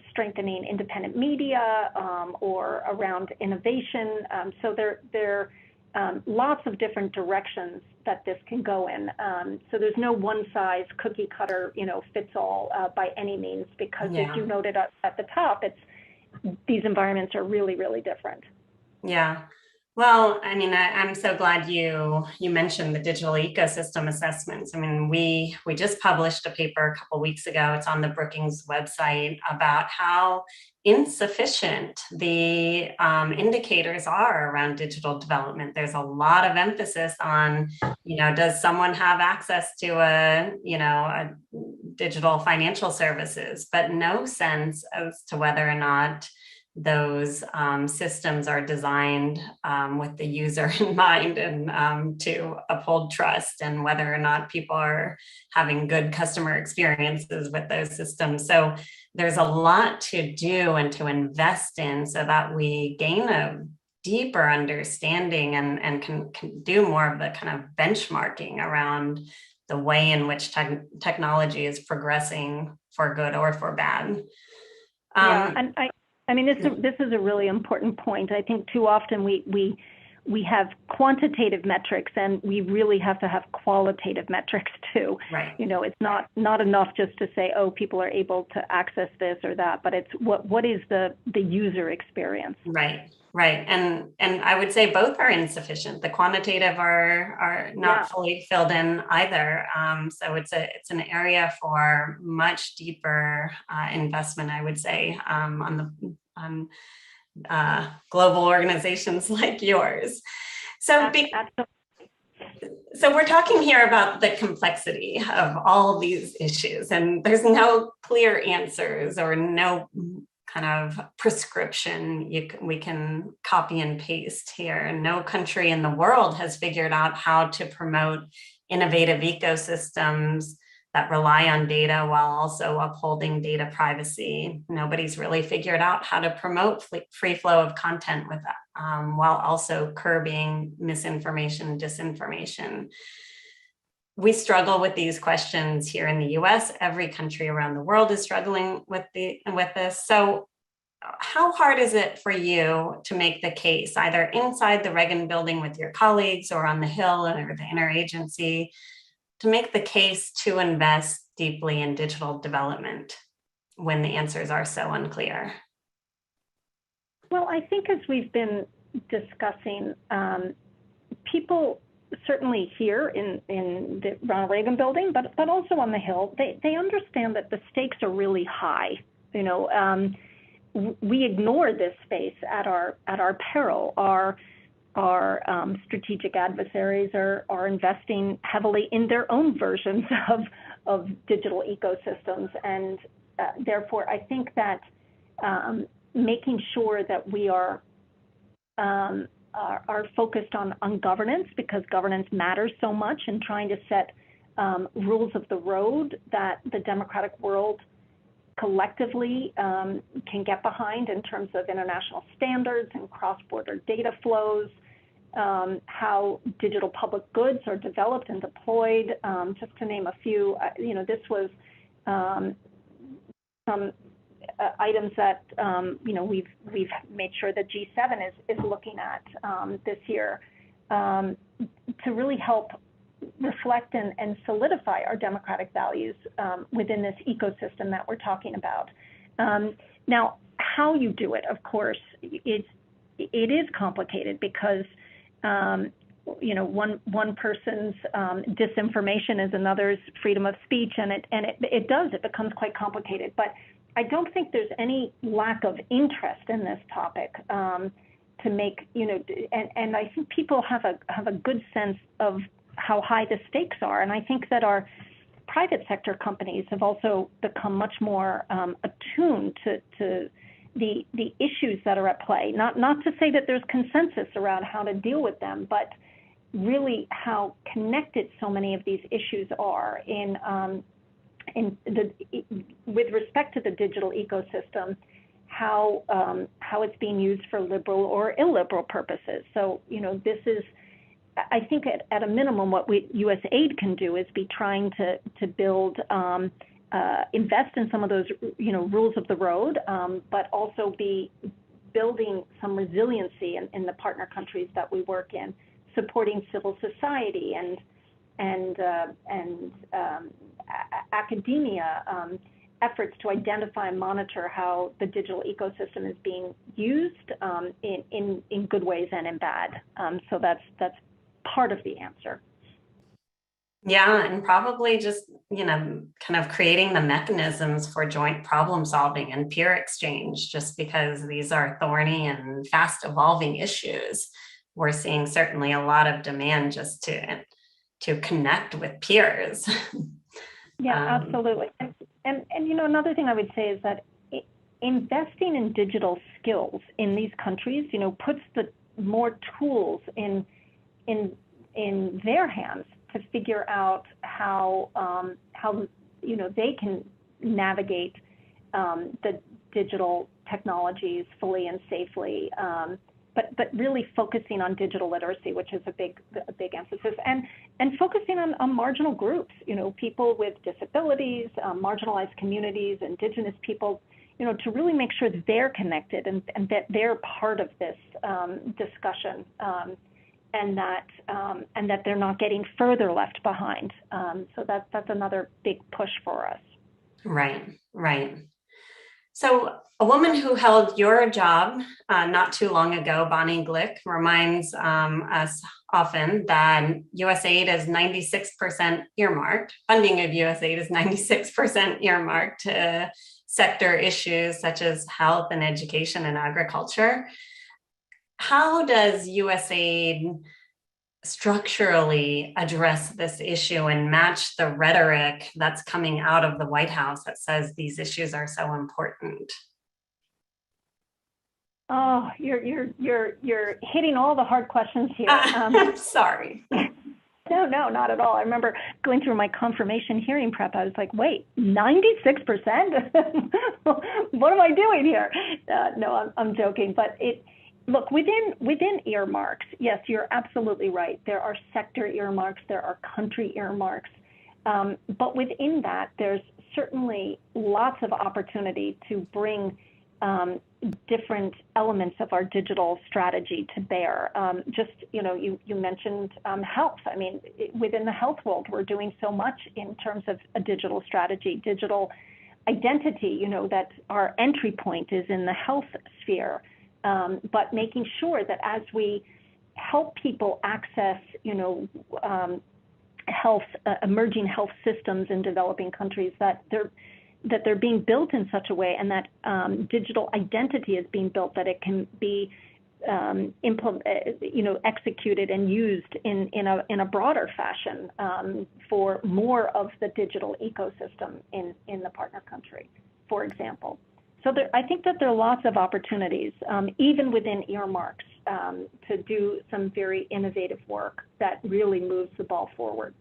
strengthening independent media or around innovation. So there are lots of different directions that this can go in. So there's no one size cookie cutter, fits all by any means, because as you noted at the top, these environments are really, really different. Yeah. Well, I mean, I'm so glad you mentioned the digital ecosystem assessments. I mean, we just published a paper a couple weeks ago. It's on the Brookings website about how insufficient the indicators are around digital development. There's a lot of emphasis on, does someone have access to a digital financial services, but no sense as to whether or not those systems are designed with the user in mind and to uphold trust, and whether or not people are having good customer experiences with those systems. So there's a lot to do and to invest in so that we gain a deeper understanding and can do more of the kind of benchmarking around the way in which technology is progressing for good or for bad. And I mean, this is a really important point. I think too often we have quantitative metrics, and we really have to have qualitative metrics too. Right. It's not enough just to say, oh, people are able to access this or that, but it's what is the user experience. Right. Right. And I would say both are insufficient. The quantitative are not fully filled in either. So it's an area for much deeper investment, I would say, on global organizations like yours. So we're talking here about the complexity of all of these issues, and there's no clear answers or no kind of prescription we can copy and paste here. No country in the world has figured out how to promote innovative ecosystems that rely on data while also upholding data privacy. Nobody's really figured out how to promote free flow of content with that, while also curbing misinformation, disinformation. We struggle with these questions here in the US. Every country around the world is struggling with this. So how hard is it for you to make the case, either inside the Reagan building with your colleagues or on the Hill or the interagency, to make the case to invest deeply in digital development when the answers are so unclear? Well, I think as we've been discussing, people certainly here in the Ronald Reagan building, but also on the Hill, they understand that the stakes are really high. You know, we ignore this space at our peril. Our strategic adversaries are investing heavily in their own versions of digital ecosystems, and therefore I think that making sure that we are focused on governance, because governance matters so much, and trying to set rules of the road that the democratic world collectively can get behind in terms of international standards and cross-border data flows, how digital public goods are developed and deployed, just to name a few. You know, this was some items that you know, we've made sure that G7 is looking at this year to really help reflect and solidify our democratic values within this ecosystem that we're talking about. Now, how you do it, of course, it is complicated because you know, one person's disinformation is another's freedom of speech, and it becomes quite complicated. But I don't think there's any lack of interest in this topic to make, you know, and I think people have a good sense of how high the stakes are. And I think that our private sector companies have also become much more attuned to the issues that are at play. Not to say that there's consensus around how to deal with them, but really how connected so many of these issues are with respect to the digital ecosystem, how it's being used for liberal or illiberal purposes. So, you know, this is, I think at a minimum, what USAID can do is be trying to build, invest in some of those, you know, rules of the road, but also be building some resiliency in the partner countries that we work in, supporting civil society and academia, efforts to identify and monitor how the digital ecosystem is being used in good ways and in bad. So that's part of the answer. Yeah, and probably just, you know, kind of creating the mechanisms for joint problem solving and peer exchange, just because these are thorny and fast evolving issues. We're seeing certainly a lot of demand just to connect with peers. Yeah, absolutely. And you know, another thing I would say is that investing in digital skills in these countries, you know, puts the more tools in their hands to figure out how you know, they can navigate the digital technologies fully and safely. But really focusing on digital literacy, which is a big emphasis, and focusing on marginal groups, you know, people with disabilities, marginalized communities, indigenous people, you know, to really make sure that they're connected and that they're part of this discussion, and that they're not getting further left behind. So that's another big push for us. Right. So a woman who held your job not too long ago, Bonnie Glick, reminds us often that USAID is 96% earmarked. Funding of USAID is 96% earmarked to sector issues such as health and education and agriculture. How does USAID structurally address this issue and match the rhetoric that's coming out of the White House that says these issues are so important? Oh, you're hitting all the hard questions here. I'm sorry. No, not at all. I remember going through my confirmation hearing prep. I was like, wait, 96%? What am I doing here? No, I'm joking. But look, within earmarks, yes, you're absolutely right. There are sector earmarks, there are country earmarks. But within that, there's certainly lots of opportunity to bring different elements of our digital strategy to bear. Just, you know, you mentioned health. I mean, within the health world, we're doing so much in terms of a digital strategy, digital identity, you know, that our entry point is in the health sphere. But making sure that as we help people access, emerging health systems in developing countries, that they're being built in such a way, and that digital identity is being built that it can be executed and used in a broader fashion for more of the digital ecosystem in the partner country, for example. So I think that there are lots of opportunities, even within earmarks, to do some very innovative work that really moves the ball forward.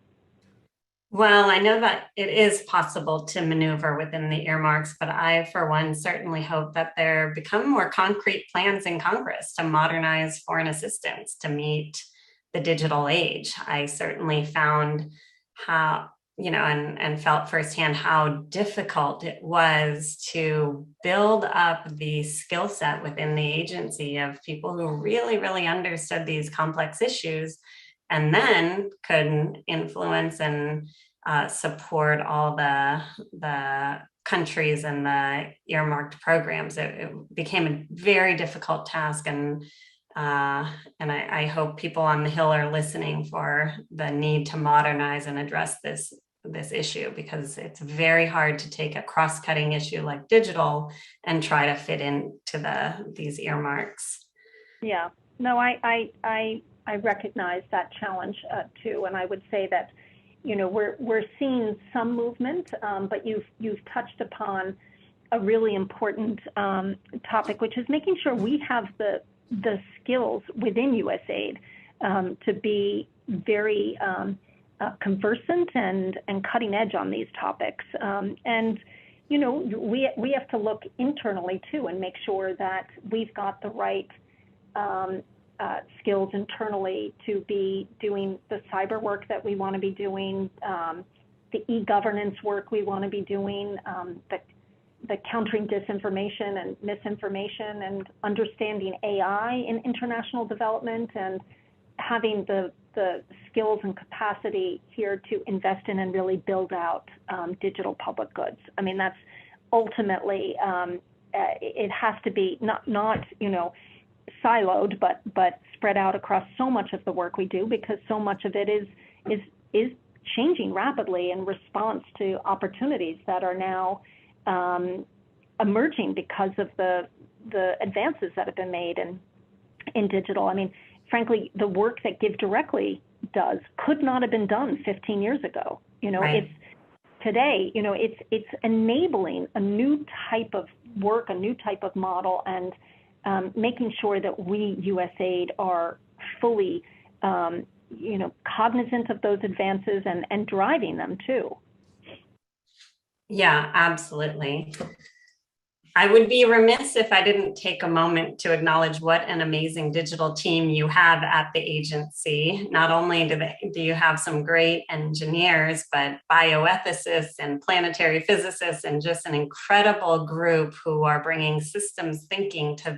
Well, I know that it is possible to maneuver within the earmarks, but I, for one, certainly hope that there become more concrete plans in Congress to modernize foreign assistance to meet the digital age. I certainly found how, and felt firsthand how difficult it was to build up the skill set within the agency of people who really, really understood these complex issues, and then could influence and support all the countries and the earmarked programs. It became a very difficult task, and I hope people on the Hill are listening for the need to modernize and address this issue, because it's very hard to take a cross-cutting issue like digital and try to fit into these earmarks. Yeah, no, I recognize that challenge too, and I would say that we're seeing some movement, but you've touched upon a really important topic, which is making sure we have the skills within USAID to be very conversant and cutting edge on these topics. And we have to look internally too and make sure that we've got the right skills internally to be doing the cyber work that we want to be doing, the e-governance work we want to be doing, the countering disinformation and misinformation, and understanding AI in international development, and having the skills and capacity here to invest in and really build out digital public goods. I mean, that's ultimately, it has to be not siloed, but spread out across so much of the work we do, because so much of it is changing rapidly in response to opportunities that are now emerging because of the advances that have been made in digital. I mean, frankly, the work that Give Directly does could not have been done 15 years ago. Right. It's today, it's enabling a new type of work, a new type of model, and making sure that we, USAID, are fully, cognizant of those advances and driving them too. Yeah, absolutely. I would be remiss if I didn't take a moment to acknowledge what an amazing digital team you have at the agency. Not only do you have some great engineers, but bioethicists and planetary physicists, and just an incredible group who are bringing systems thinking to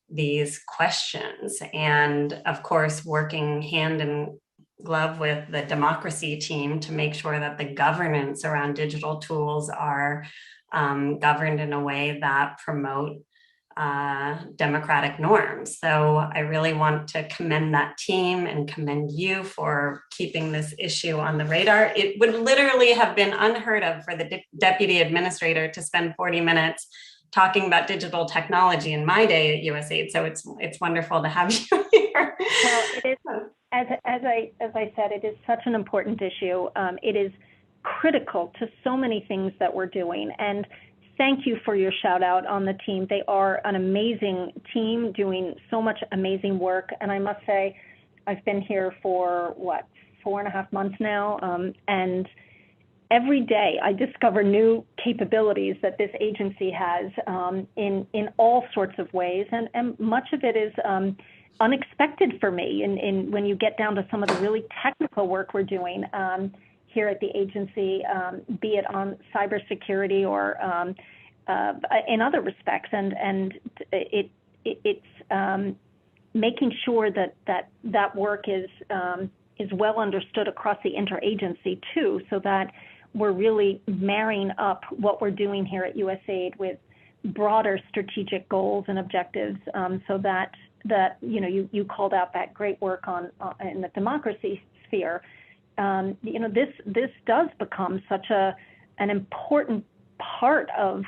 these questions. And of course, working hand in glove with the democracy team to make sure that the governance around digital tools are governed in a way that promote democratic norms. So I really want to commend that team and commend you for keeping this issue on the radar. It would literally have been unheard of for the deputy administrator to spend 40 minutes talking about digital technology in my day at USAID. So it's wonderful to have you here. Well, it is, as I said, it is such an important issue. It is critical to so many things that we're doing. And thank you for your shout out on the team. They are an amazing team doing so much amazing work. And I must say, I've been here for 4.5 months now. And every day I discover new capabilities that this agency has in all sorts of ways. And much of it is unexpected for me. And when you get down to some of the really technical work we're doing here at the agency, be it on cybersecurity or in other respects, and it's making sure that work is well understood across the interagency too, so that we're really marrying up what we're doing here at USAID with broader strategic goals and objectives, so that that you called out that great work on in the democracy sphere. This does become such an important part of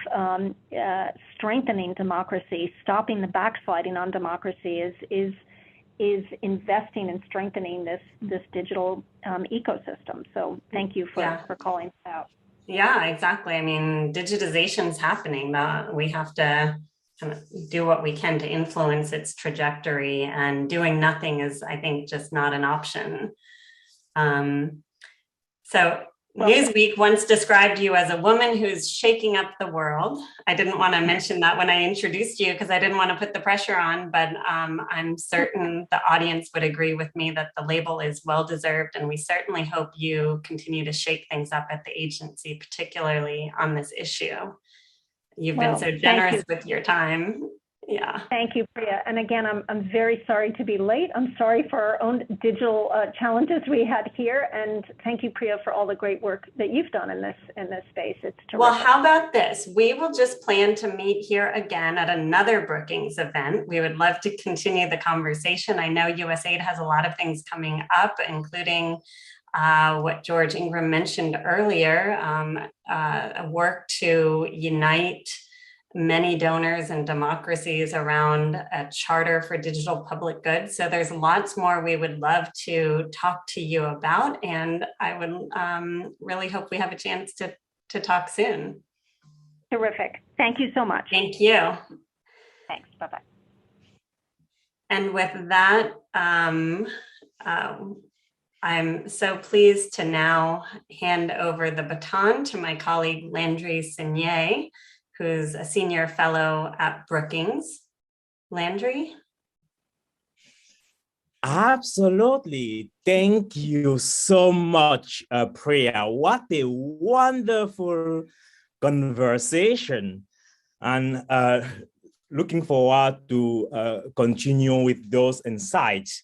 strengthening democracy. Stopping the backsliding on democracy is investing and strengthening this digital ecosystem. So thank you for calling that out. Yeah, exactly. I mean, digitization is happening. We have to kind of do what we can to influence its trajectory, and doing nothing is, I think, just not an option. Newsweek once described you as a woman who's shaking up the world. I didn't want to mention that when I introduced you because I didn't want to put the pressure on, but I'm certain the audience would agree with me that the label is well-deserved, and we certainly hope you continue to shake things up at the agency, particularly on this issue. You've been so generous with your time. Yeah. Thank you, Priya. And again, I'm very sorry to be late. I'm sorry for our own digital challenges we had here. And thank you, Priya, for all the great work that you've done in this space. It's terrific. Well, how about this? We will just plan to meet here again at another Brookings event. We would love to continue the conversation. I know USAID has a lot of things coming up, including what George Ingram mentioned earlier, work to unite many donors and democracies around a charter for digital public goods. So there's lots more we would love to talk to you about, and I would really hope we have a chance to talk soon. Terrific. Thank you so much. Thank you. Thanks. Bye-bye. And with that, I'm so pleased to now hand over the baton to my colleague Landry Signet, who's a senior fellow at Brookings. Landry? Absolutely. Thank you so much, Priya. What a wonderful conversation. And looking forward to continue with those insights.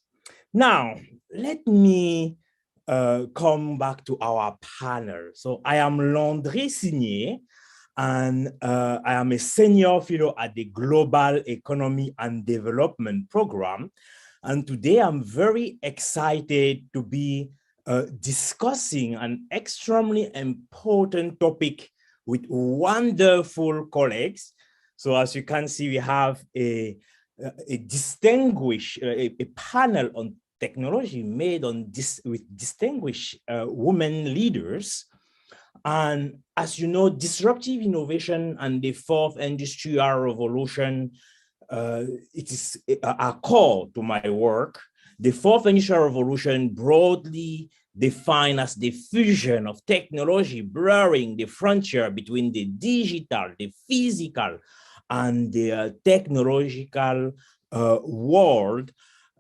Now, let me come back to our panel. So I am Landry Signet, and I am a senior fellow at the Global Economy and Development Program. And today I'm very excited to be discussing an extremely important topic with wonderful colleagues. So as you can see, we have a distinguished a panel on technology made on with distinguished women leaders. And as you know, disruptive innovation and the fourth industrial revolution, it is a core to my work. The fourth industrial revolution, broadly defined as the fusion of technology, blurring the frontier between the digital, the physical, and the technological world,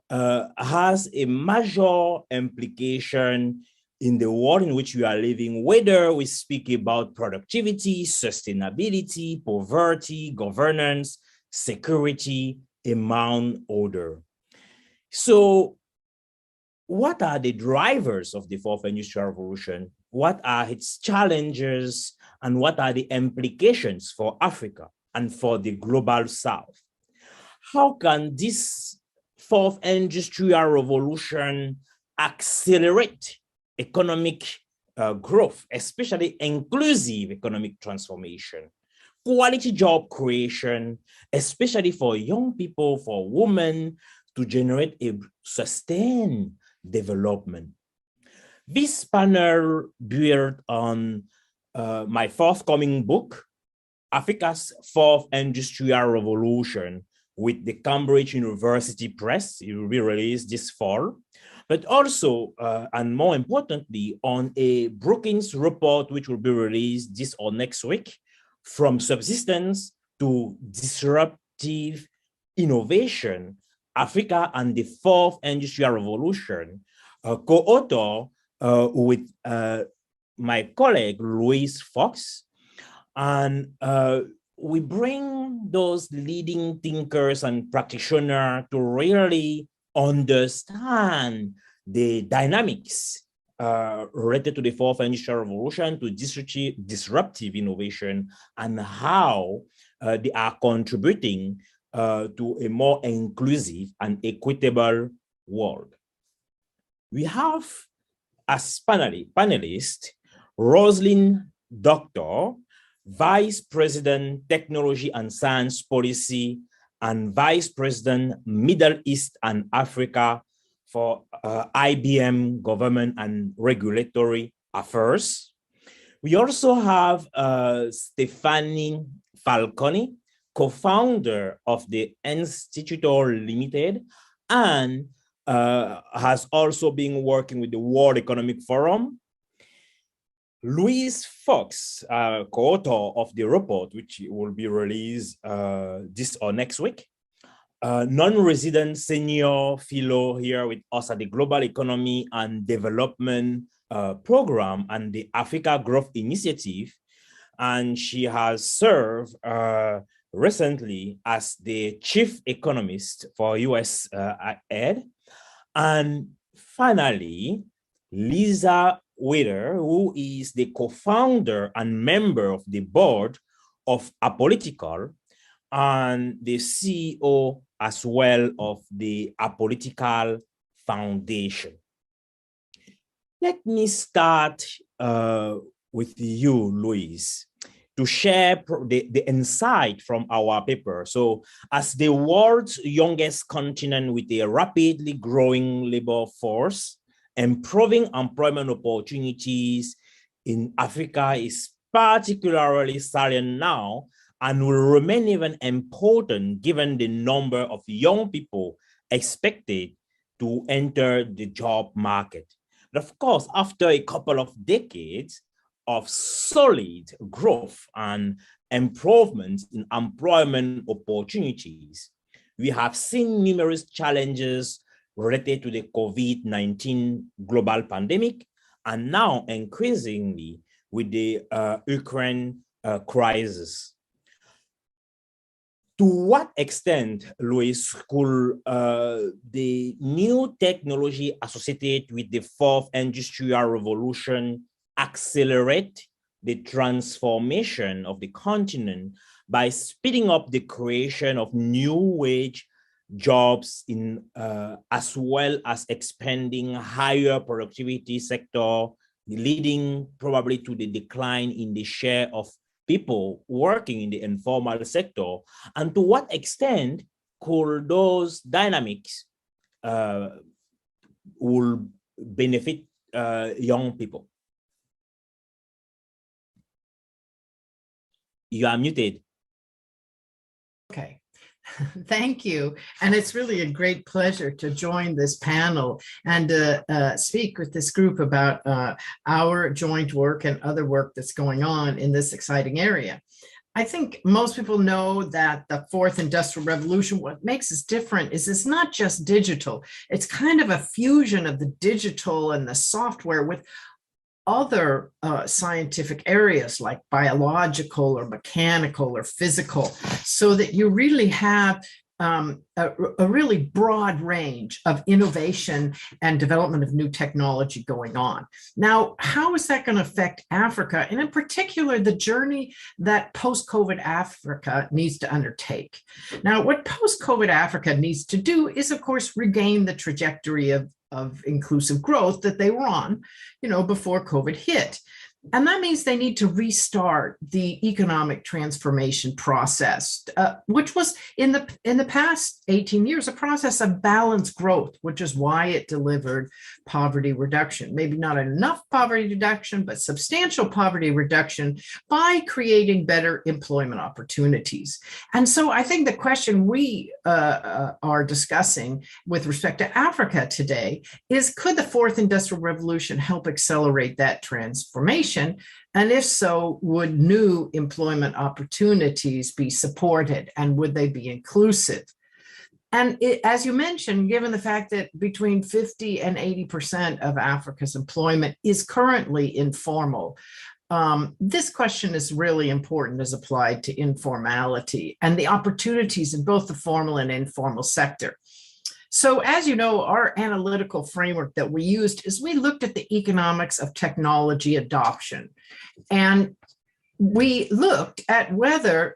has a major implication in the world in which we are living, whether we speak about productivity, sustainability, poverty, governance, security, among others. So what are the drivers of the fourth industrial revolution? What are its challenges, and what are the implications for Africa and for the global South? How can this fourth industrial revolution accelerate economic growth, especially inclusive economic transformation, quality job creation, especially for young people, for women, to generate a sustained development? This panel built on my forthcoming book, Africa's Fourth Industrial Revolution, with the Cambridge University Press. It will be released this fall. But also, and more importantly, on a Brookings report, which will be released this or next week, From Subsistence to Disruptive Innovation, Africa and the Fourth Industrial Revolution, co-author with my colleague, Louise Fox. And we bring those leading thinkers and practitioners to really understand the dynamics related to the fourth industrial revolution, to disruptive innovation, and how they are contributing to a more inclusive and equitable world. We have as panelists, Rosalind Doctor, Vice President, Technology and Science Policy, and Vice President, Middle East and Africa for IBM Government and Regulatory Affairs. We also have Stefani Falconi, co-founder of the Instituto Limited, and has also been working with the World Economic Forum. Louise Fox, co-author of the report, which will be released this or next week. Non-resident senior fellow here with us at the Global Economy and Development Program and the Africa Growth Initiative. And she has served recently as the chief economist for USAID. And finally, Lisa Witter, who is the co-founder and member of the board of Apolitical and the CEO as well of the Apolitical Foundation. Let me start with you, Louise, to share the insight from our paper. So as the world's youngest continent with a rapidly growing labor force, improving employment opportunities in Africa is particularly salient now and will remain even important given the number of young people expected to enter the job market. But of course, after a couple of decades of solid growth and improvements in employment opportunities, we have seen numerous challenges related to the COVID-19 global pandemic, and now increasingly with the Ukraine crisis. To what extent, Louise, could the new technology associated with the fourth industrial revolution accelerate the transformation of the continent by speeding up the creation of new wage jobs in as well as expanding higher productivity sector, leading probably to the decline in the share of people working in the informal sector? And to what extent could those dynamics will benefit young people? You are muted. Okay. Thank you. And it's really a great pleasure to join this panel and speak with this group about our joint work and other work that's going on in this exciting area. I think most people know that the fourth industrial revolution, what makes us different is it's not just digital. It's kind of a fusion of the digital and the software with other scientific areas like biological or mechanical or physical, so that you really have a really broad range of innovation and development of new technology going on. Now, how is that going to affect Africa? And in particular, the journey that post-COVID Africa needs to undertake. Now, what post-COVID Africa needs to do is, of course, regain the trajectory of inclusive growth that they were on, before COVID hit. And that means they need to restart the economic transformation process, which was in the past 18 years, a process of balanced growth, which is why it delivered poverty reduction. Maybe not enough poverty reduction, but substantial poverty reduction by creating better employment opportunities. And so I think the question we are discussing with respect to Africa today is, could the fourth industrial revolution help accelerate that transformation? And if so, would new employment opportunities be supported, and would they be inclusive? And as you mentioned, given the fact that between 50 and 80% of Africa's employment is currently informal, this question is really important as applied to informality and the opportunities in both the formal and informal sector. So as you know, our analytical framework that we used is we looked at the economics of technology adoption. And we looked at whether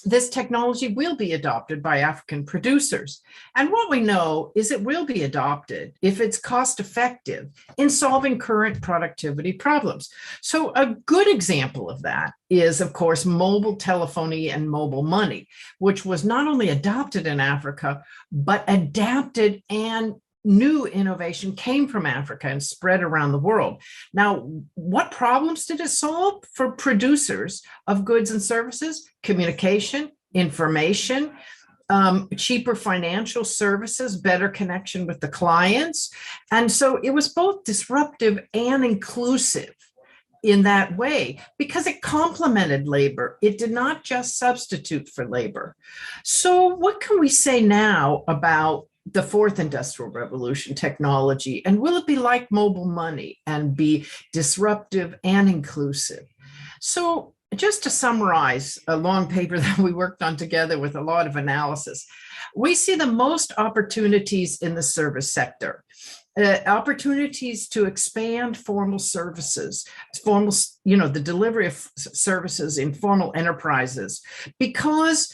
this technology will be adopted by African producers. And what we know is it will be adopted if it's cost effective in solving current productivity problems. So a good example of that is, of course, mobile telephony and mobile money, which was not only adopted in Africa, but adapted, and new innovation came from Africa and spread around the world. Now, what problems did it solve for producers of goods and services? Communication, information, cheaper financial services, better connection with the clients. And so it was both disruptive and inclusive in that way, because it complemented labor. It did not just substitute for labor. So what can we say now about the fourth industrial revolution technology, and will it be like mobile money and be disruptive and inclusive? So just to summarize a long paper that we worked on together with a lot of analysis, we see the most opportunities in the service sector. Opportunities to expand formal services, the delivery of services in formal enterprises, because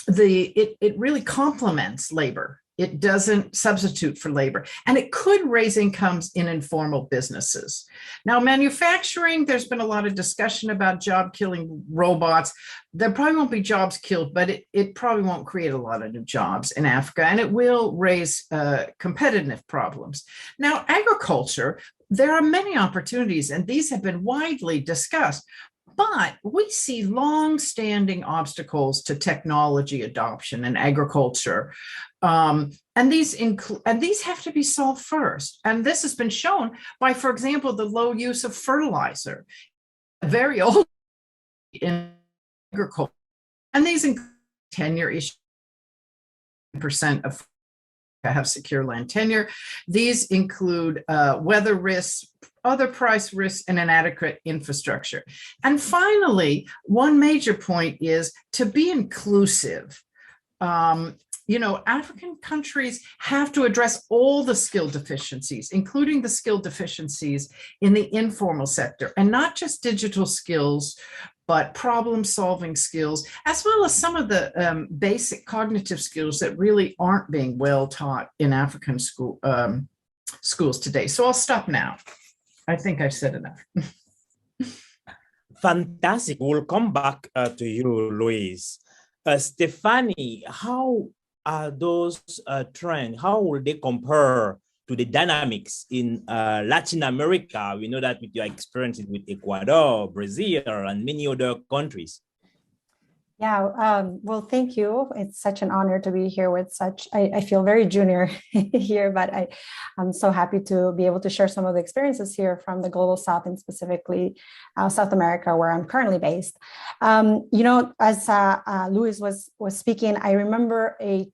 it really complements labor. It doesn't substitute for labor, and it could raise incomes in informal businesses. Now, manufacturing, there's been a lot of discussion about job-killing robots. There probably won't be jobs killed, but it probably won't create a lot of new jobs in Africa, and it will raise competitive problems. Now, agriculture, there are many opportunities, and these have been widely discussed. But we see long-standing obstacles to technology adoption in agriculture, and these have to be solved first. And this has been shown by, for example, the low use of fertilizer, very old in agriculture, and these include tenure issues. % of have secure land tenure. These include weather risks, other price risks, and inadequate infrastructure. And finally, one major point is to be inclusive. African countries have to address all the skill deficiencies, including the skill deficiencies in the informal sector, and not just digital skills, but problem-solving skills, as well as some of the basic cognitive skills that really aren't being well taught in African schools today. So I'll stop now. I think I've said enough. Fantastic. We'll come back to you, Louise. Stephanie, how are those trends? How will they compare to the dynamics in Latin America? We know that with your experiences with Ecuador, Brazil, and many other countries. Yeah, well, thank you. It's such an honor to be here with I feel very junior here, but I'm so happy to be able to share some of the experiences here from the Global South, and specifically South America, where I'm currently based. As Louis was speaking, I remember a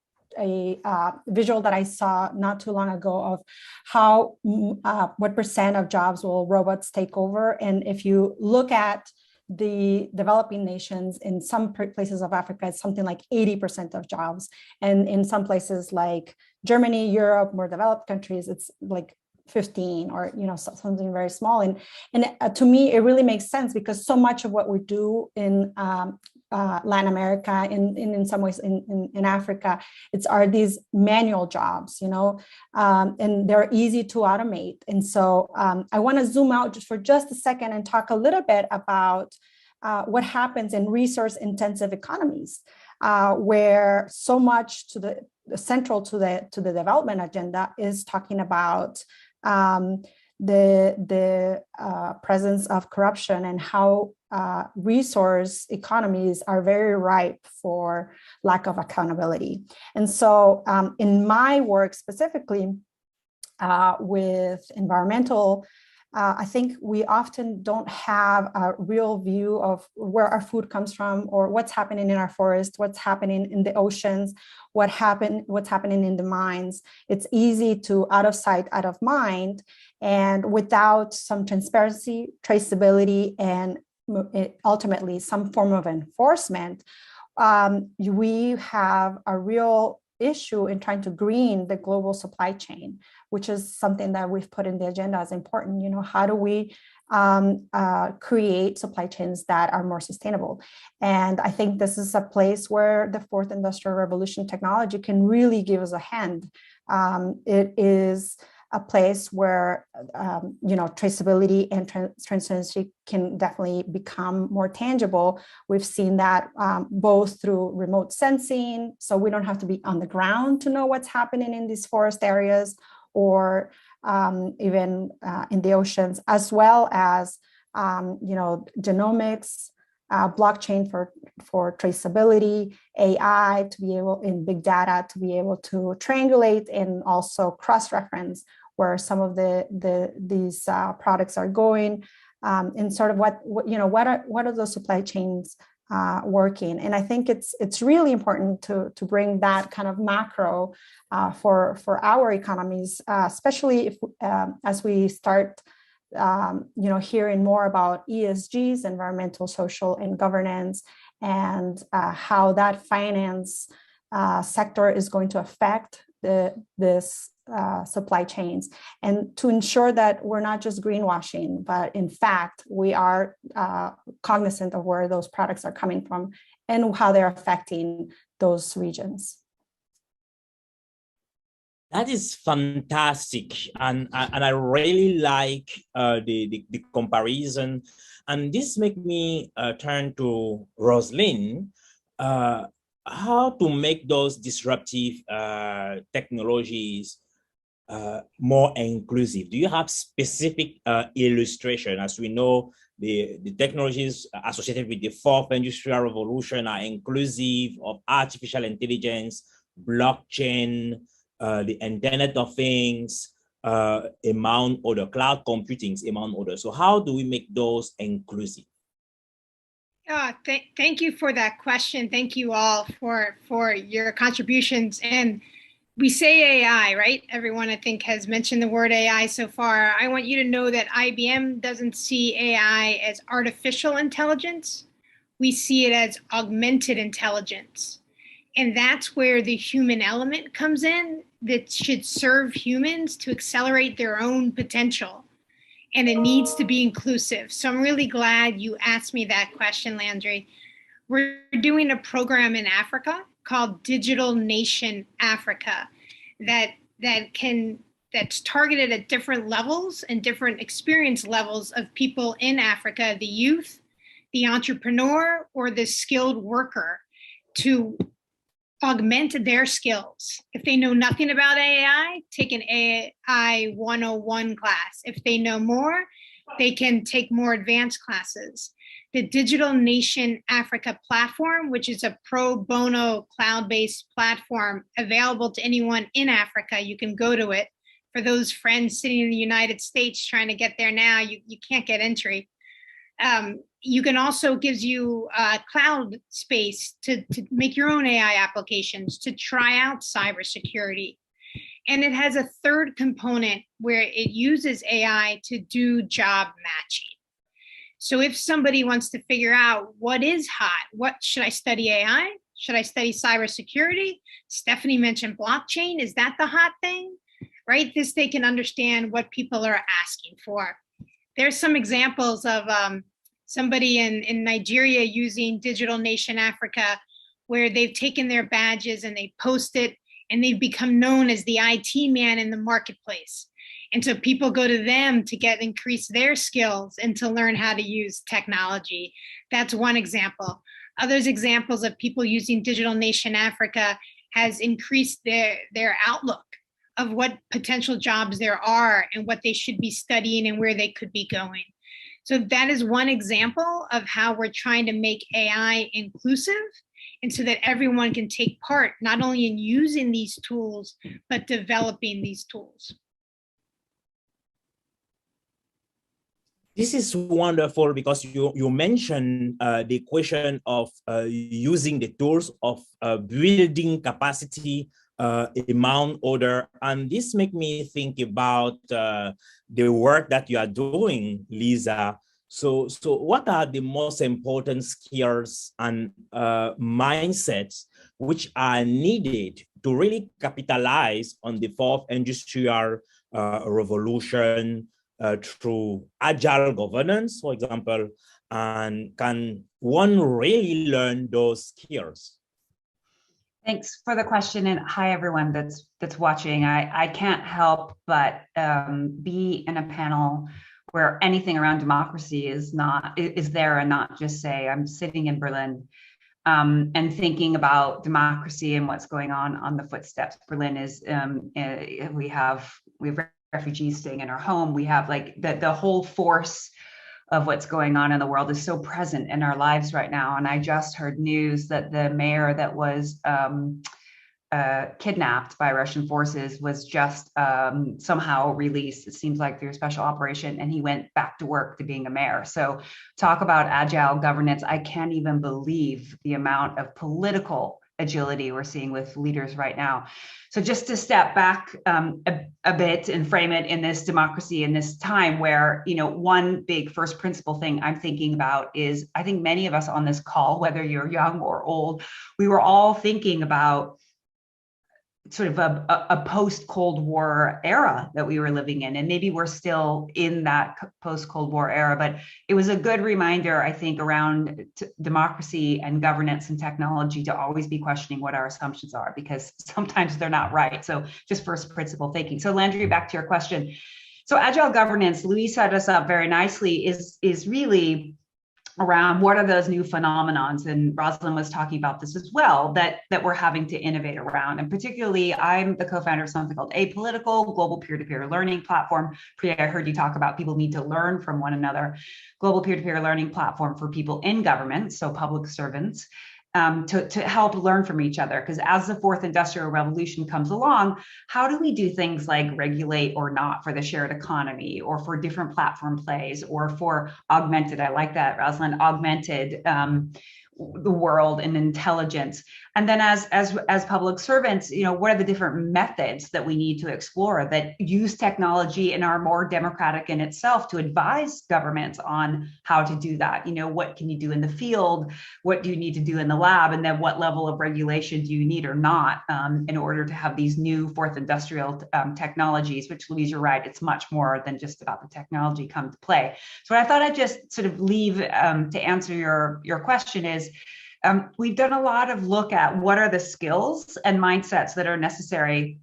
visual that I saw not too long ago of how what % of jobs will robots take over. And if you look at the developing nations, in some places of Africa, it's something like 80% of jobs. And in some places like Germany, Europe, more developed countries, it's like 15 or, something very small. And to me, it really makes sense, because so much of what we do in Latin America, in some ways in Africa, are these manual jobs, and they're easy to automate. And so I want to zoom out for just a second and talk a little bit about what happens in resource intensive economies, where so much central to the development agenda is talking about the presence of corruption, and how resource economies are very ripe for lack of accountability. And so in my work specifically with environmental, I think we often don't have a real view of where our food comes from, or what's happening in our forests, what's happening in the oceans, what's happening in the mines. It's easy to out of sight, out of mind, and without some transparency, traceability, and ultimately some form of enforcement, we have a real issue in trying to green the global supply chain, which is something that we've put in the agenda as important. How do we create supply chains that are more sustainable. And I think this is a place where the fourth industrial revolution technology can really give us a hand. It is a place where traceability and transparency can definitely become more tangible. We've seen that both through remote sensing, so we don't have to be on the ground to know what's happening in these forest areas, or even in the oceans, as well as genomics, blockchain for traceability, AI to be able, in big data, to be able to triangulate and also cross-reference where some of these products are going, and sort of what are those supply chains working. And I think it's really important to bring that kind of macro for our economies, especially if as we start hearing more about ESGs, environmental, social, and governance, and how that finance sector is going to affect this supply chains, and to ensure that we're not just greenwashing, but in fact, we are cognizant of where those products are coming from and how they're affecting those regions. That is fantastic, and I really like the comparison, and this make me turn to Roslyn. How to make those disruptive technologies more inclusive? Do you have specific illustration? As we know, the technologies associated with the fourth industrial revolution are inclusive of artificial intelligence, blockchain, the Internet of Things, among other, cloud computing, among others. So how do we make those inclusive? Thank you for that question. Thank you all for your contributions. And we say AI, right? Everyone, I think, has mentioned the word AI so far. I want you to know that IBM doesn't see AI as artificial intelligence. We see it as augmented intelligence. And that's where the human element comes in, that should serve humans to accelerate their own potential. And it needs to be inclusive. So I'm really glad you asked me that question, Landry. We're doing a program in Africa called Digital Nation Africa that's targeted at different levels and different experience levels of people in Africa, the youth, the entrepreneur, or the skilled worker, to augment their skills. If they know nothing about AI, take an AI 101 class. If they know more, they can take more advanced classes. The Digital Nation Africa platform, which is a pro bono cloud-based platform available to anyone in Africa, you can go to it. For those friends sitting in the United States trying to get there now, you can't get entry. You can also, gives you cloud space to make your own AI applications, to try out cybersecurity. And it has a third component where it uses AI to do job matching. So if somebody wants to figure out what is hot, what should I study AI? Should I study cybersecurity? Stephanie mentioned blockchain. Is that the hot thing? Right? This, they can understand what people are asking for. There's some examples of somebody in Nigeria using Digital Nation Africa, where they've taken their badges and they post it, and they've become known as the IT man in the marketplace. And so people go to them to increase their skills and to learn how to use technology. That's one example. Others examples of people using Digital Nation Africa has increased their outlook of what potential jobs there are and what they should be studying and where they could be going. So that is one example of how we're trying to make AI inclusive, and so that everyone can take part, not only in using these tools, but developing these tools. This is wonderful, because you mentioned the question of using the tools of building capacity among other, and this make me think about the work that you are doing, Lisa. So what are the most important skills and mindsets which are needed to really capitalize on the fourth industrial revolution through agile governance, for example, and can one really learn those skills? Thanks for the question, and hi everyone that's watching. I can't help but be in a panel where anything around democracy is there, and not just say I'm sitting in Berlin and thinking about democracy and what's going on the footsteps. Berlin is we have refugees staying in our home. We have like the whole force of what's going on in the world is so present in our lives right now. And I just heard news that the mayor that was kidnapped by Russian forces was just somehow released. It seems like through a special operation, and he went back to work to being a mayor. So talk about agile governance. I can't even believe the amount of political agility we're seeing with leaders right now. So just to step back a bit and frame it in this democracy in this time where, you know, one big first principle thing I'm thinking about is I think many of us on this call, whether you're young or old, we were all thinking about sort of a post-Cold War era that we were living in. And maybe we're still in that post-Cold War era, but it was a good reminder, I think, around democracy and governance and technology to always be questioning what our assumptions are, because sometimes they're not right. So just first principle thinking. So Landry, back to your question. So agile governance, Louise set us up very nicely, is really around what are those new phenomenons, and Rosalind was talking about this as well, that we're having to innovate around. And particularly, I'm the co-founder of something called Apolitical, global peer-to-peer learning platform. Priya, I heard you talk about people need to learn from one another. Global peer-to-peer learning platform for people in government, so public servants, to help learn from each other. Because as the fourth industrial revolution comes along, how do we do things like regulate or not for the shared economy, or for different platform plays, or for augmented, I like that, Rosalind, augmented the world and intelligence. And then as public servants, you know, what are the different methods that we need to explore that use technology and are more democratic in itself to advise governments on how to do that? You know, what can you do in the field? What do you need to do in the lab? And then what level of regulation do you need or not in order to have these new fourth industrial technologies, which Louise, you're right, it's much more than just about the technology come to play. So what I thought I'd just sort of leave to answer your question is, we've done a lot of look at what are the skills and mindsets that are necessary.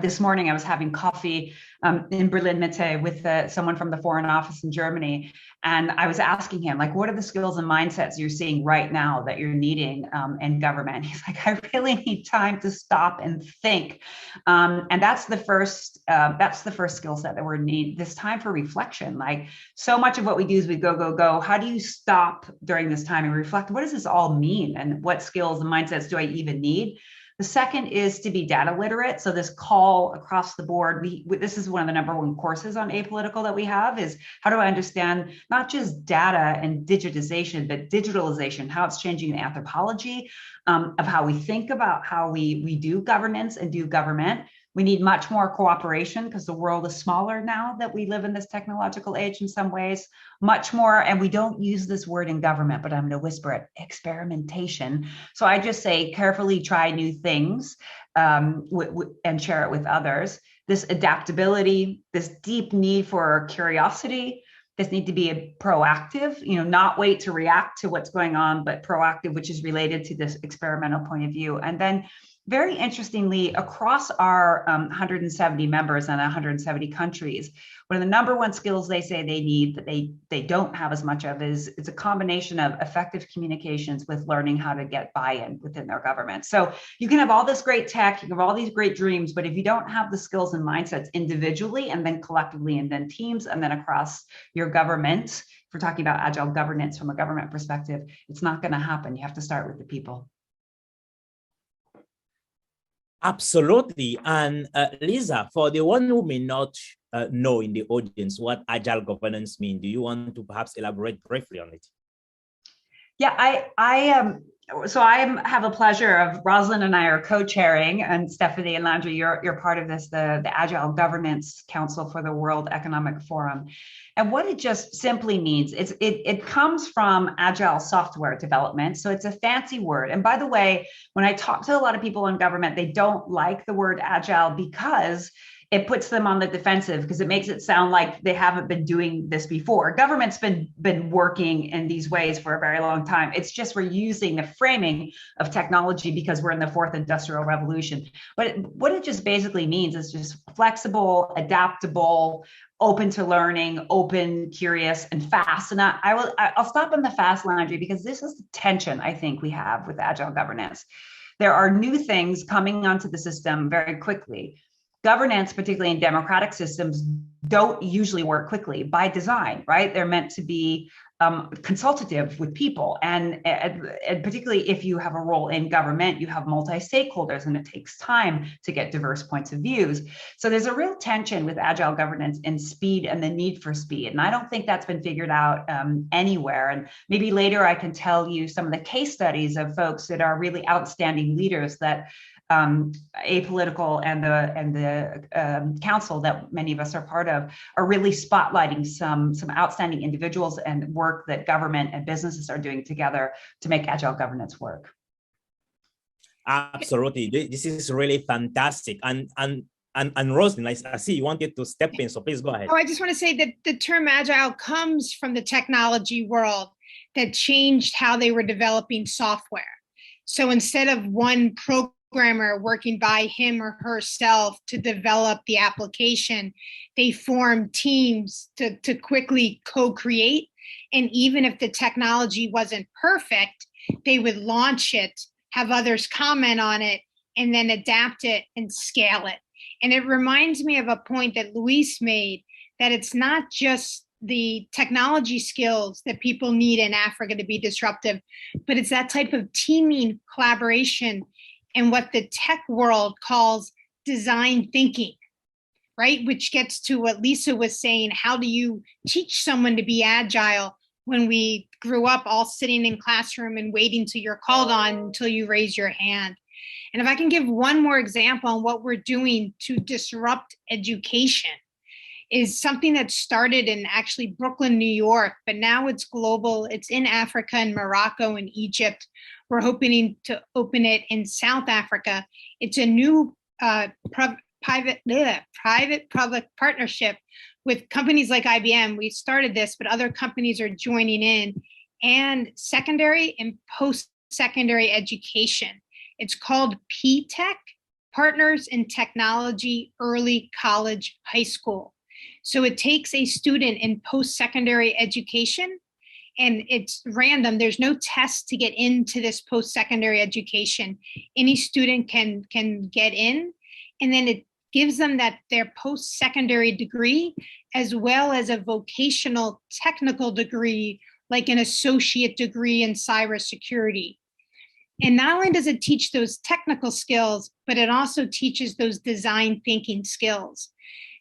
This morning I was having coffee in Berlin Mitte with someone from the Foreign Office in Germany, and I was asking him, like, what are the skills and mindsets you're seeing right now that you're needing in government? He's like, I really need time to stop and think, and that's the first skill set that we need. This time for reflection. Like, so much of what we do is we go. How do you stop during this time and reflect? What does this all mean, and what skills and mindsets do I even need? The second is to be data literate. So this call across the board, this is one of the #1 courses on Apolitical that we have, is how do I understand not just data and digitization, but digitalization, how it's changing the anthropology of how we think about how we do governance and do government. We need much more cooperation because the world is smaller now that we live in this technological age in some ways, much more. And we don't use this word in government, but I'm going to whisper it, experimentation. So I just say carefully try new things and share it with others. This adaptability, this deep need for curiosity, this need to be proactive, you know, not wait to react to what's going on, but proactive, which is related to this experimental point of view. And then very interestingly, across our 170 members and 170 countries, one of the #1 skills they say they need that they don't have as much of is it's a combination of effective communications with learning how to get buy-in within their government. So you can have all this great tech, you can have all these great dreams, but if you don't have the skills and mindsets individually and then collectively and then teams and then across your government, if we're talking about agile governance from a government perspective, it's not going to happen. You have to start with the people. Absolutely. And Lisa, for the one who may not know in the audience what agile governance means, do you want to perhaps elaborate briefly on it? Yeah, so I have a pleasure of, Rosalind and I are co-chairing, and Stephanie and Landry, you're part of this, the Agile Governance Council for the World Economic Forum. And what it just simply means is it comes from agile software development. So it's a fancy word. And by the way, when I talk to a lot of people in government, they don't like the word agile because it puts them on the defensive because it makes it sound like they haven't been doing this before. Government's been working in these ways for a very long time. It's just we're using the framing of technology because we're in the fourth industrial revolution. But what it just basically means is just flexible, adaptable, open to learning, open, curious, and fast. And I'll stop on the fast, Landry, because this is the tension I think we have with agile governance. There are new things coming onto the system very quickly. Governance, particularly in democratic systems, don't usually work quickly by design, right? They're meant to be consultative with people. And particularly if you have a role in government, you have multi-stakeholders and it takes time to get diverse points of views. So there's a real tension with agile governance and speed and the need for speed. And I don't think that's been figured out anywhere. And maybe later I can tell you some of the case studies of folks that are really outstanding leaders that apolitical and the council that many of us are part of are really spotlighting some outstanding individuals and work that government and businesses are doing together to make agile governance work. Absolutely, this is really fantastic. And Rosalind, I see you wanted to step in, so please go ahead. Oh, I just want to say that the term agile comes from the technology world that changed how they were developing software. So instead of one programmer working by him or herself to develop the application, they formed teams to quickly co-create. And even if the technology wasn't perfect, they would launch it, have others comment on it, and then adapt it and scale it. And it reminds me of a point that Luis made, that it's not just the technology skills that people need in Africa to be disruptive, but it's that type of teaming collaboration and what the tech world calls design thinking, right? Which gets to what Lisa was saying, how do you teach someone to be agile when we grew up all sitting in classroom and waiting till you're called on until you raise your hand? And if I can give one more example on what we're doing to disrupt education, is something that started in actually Brooklyn, New York, but now it's global. It's in Africa and Morocco and Egypt. We're hoping to open it in South Africa. It's a new private-public partnership with companies like IBM. We started this, but other companies are joining in, and secondary and post-secondary education. It's called P-Tech, Partners in Technology Early College High School. So it takes a student in post-secondary education, and it's random. There's no test to get into this post-secondary education. Any student can get in, and then it gives them their post-secondary degree, as well as a vocational technical degree, like an associate degree in cybersecurity. And not only does it teach those technical skills, but it also teaches those design thinking skills.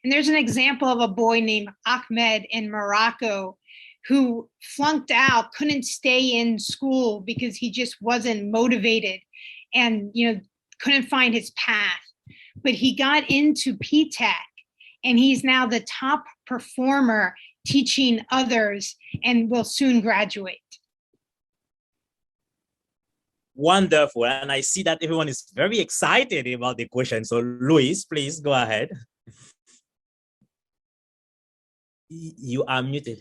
And there's an example of a boy named Ahmed in Morocco who flunked out, couldn't stay in school because he just wasn't motivated and couldn't find his path. But he got into P-Tech, and he's now the top performer teaching others and will soon graduate. Wonderful. And I see that everyone is very excited about the question. So Luis, please go ahead. You are muted.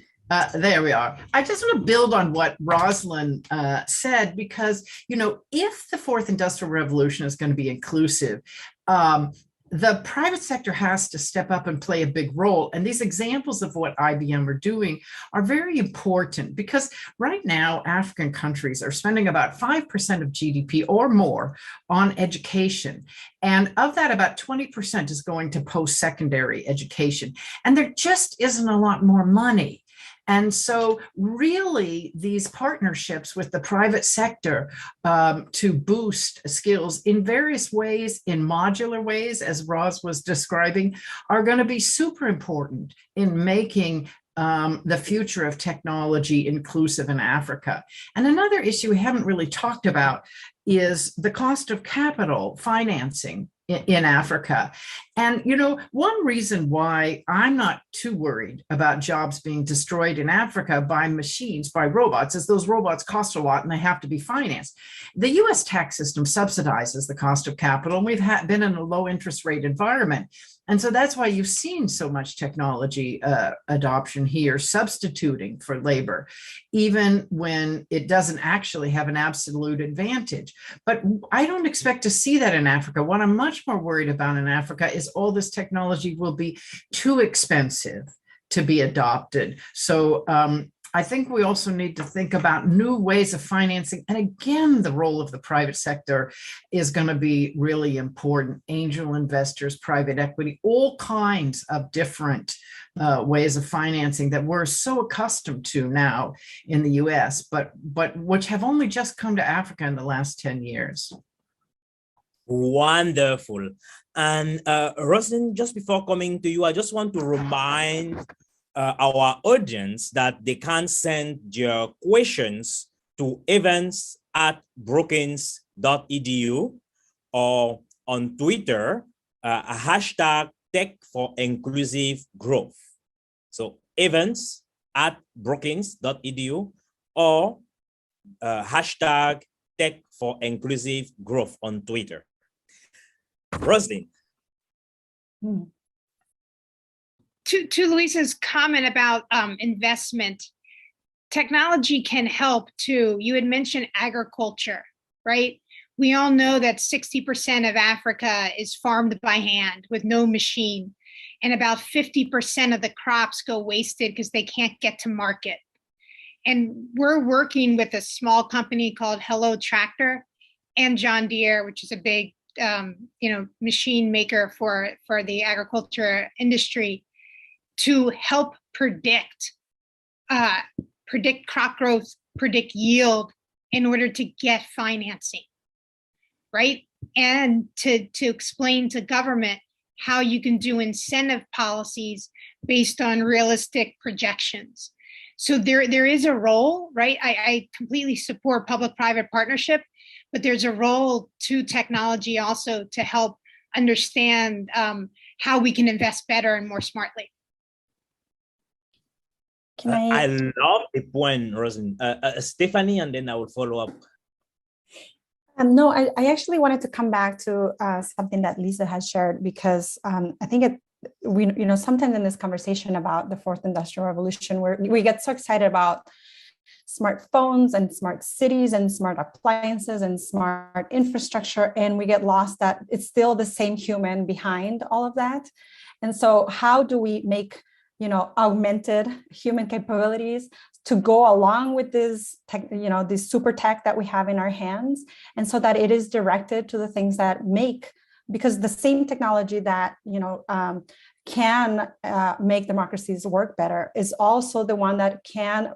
There we are. I just want to build on what Rosalind said, because, if the fourth industrial revolution is going to be inclusive, the private sector has to step up and play a big role. And these examples of what IBM are doing are very important, because right now, African countries are spending about 5% of GDP or more on education. And of that, about 20% is going to post-secondary education. And there just isn't a lot more money. And so really these partnerships with the private sector to boost skills in various ways, in modular ways, as Roz was describing, are going to be super important in making the future of technology inclusive in Africa. And another issue we haven't really talked about is the cost of capital financing in Africa. And, you know, one reason why I'm not too worried about jobs being destroyed in Africa by machines, by robots, is those robots cost a lot and they have to be financed. The US tax system subsidizes the cost of capital, and we've been in a low interest rate environment. And so that's why you've seen so much technology adoption here, substituting for labor, even when it doesn't actually have an absolute advantage. But I don't expect to see that in Africa. What I'm much more worried about in Africa is all this technology will be too expensive to be adopted. So I think we also need to think about new ways of financing. And again, the role of the private sector is going to be really important. Angel investors, private equity, all kinds of different ways of financing that we're so accustomed to now in the US, but which have only just come to Africa in the last 10 years. Wonderful. And Rosalind, just before coming to you, I just want to remind our audience that they can send their questions to events@brookings.edu or on Twitter, hashtag Tech for Inclusive Growth. So events@brookings.edu or hashtag Tech for Inclusive Growth on Twitter. Rosalind. To Luisa's comment about investment, technology can help too. You had mentioned agriculture, right? We all know that 60% of Africa is farmed by hand with no machine, and about 50% of the crops go wasted because they can't get to market. And we're working with a small company called Hello Tractor and John Deere, which is a big machine maker for the agriculture industry, to help predict crop growth, predict yield in order to get financing, right? And to explain to government how you can do incentive policies based on realistic projections. So there is a role, right? I completely support public-private partnership, but there's a role to technology also to help understand how we can invest better and more smartly. I love the point, Rosalind. Stephanie, and then I will follow up. No, I actually wanted to come back to something that Lisa has shared, because I think sometimes in this conversation about the fourth industrial revolution, where we get so excited about smartphones and smart cities and smart appliances and smart infrastructure, and we get lost that it's still the same human behind all of that. And so how do we make augmented human capabilities to go along with this tech, this super tech that we have in our hands, and so that it is directed to the things that make, because the same technology that can make democracies work better is also the one that can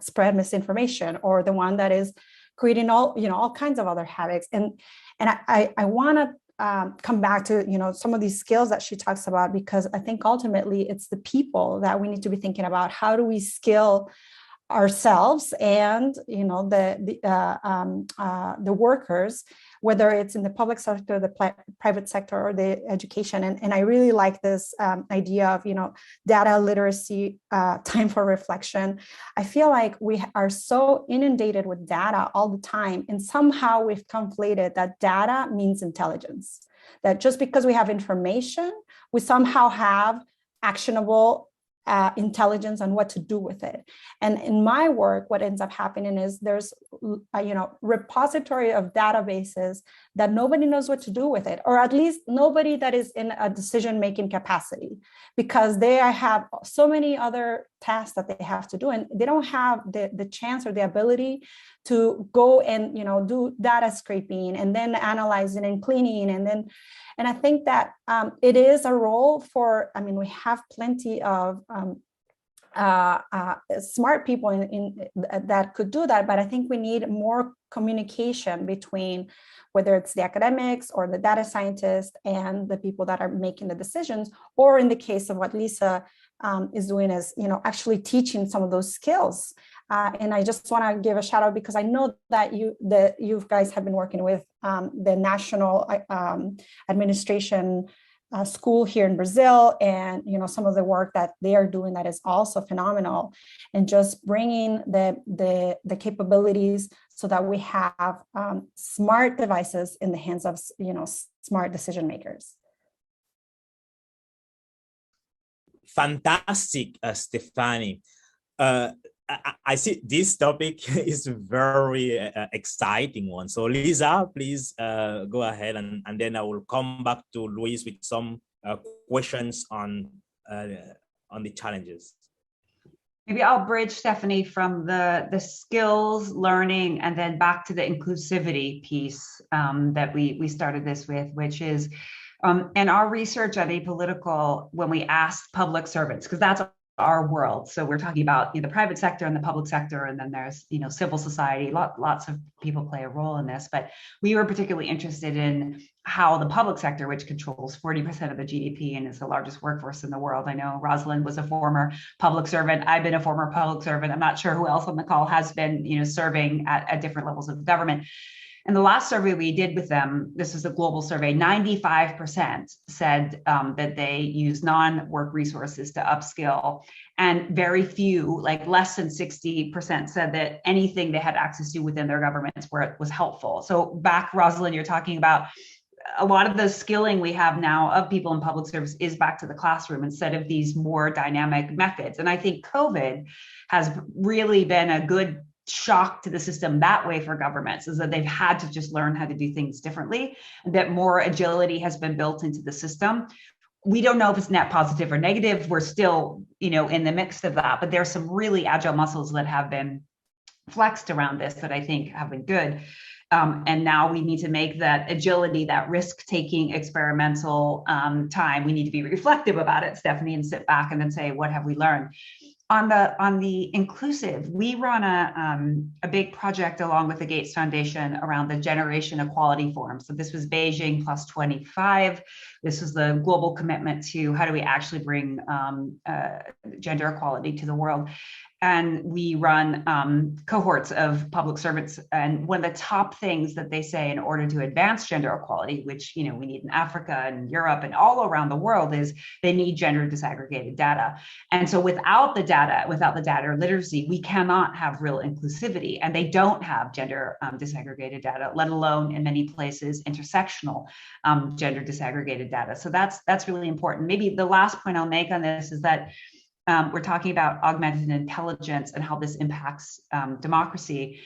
spread misinformation, or the one that is creating all kinds of other havocs. And I want to come back to some of these skills that she talks about, because I think ultimately it's the people that we need to be thinking about. How do we skill ourselves and the workers, whether it's in the public sector, the private sector, or the education. And I really like this idea of data literacy, time for reflection. I feel like we are so inundated with data all the time, and somehow we've conflated that data means intelligence, that just because we have information, we somehow have actionable intelligence on what to do with it. And in my work, what ends up happening is there's a repository of databases that nobody knows what to do with it, or at least nobody that is in a decision-making capacity, because they have so many other tasks that they have to do, and they don't have the chance or the ability to go and do data scraping and then analyzing and cleaning, and I think that it is a role for, we have plenty of smart people that could do that, but I think we need more communication between whether it's the academics or the data scientists and the people that are making the decisions, or in the case of what Lisa is doing is, actually teaching some of those skills. And I just want to give a shout out, because I know that you guys have been working with the National Administration school here in Brazil, and some of the work that they are doing that is also phenomenal, and just bringing the capabilities so that we have smart devices in the hands of smart decision makers. Fantastic, Stefanie. I see this topic is very exciting one. So Lisa, please go ahead, and then I will come back to Luis with some questions on the challenges. Maybe I'll bridge, Stephanie, from the skills learning and then back to the inclusivity piece that we started this with, which is in our research at Apolitical, when we asked public servants, because that's our world. So we're talking about the private sector and the public sector, and then there's civil society. Lots of people play a role in this, but we were particularly interested in how the public sector, which controls 40% of the GDP and is the largest workforce in the world. I know Rosalind was a former public servant. I've been a former public servant. I'm not sure who else on the call has been serving at different levels of government. And the last survey we did with them, this was a global survey, 95% said that they use non-work resources to upskill. And very few, like less than 60%, said that anything they had access to within their governments where it was helpful. So back, Rosalind, you're talking about a lot of the skilling we have now of people in public service is back to the classroom instead of these more dynamic methods. And I think COVID has really been a good shock to the system that way for governments, is that they've had to just learn how to do things differently, and that more agility has been built into the system. We don't know if it's net positive or negative. We're still, in the mix of that, but there's some really agile muscles that have been flexed around this that I think have been good. And now we need to make that agility, that risk-taking experimental time, we need to be reflective about it, Stephanie, and sit back and then say, what have we learned? On the inclusive, we run a big project along with the Gates Foundation around the Generation Equality Forum. So this was Beijing plus 25. This was the global commitment to how do we actually bring gender equality to the world. And we run cohorts of public servants. And one of the top things that they say in order to advance gender equality, which we need in Africa and Europe and all around the world, is they need gender disaggregated data. And so without the data literacy, we cannot have real inclusivity. And they don't have gender disaggregated data, let alone in many places intersectional gender disaggregated data. So that's really important. Maybe the last point I'll make on this is that we're talking about augmented intelligence and how this impacts democracy.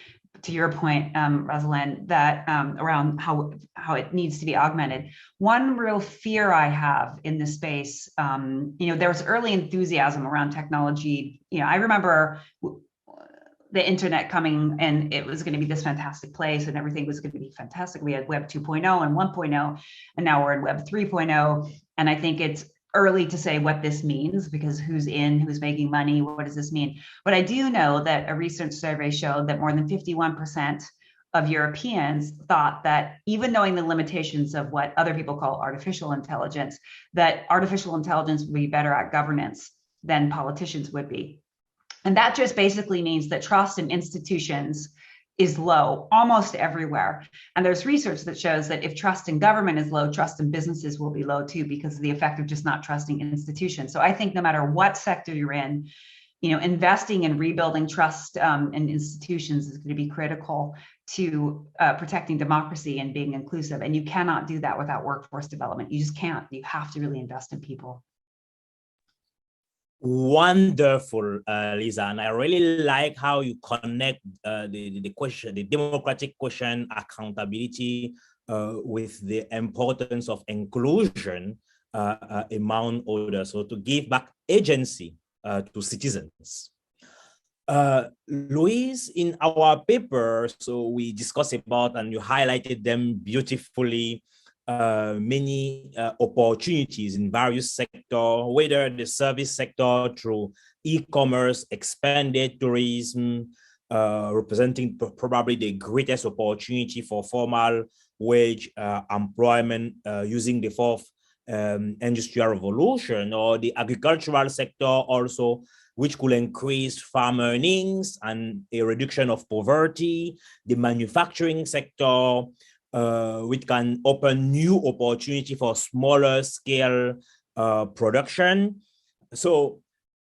To your point, Rosalind, that around how it needs to be augmented. One real fear I have in this space, there was early enthusiasm around technology. I remember the internet coming, and it was going to be this fantastic place, and everything was going to be fantastic. We had Web 2.0 and 1.0, and now we're in Web 3.0. And I think it's early to say what this means, because who's making money, what does this mean? But I do know that a recent survey showed that more than 51% of Europeans thought that, even knowing the limitations of what other people call artificial intelligence, that artificial intelligence would be better at governance than politicians would be. And that just basically means that trust in institutions is low almost everywhere. And there's research that shows that if trust in government is low, trust in businesses will be low too, because of the effect of just not trusting institutions. So I think no matter what sector you're in, investing in rebuilding trust in institutions is going to be critical to protecting democracy and being inclusive. And you cannot do that without workforce development. You just can't. You have to really invest in people. Wonderful, Lisa, and I really like how you connect the question, the democratic question, accountability, with the importance of inclusion among others. So to give back agency to citizens. Luis, in our paper, so we discussed about, and you highlighted them beautifully, many opportunities in various sectors, whether the service sector through e-commerce, expanded tourism, representing probably the greatest opportunity for formal wage employment using the fourth industrial revolution, or the agricultural sector also, which could increase farm earnings and a reduction of poverty, the manufacturing sector, which can open new opportunity for smaller scale production. So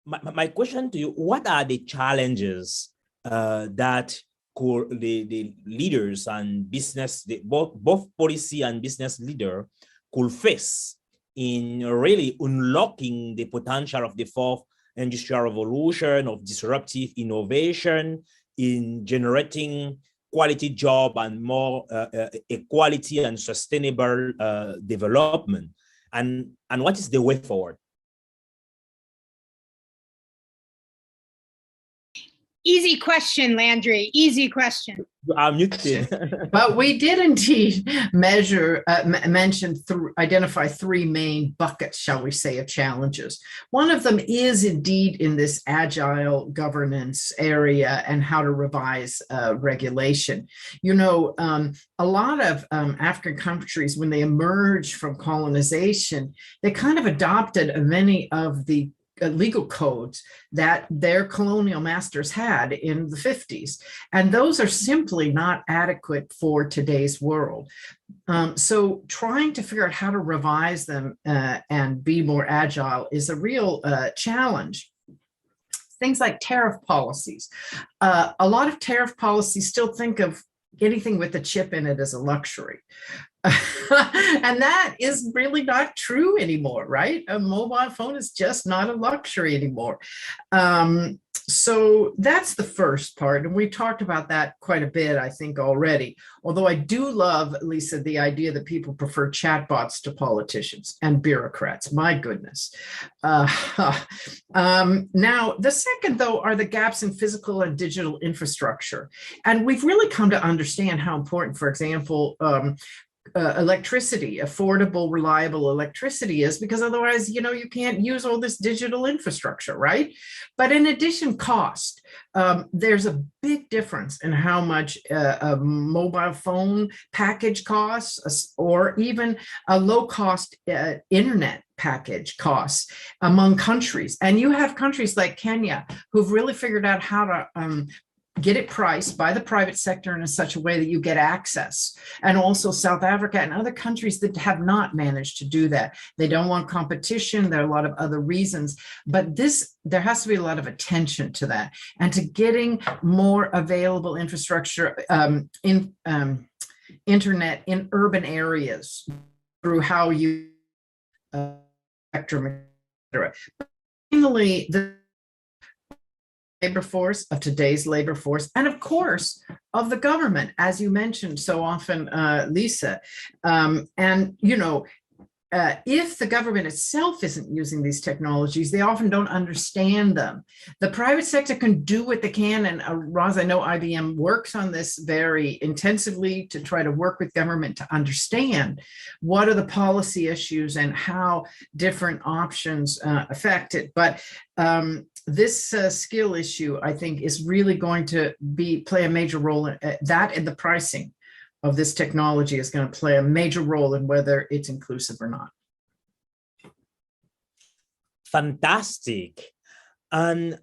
my question to you, what are the challenges that the leaders and business, both policy and business leader could face in really unlocking the potential of the fourth industrial revolution, of disruptive innovation, in generating quality job and more equality and sustainable development? And what is the way forward? Easy question, Landry. Easy question. I'm muted. But we did indeed identify three main buckets, shall we say, of challenges. One of them is indeed in this agile governance area and how to revise regulation. You know, a lot of African countries, when they emerged from colonization, they kind of adopted many of the legal codes that their colonial masters had in the 50s. And those are simply not adequate for today's world. So trying to figure out how to revise them and be more agile is a real challenge. Things like tariff policies. A lot of tariff policies still think of anything with a chip in it as a luxury. And that is really not true anymore, right? A mobile phone is just not a luxury anymore. So that's the first part. And we talked about that quite a bit, I think, already. Although I do love, Lisa, the idea that people prefer chatbots to politicians and bureaucrats. My goodness. Now, the second, though, are the gaps in physical and digital infrastructure. And we've really come to understand how important, for example, electricity, affordable, reliable electricity is, because otherwise, you know, you can't use all this digital infrastructure, right? But in addition, cost. There's a big difference in how much a mobile phone package costs, or even a low-cost internet package costs among countries. And you have countries like Kenya who've really figured out how to get it priced by the private sector in such a way that you get access. And also South Africa and other countries that have not managed to do that. They don't want competition. There are a lot of other reasons, but there has to be a lot of attention to that and to getting more available infrastructure internet in urban areas through how you spectrum, etc. Finally, the labor force of today's labor force, and of course of the government, as you mentioned so often, Lisa. And you know, if the government itself isn't using these technologies, they often don't understand them. The private sector can do what they can, and Roz, I know IBM works on this very intensively to try to work with government to understand what are the policy issues and how different options affect it. But this skill issue, I think, is really going to play a major role in that, and the pricing of this technology is going to play a major role in whether it's inclusive or not. Fantastic. And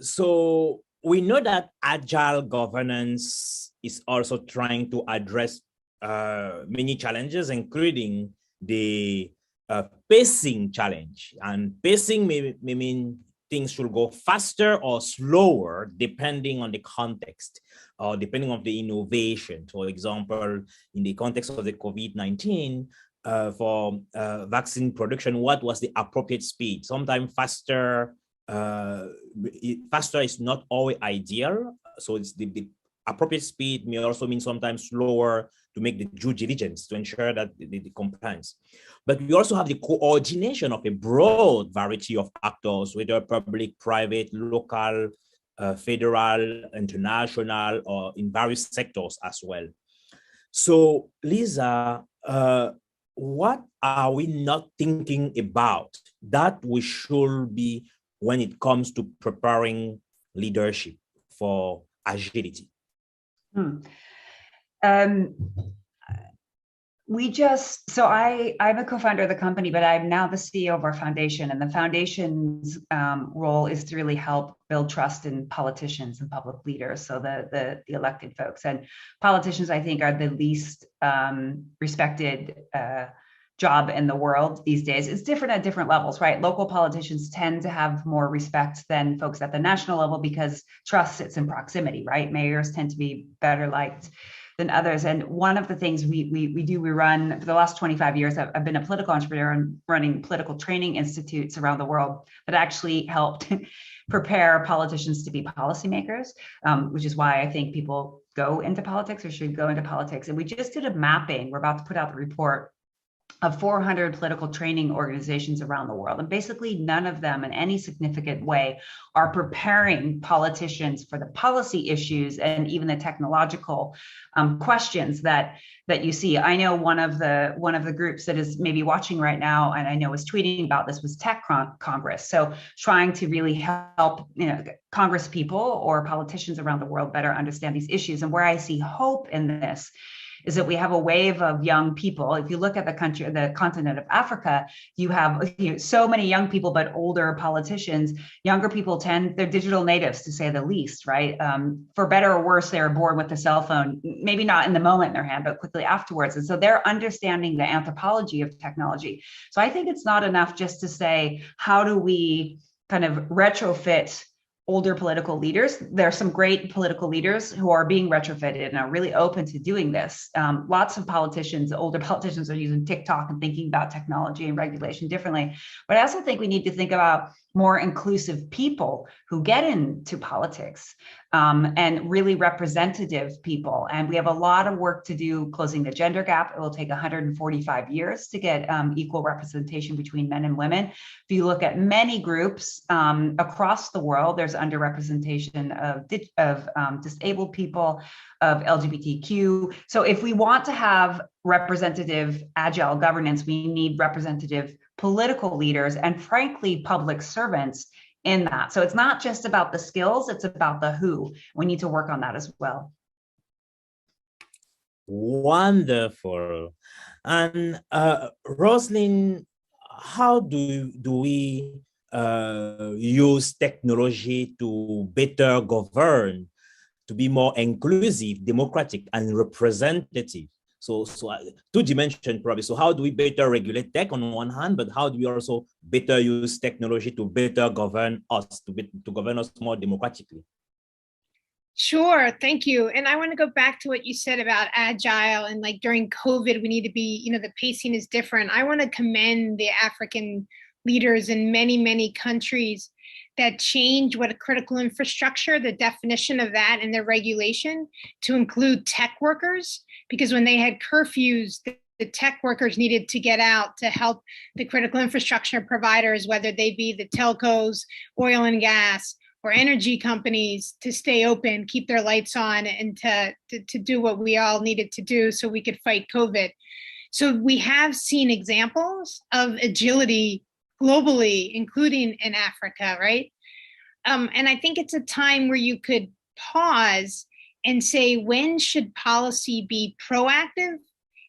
so we know that agile governance is also trying to address many challenges, including the pacing challenge. And pacing may mean things should go faster or slower depending on the context or depending on the innovation. For example, in the context of the COVID-19, for vaccine production, what was the appropriate speed? Sometimes faster is not always ideal. So it's the appropriate speed may also mean sometimes slower to make the due diligence to ensure that the compliance. But we also have the coordination of a broad variety of actors, whether public, private, local, federal, international, or in various sectors as well. So, Lisa, what are we not thinking about that we should be when it comes to preparing leadership for agility? I'm a co-founder of the company, but I'm now the CEO of our foundation, and the foundation's role is to really help build trust in politicians and public leaders, so the elected folks. And politicians, I think, are the least respected job in the world these days. It's different at different levels, right? Local politicians tend to have more respect than folks at the national level because trust sits in proximity, right? Mayors tend to be better liked than others. And one of the things we run for the last 25 years, I've been a political entrepreneur and running political training institutes around the world that actually helped prepare politicians to be policymakers, which is why I think people go into politics or should go into politics. And we just did a mapping. We're about to put out the report of 400 political training organizations around the world. And basically none of them in any significant way are preparing politicians for the policy issues and even the technological questions that you see. I know one of the groups that is maybe watching right now, and I know was tweeting about this, was Tech Congress. So trying to really help Congress people or politicians around the world better understand these issues. And where I see hope in this is that we have a wave of young people. If you look at the continent of Africa, you have so many young people, but older politicians. Younger people they're digital natives, to say the least, right? For better or worse, they're born with a cell phone, maybe not in the moment in their hand, but quickly afterwards. And so they're understanding the anthropology of technology. So I think it's not enough just to say, how do we kind of retrofit older political leaders? There are some great political leaders who are being retrofitted and are really open to doing this. Lots of politicians, older politicians, are using TikTok and thinking about technology and regulation differently. But I also think we need to think about more inclusive people who get into politics, and really representative people. And we have a lot of work to do closing the gender gap. It will take 145 years to get equal representation between men and women. If you look at many groups across the world, there's underrepresentation of disabled people, of LGBTQ. So if we want to have representative, agile governance, we need representative political leaders and, frankly, public servants in that. So it's not just about the skills, it's about the who. We need to work on that as well. Wonderful. And Roslyn, how do we use technology to better govern, to be more inclusive, democratic, and representative? So two dimensions probably. So how do we better regulate tech on one hand, but how do we also better use technology to better govern us, to govern us more democratically? Sure, thank you. And I want to go back to what you said about agile, and like during COVID, we need to be, the pacing is different. I want to commend the African leaders in many, many countries that change what a critical infrastructure, the definition of that and their regulation, to include tech workers, because when they had curfews, the tech workers needed to get out to help the critical infrastructure providers, whether they be the telcos, oil and gas, or energy companies, to stay open, keep their lights on, and to do what we all needed to do so we could fight COVID. So we have seen examples of agility globally, including in Africa, right? And I think it's a time where you could pause and say, when should policy be proactive?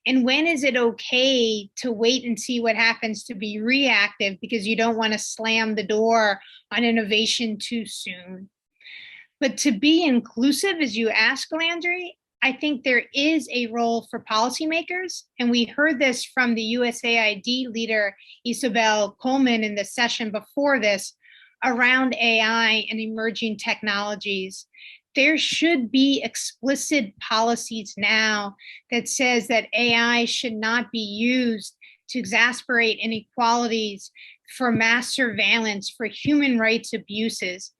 And when is it okay to wait and see what happens, to be reactive, because you don't want to slam the door on innovation too soon? But to be inclusive, as you ask, Landry, I think there is a role for policymakers. And we heard this from the USAID leader, Isobel Coleman, in the session before this, around AI and emerging technologies. There should be explicit policies now that says that AI should not be used to exacerbate inequalities, for mass surveillance, for human rights abuses.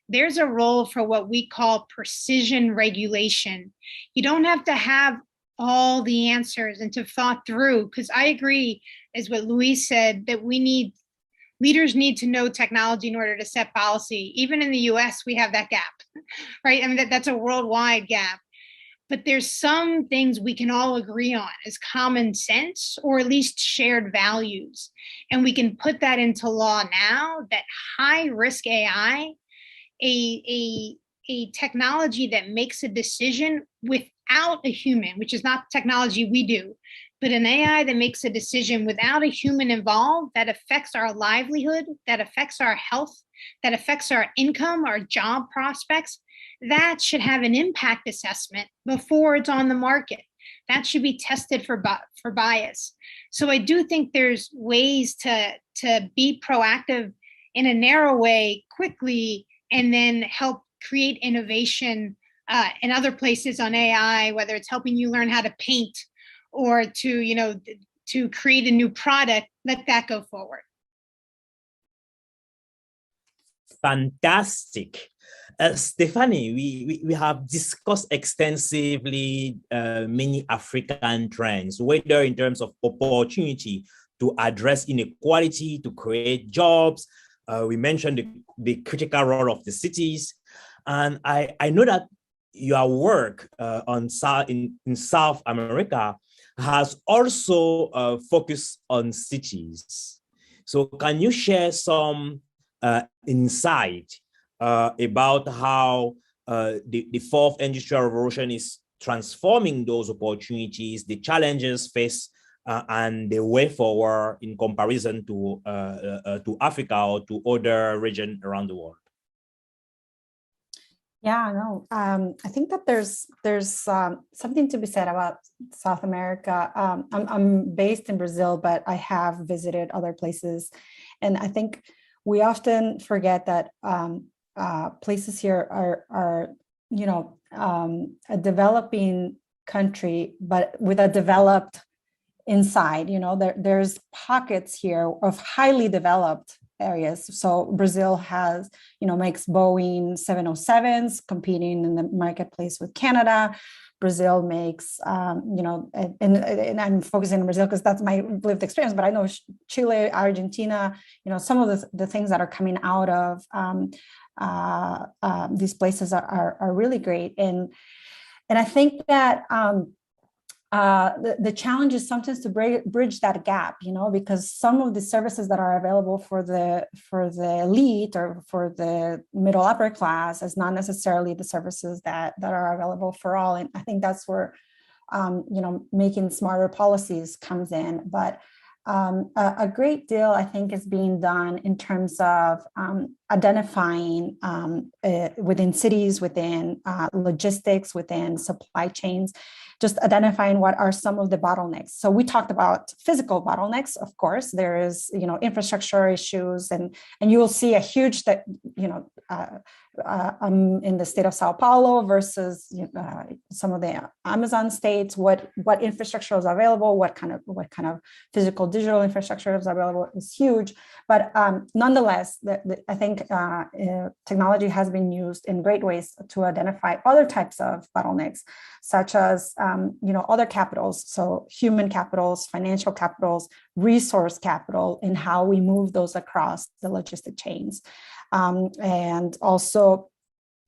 There's a role for what we call precision regulation. You don't have to have all the answers and to thought through, because I agree, as what Luis said, that leaders need to know technology in order to set policy. Even in the US, we have that gap, right? I mean, that's a worldwide gap. But there's some things we can all agree on as common sense, or at least shared values. And we can put that into law now, that high risk AI, a technology that makes a decision without a human, which is not technology we do, But an AI that makes a decision without a human involved that affects our livelihood, that affects our health, that affects our income, our job prospects, that should have an impact assessment before it's on the market. That should be tested for bias. So I do think there's ways to be proactive in a narrow way quickly, and then help create innovation in other places on AI, whether it's helping you learn how to paint or to create a new product. Let that go forward. Fantastic. Stephanie, we have discussed extensively many African trends, whether in terms of opportunity to address inequality, to create jobs. We mentioned the critical role of the cities. And I know that your work in South America has also focused on cities. So can you share some insight about how the fourth industrial revolution is transforming those opportunities, the challenges faced, and the way forward in comparison to Africa or to other regions around the world? Yeah, no, I think that there's something to be said about South America. I'm based in Brazil, but I have visited other places, and I think we often forget that places here are a developing country, but with a developed inside. There's pockets here of highly developed areas. So Brazil makes Boeing 707s competing in the marketplace with Canada. Brazil makes, and I'm focusing on Brazil because that's my lived experience, but I know Chile, Argentina, some of the things that are coming out of these places are really great. And I think that the challenge is sometimes to bridge that gap, because some of the services that are available for the elite or for the middle upper class is not necessarily the services that are available for all. And I think that's where, making smarter policies comes in. But a great deal, I think, is being done in terms of identifying within cities, within logistics, within supply chains, just identifying what are some of the bottlenecks. So we talked about physical bottlenecks. Of course, there is, infrastructure issues, and you will see a huge in the state of Sao Paulo versus some of the Amazon states. What infrastructure is available? What kind of physical digital infrastructure is available is huge. But nonetheless, I think technology has been used in great ways to identify other types of bottlenecks, such as other capitals, so human capitals, financial capitals, resource capital, and how we move those across the logistic chains. And also,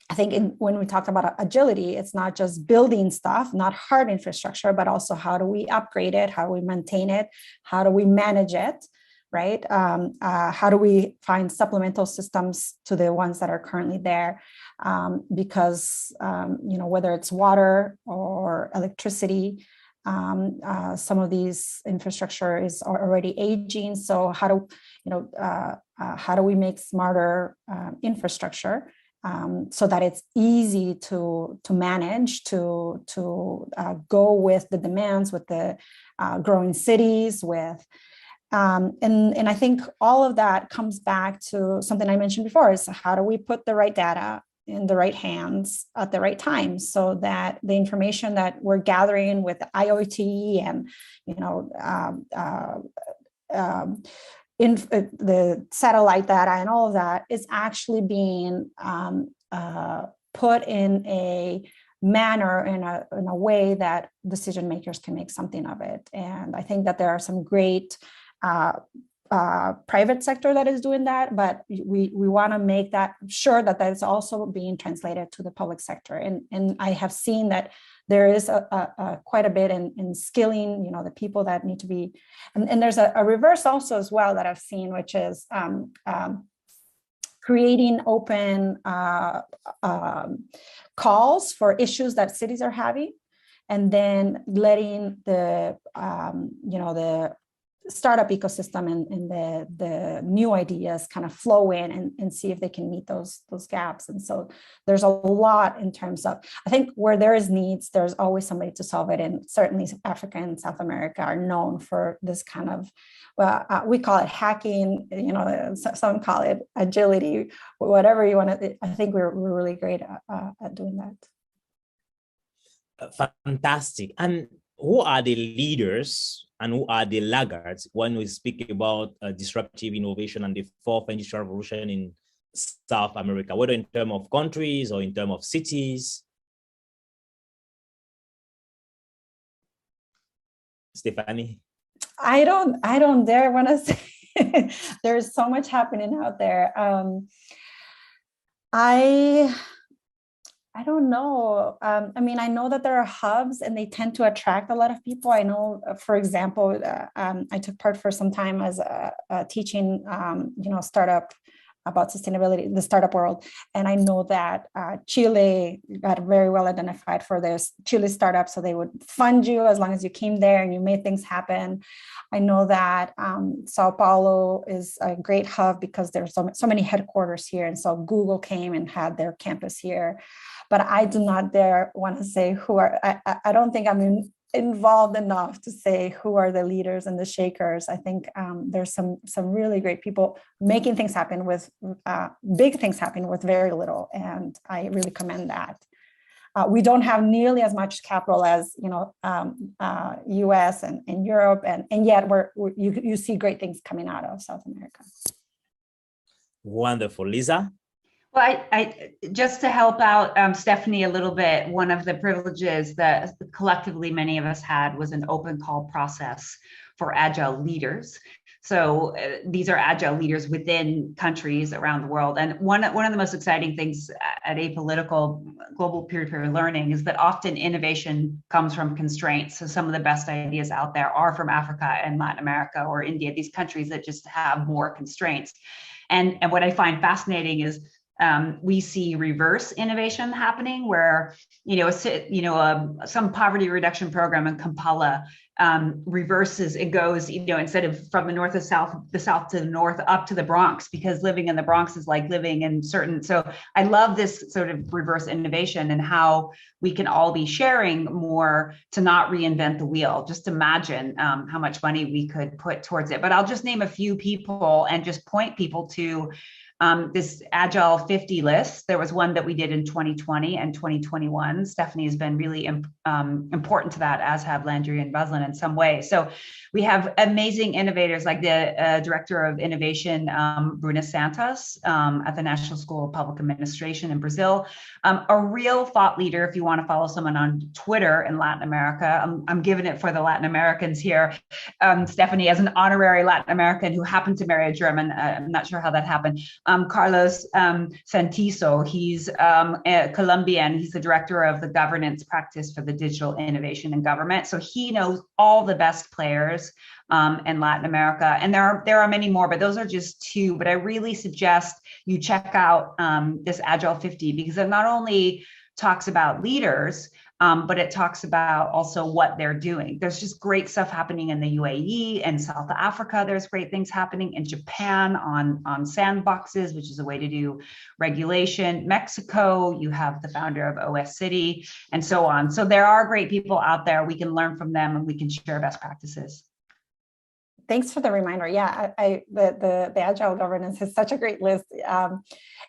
I think when we talk about agility, it's not just building stuff, not hard infrastructure, but also how do we upgrade it? How do we maintain it? How do we manage it? Right? How do we find supplemental systems to the ones that are currently there? Because whether it's water or electricity, some of these infrastructure is already aging. So how do we make smarter infrastructure so that it's easy to manage, to go with the demands, with the growing cities, and I think all of that comes back to something I mentioned before, is how do we put the right data in the right hands at the right time, so that the information that we're gathering with IoT and the satellite data and all of that is actually being put in a manner, in a way that decision makers can make something of it. And I think that there are some great private sector that is doing that, but we want to make that sure that is also being translated to the public sector. And I have seen that there is quite a bit in skilling, the people that need to be, and there's a reverse also as well that I've seen, which is creating open calls for issues that cities are having. and then letting the the startup ecosystem and the new ideas kind of flow in and see if they can meet those gaps. And so there's a lot in terms of, I think where there is needs, there's always somebody to solve it. And certainly Africa and South America are known for this kind of, we call it hacking, some call it agility, whatever you want to, I think we're really great at doing that. Fantastic. And who are the leaders and who are the laggards when we speak about disruptive innovation and the fourth industrial revolution in South America, whether in terms of countries or in terms of cities? Stephanie? I don't dare want to say. There's so much happening out there. I don't know. I mean, I know that there are hubs and they tend to attract a lot of people. I know, for example, I took part for some time as teaching, startup about sustainability, the startup world. And I know that Chile got very well identified for this Chile startup. So they would fund you as long as you came there and you made things happen. I know that Sao Paulo is a great hub because there's so many headquarters here. And so Google came and had their campus here. But I do not dare want to say who are, I don't think I'm involved enough to say who are the leaders and the shakers. I think there's some really great people making things happen with, big things happen with very little. And I really commend that. We don't have nearly as much capital as, US and Europe, and yet you see great things coming out of South America. Wonderful. Lisa? Well, I just to help out Stephanie a little bit, one of the privileges that collectively many of us had was an open call process for Agile leaders. So these are Agile leaders within countries around the world. And one of the most exciting things at Apolitical Global Peer-to-Peer Learning is that often innovation comes from constraints. So some of the best ideas out there are from Africa and Latin America or India, these countries that just have more constraints. And what I find fascinating is we see reverse innovation happening where, some poverty reduction program in Kampala reverses, it goes, instead of from the north to south, the south to the north, up to the Bronx, because living in the Bronx is like living in certain. So I love this sort of reverse innovation and how we can all be sharing more to not reinvent the wheel. Just imagine how much money we could put towards it. But I'll just name a few people and just point people to this Agile 50 list. There was one that we did in 2020 and 2021. Stephanie has been really important to that, as have Landry and Roslyn in some way. So we have amazing innovators like the Director of Innovation, Bruna Santos at the National School of Public Administration in Brazil. A real thought leader, if you want to follow someone on Twitter in Latin America. I'm giving it for the Latin Americans here. Stephanie, as an honorary Latin American who happened to marry a German, I'm not sure how that happened. Carlos Santiso, he's a Colombian. He's the director of the governance practice for the digital innovation and government. So he knows all the best players in Latin America. And there are many more, but those are just two. But I really suggest you check out this Agile 50 because it not only talks about leaders, but it talks about also what they're doing. There's just great stuff happening in the UAE and South Africa. There's great things happening in Japan on sandboxes, which is a way to do regulation. Mexico, you have the founder of OS City and so on. So there are great people out there. We can learn from them and we can share best practices. Thanks for the reminder. Yeah, the Agile governance is such a great list.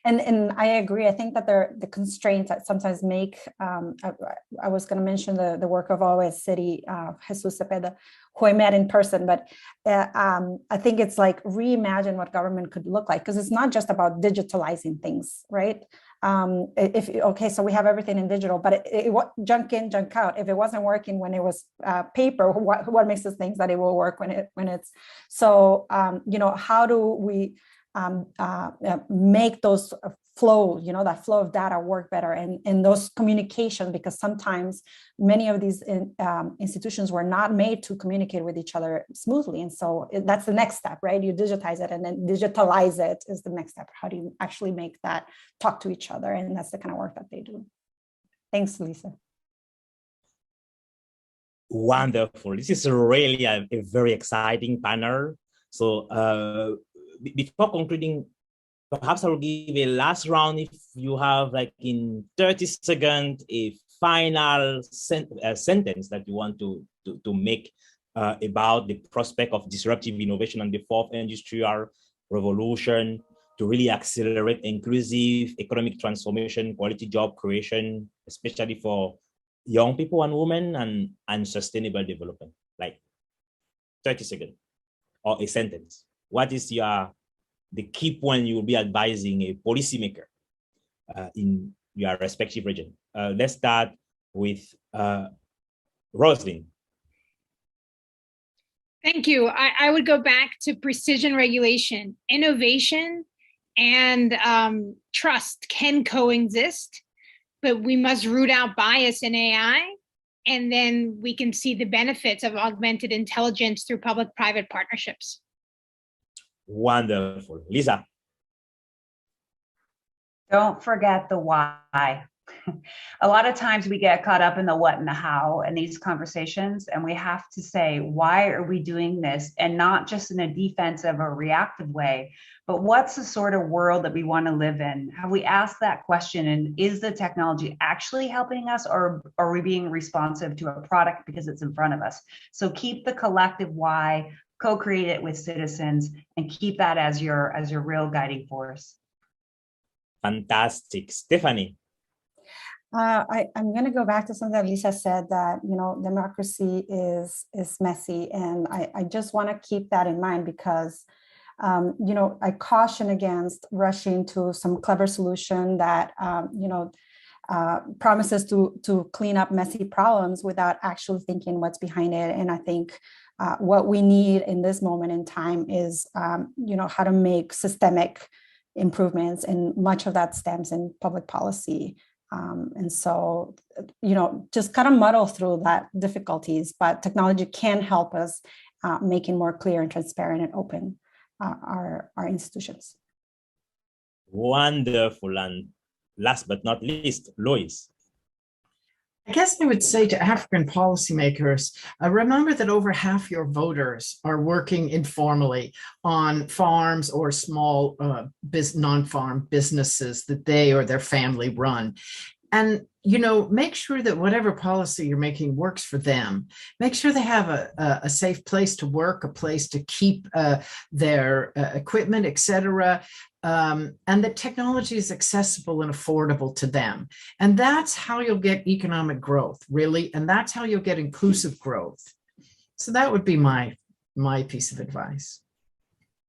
And I agree. I think that the constraints that sometimes make, I was going to mention the work of OS City, Jesus Cepeda, who I met in person, but I think it's like reimagine what government could look like, because it's not just about digitalizing things, right? So we have everything in digital, but it junk in, junk out. If it wasn't working when it was paper, what makes us think that it will work when it's so? How do we make those flow, that flow of data work better and those communication, because sometimes many of these institutions were not made to communicate with each other smoothly. And so that's the next step, right? You digitize it and then digitalize it is the next step. How do you actually make that talk to each other? And that's the kind of work that they do. Thanks, Lisa. Wonderful. This is really a very exciting panel. So before concluding, perhaps I will give a last round if you have like in 30 seconds, a final sentence that you want to make about the prospect of disruptive innovation and the fourth industrial revolution to really accelerate inclusive economic transformation, quality job creation, especially for young people and women, and sustainable development. Like 30 seconds or a sentence. What is the key point you will be advising a policymaker in your respective region? Let's start with Rosalind. Thank you. I would go back to precision regulation. Innovation and trust can coexist, but we must root out bias in AI, and then we can see the benefits of augmented intelligence through public-private partnerships. Wonderful. Lisa. Don't forget the why. A lot of times we get caught up in the what and the how in these conversations, and we have to say, why are we doing this? And not just in a defensive or reactive way, but what's the sort of world that we want to live in? Have we asked that question? And is the technology actually helping us, or are we being responsive to a product because it's in front of us? So keep the collective why, co-create it with citizens, and keep that as your real guiding force. Fantastic. Stephanie. I'm going to go back to something that Lisa said, that, you know, democracy is messy. And I just want to keep that in mind because, you know, I caution against rushing to some clever solution that, you know, promises to clean up messy problems without actually thinking what's behind it. And I think what we need in this moment in time is, you know, how to make systemic improvements, and much of that stems in public policy. And so, you know, just kind of muddle through that difficulties, but technology can help us making more clear and transparent and open our institutions. Wonderful. And last but not least, Lois. I guess I would say to African policymakers, remember that over half your voters are working informally on farms or small non-farm businesses that they or their family run. And, you know, make sure that whatever policy you're making works for them. Make sure they have a safe place to work, a place to keep their equipment, etc. And that technology is accessible and affordable to them. And that's how you'll get economic growth, really. And that's how you'll get inclusive growth. So that would be my piece of advice.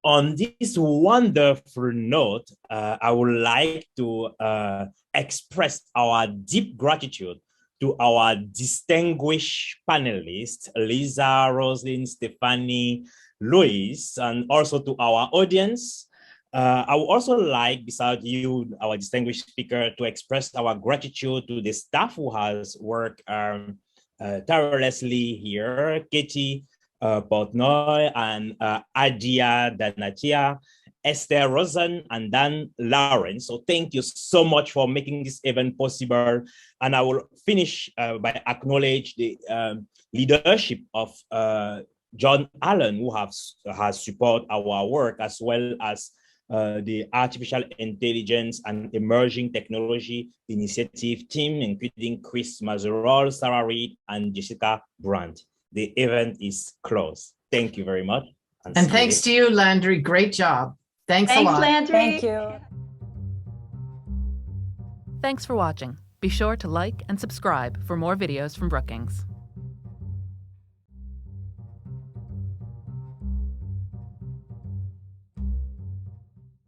On this wonderful note, I would like to express our deep gratitude to our distinguished panelists, Lisa, Rosalind, Stephanie, Luis, and also to our audience. I would also like, beside you, our distinguished speaker, to express our gratitude to the staff who has worked tirelessly here, Katie Portnoy and Adia Danatia, Esther Rosen, and Dan Lawrence. So thank you so much for making this event possible. And I will finish by acknowledge the leadership of John Allen, who has supported our work, as well as the Artificial Intelligence and Emerging Technology Initiative team, including Chris Mazurol, Sarah Reed, and Jessica Brandt. The event is closed. Thank you very much. And thanks to you, Landry. Great job. Thanks a lot. Landry. Thank you. Thanks for watching. Be sure to like and subscribe for more videos from Brookings.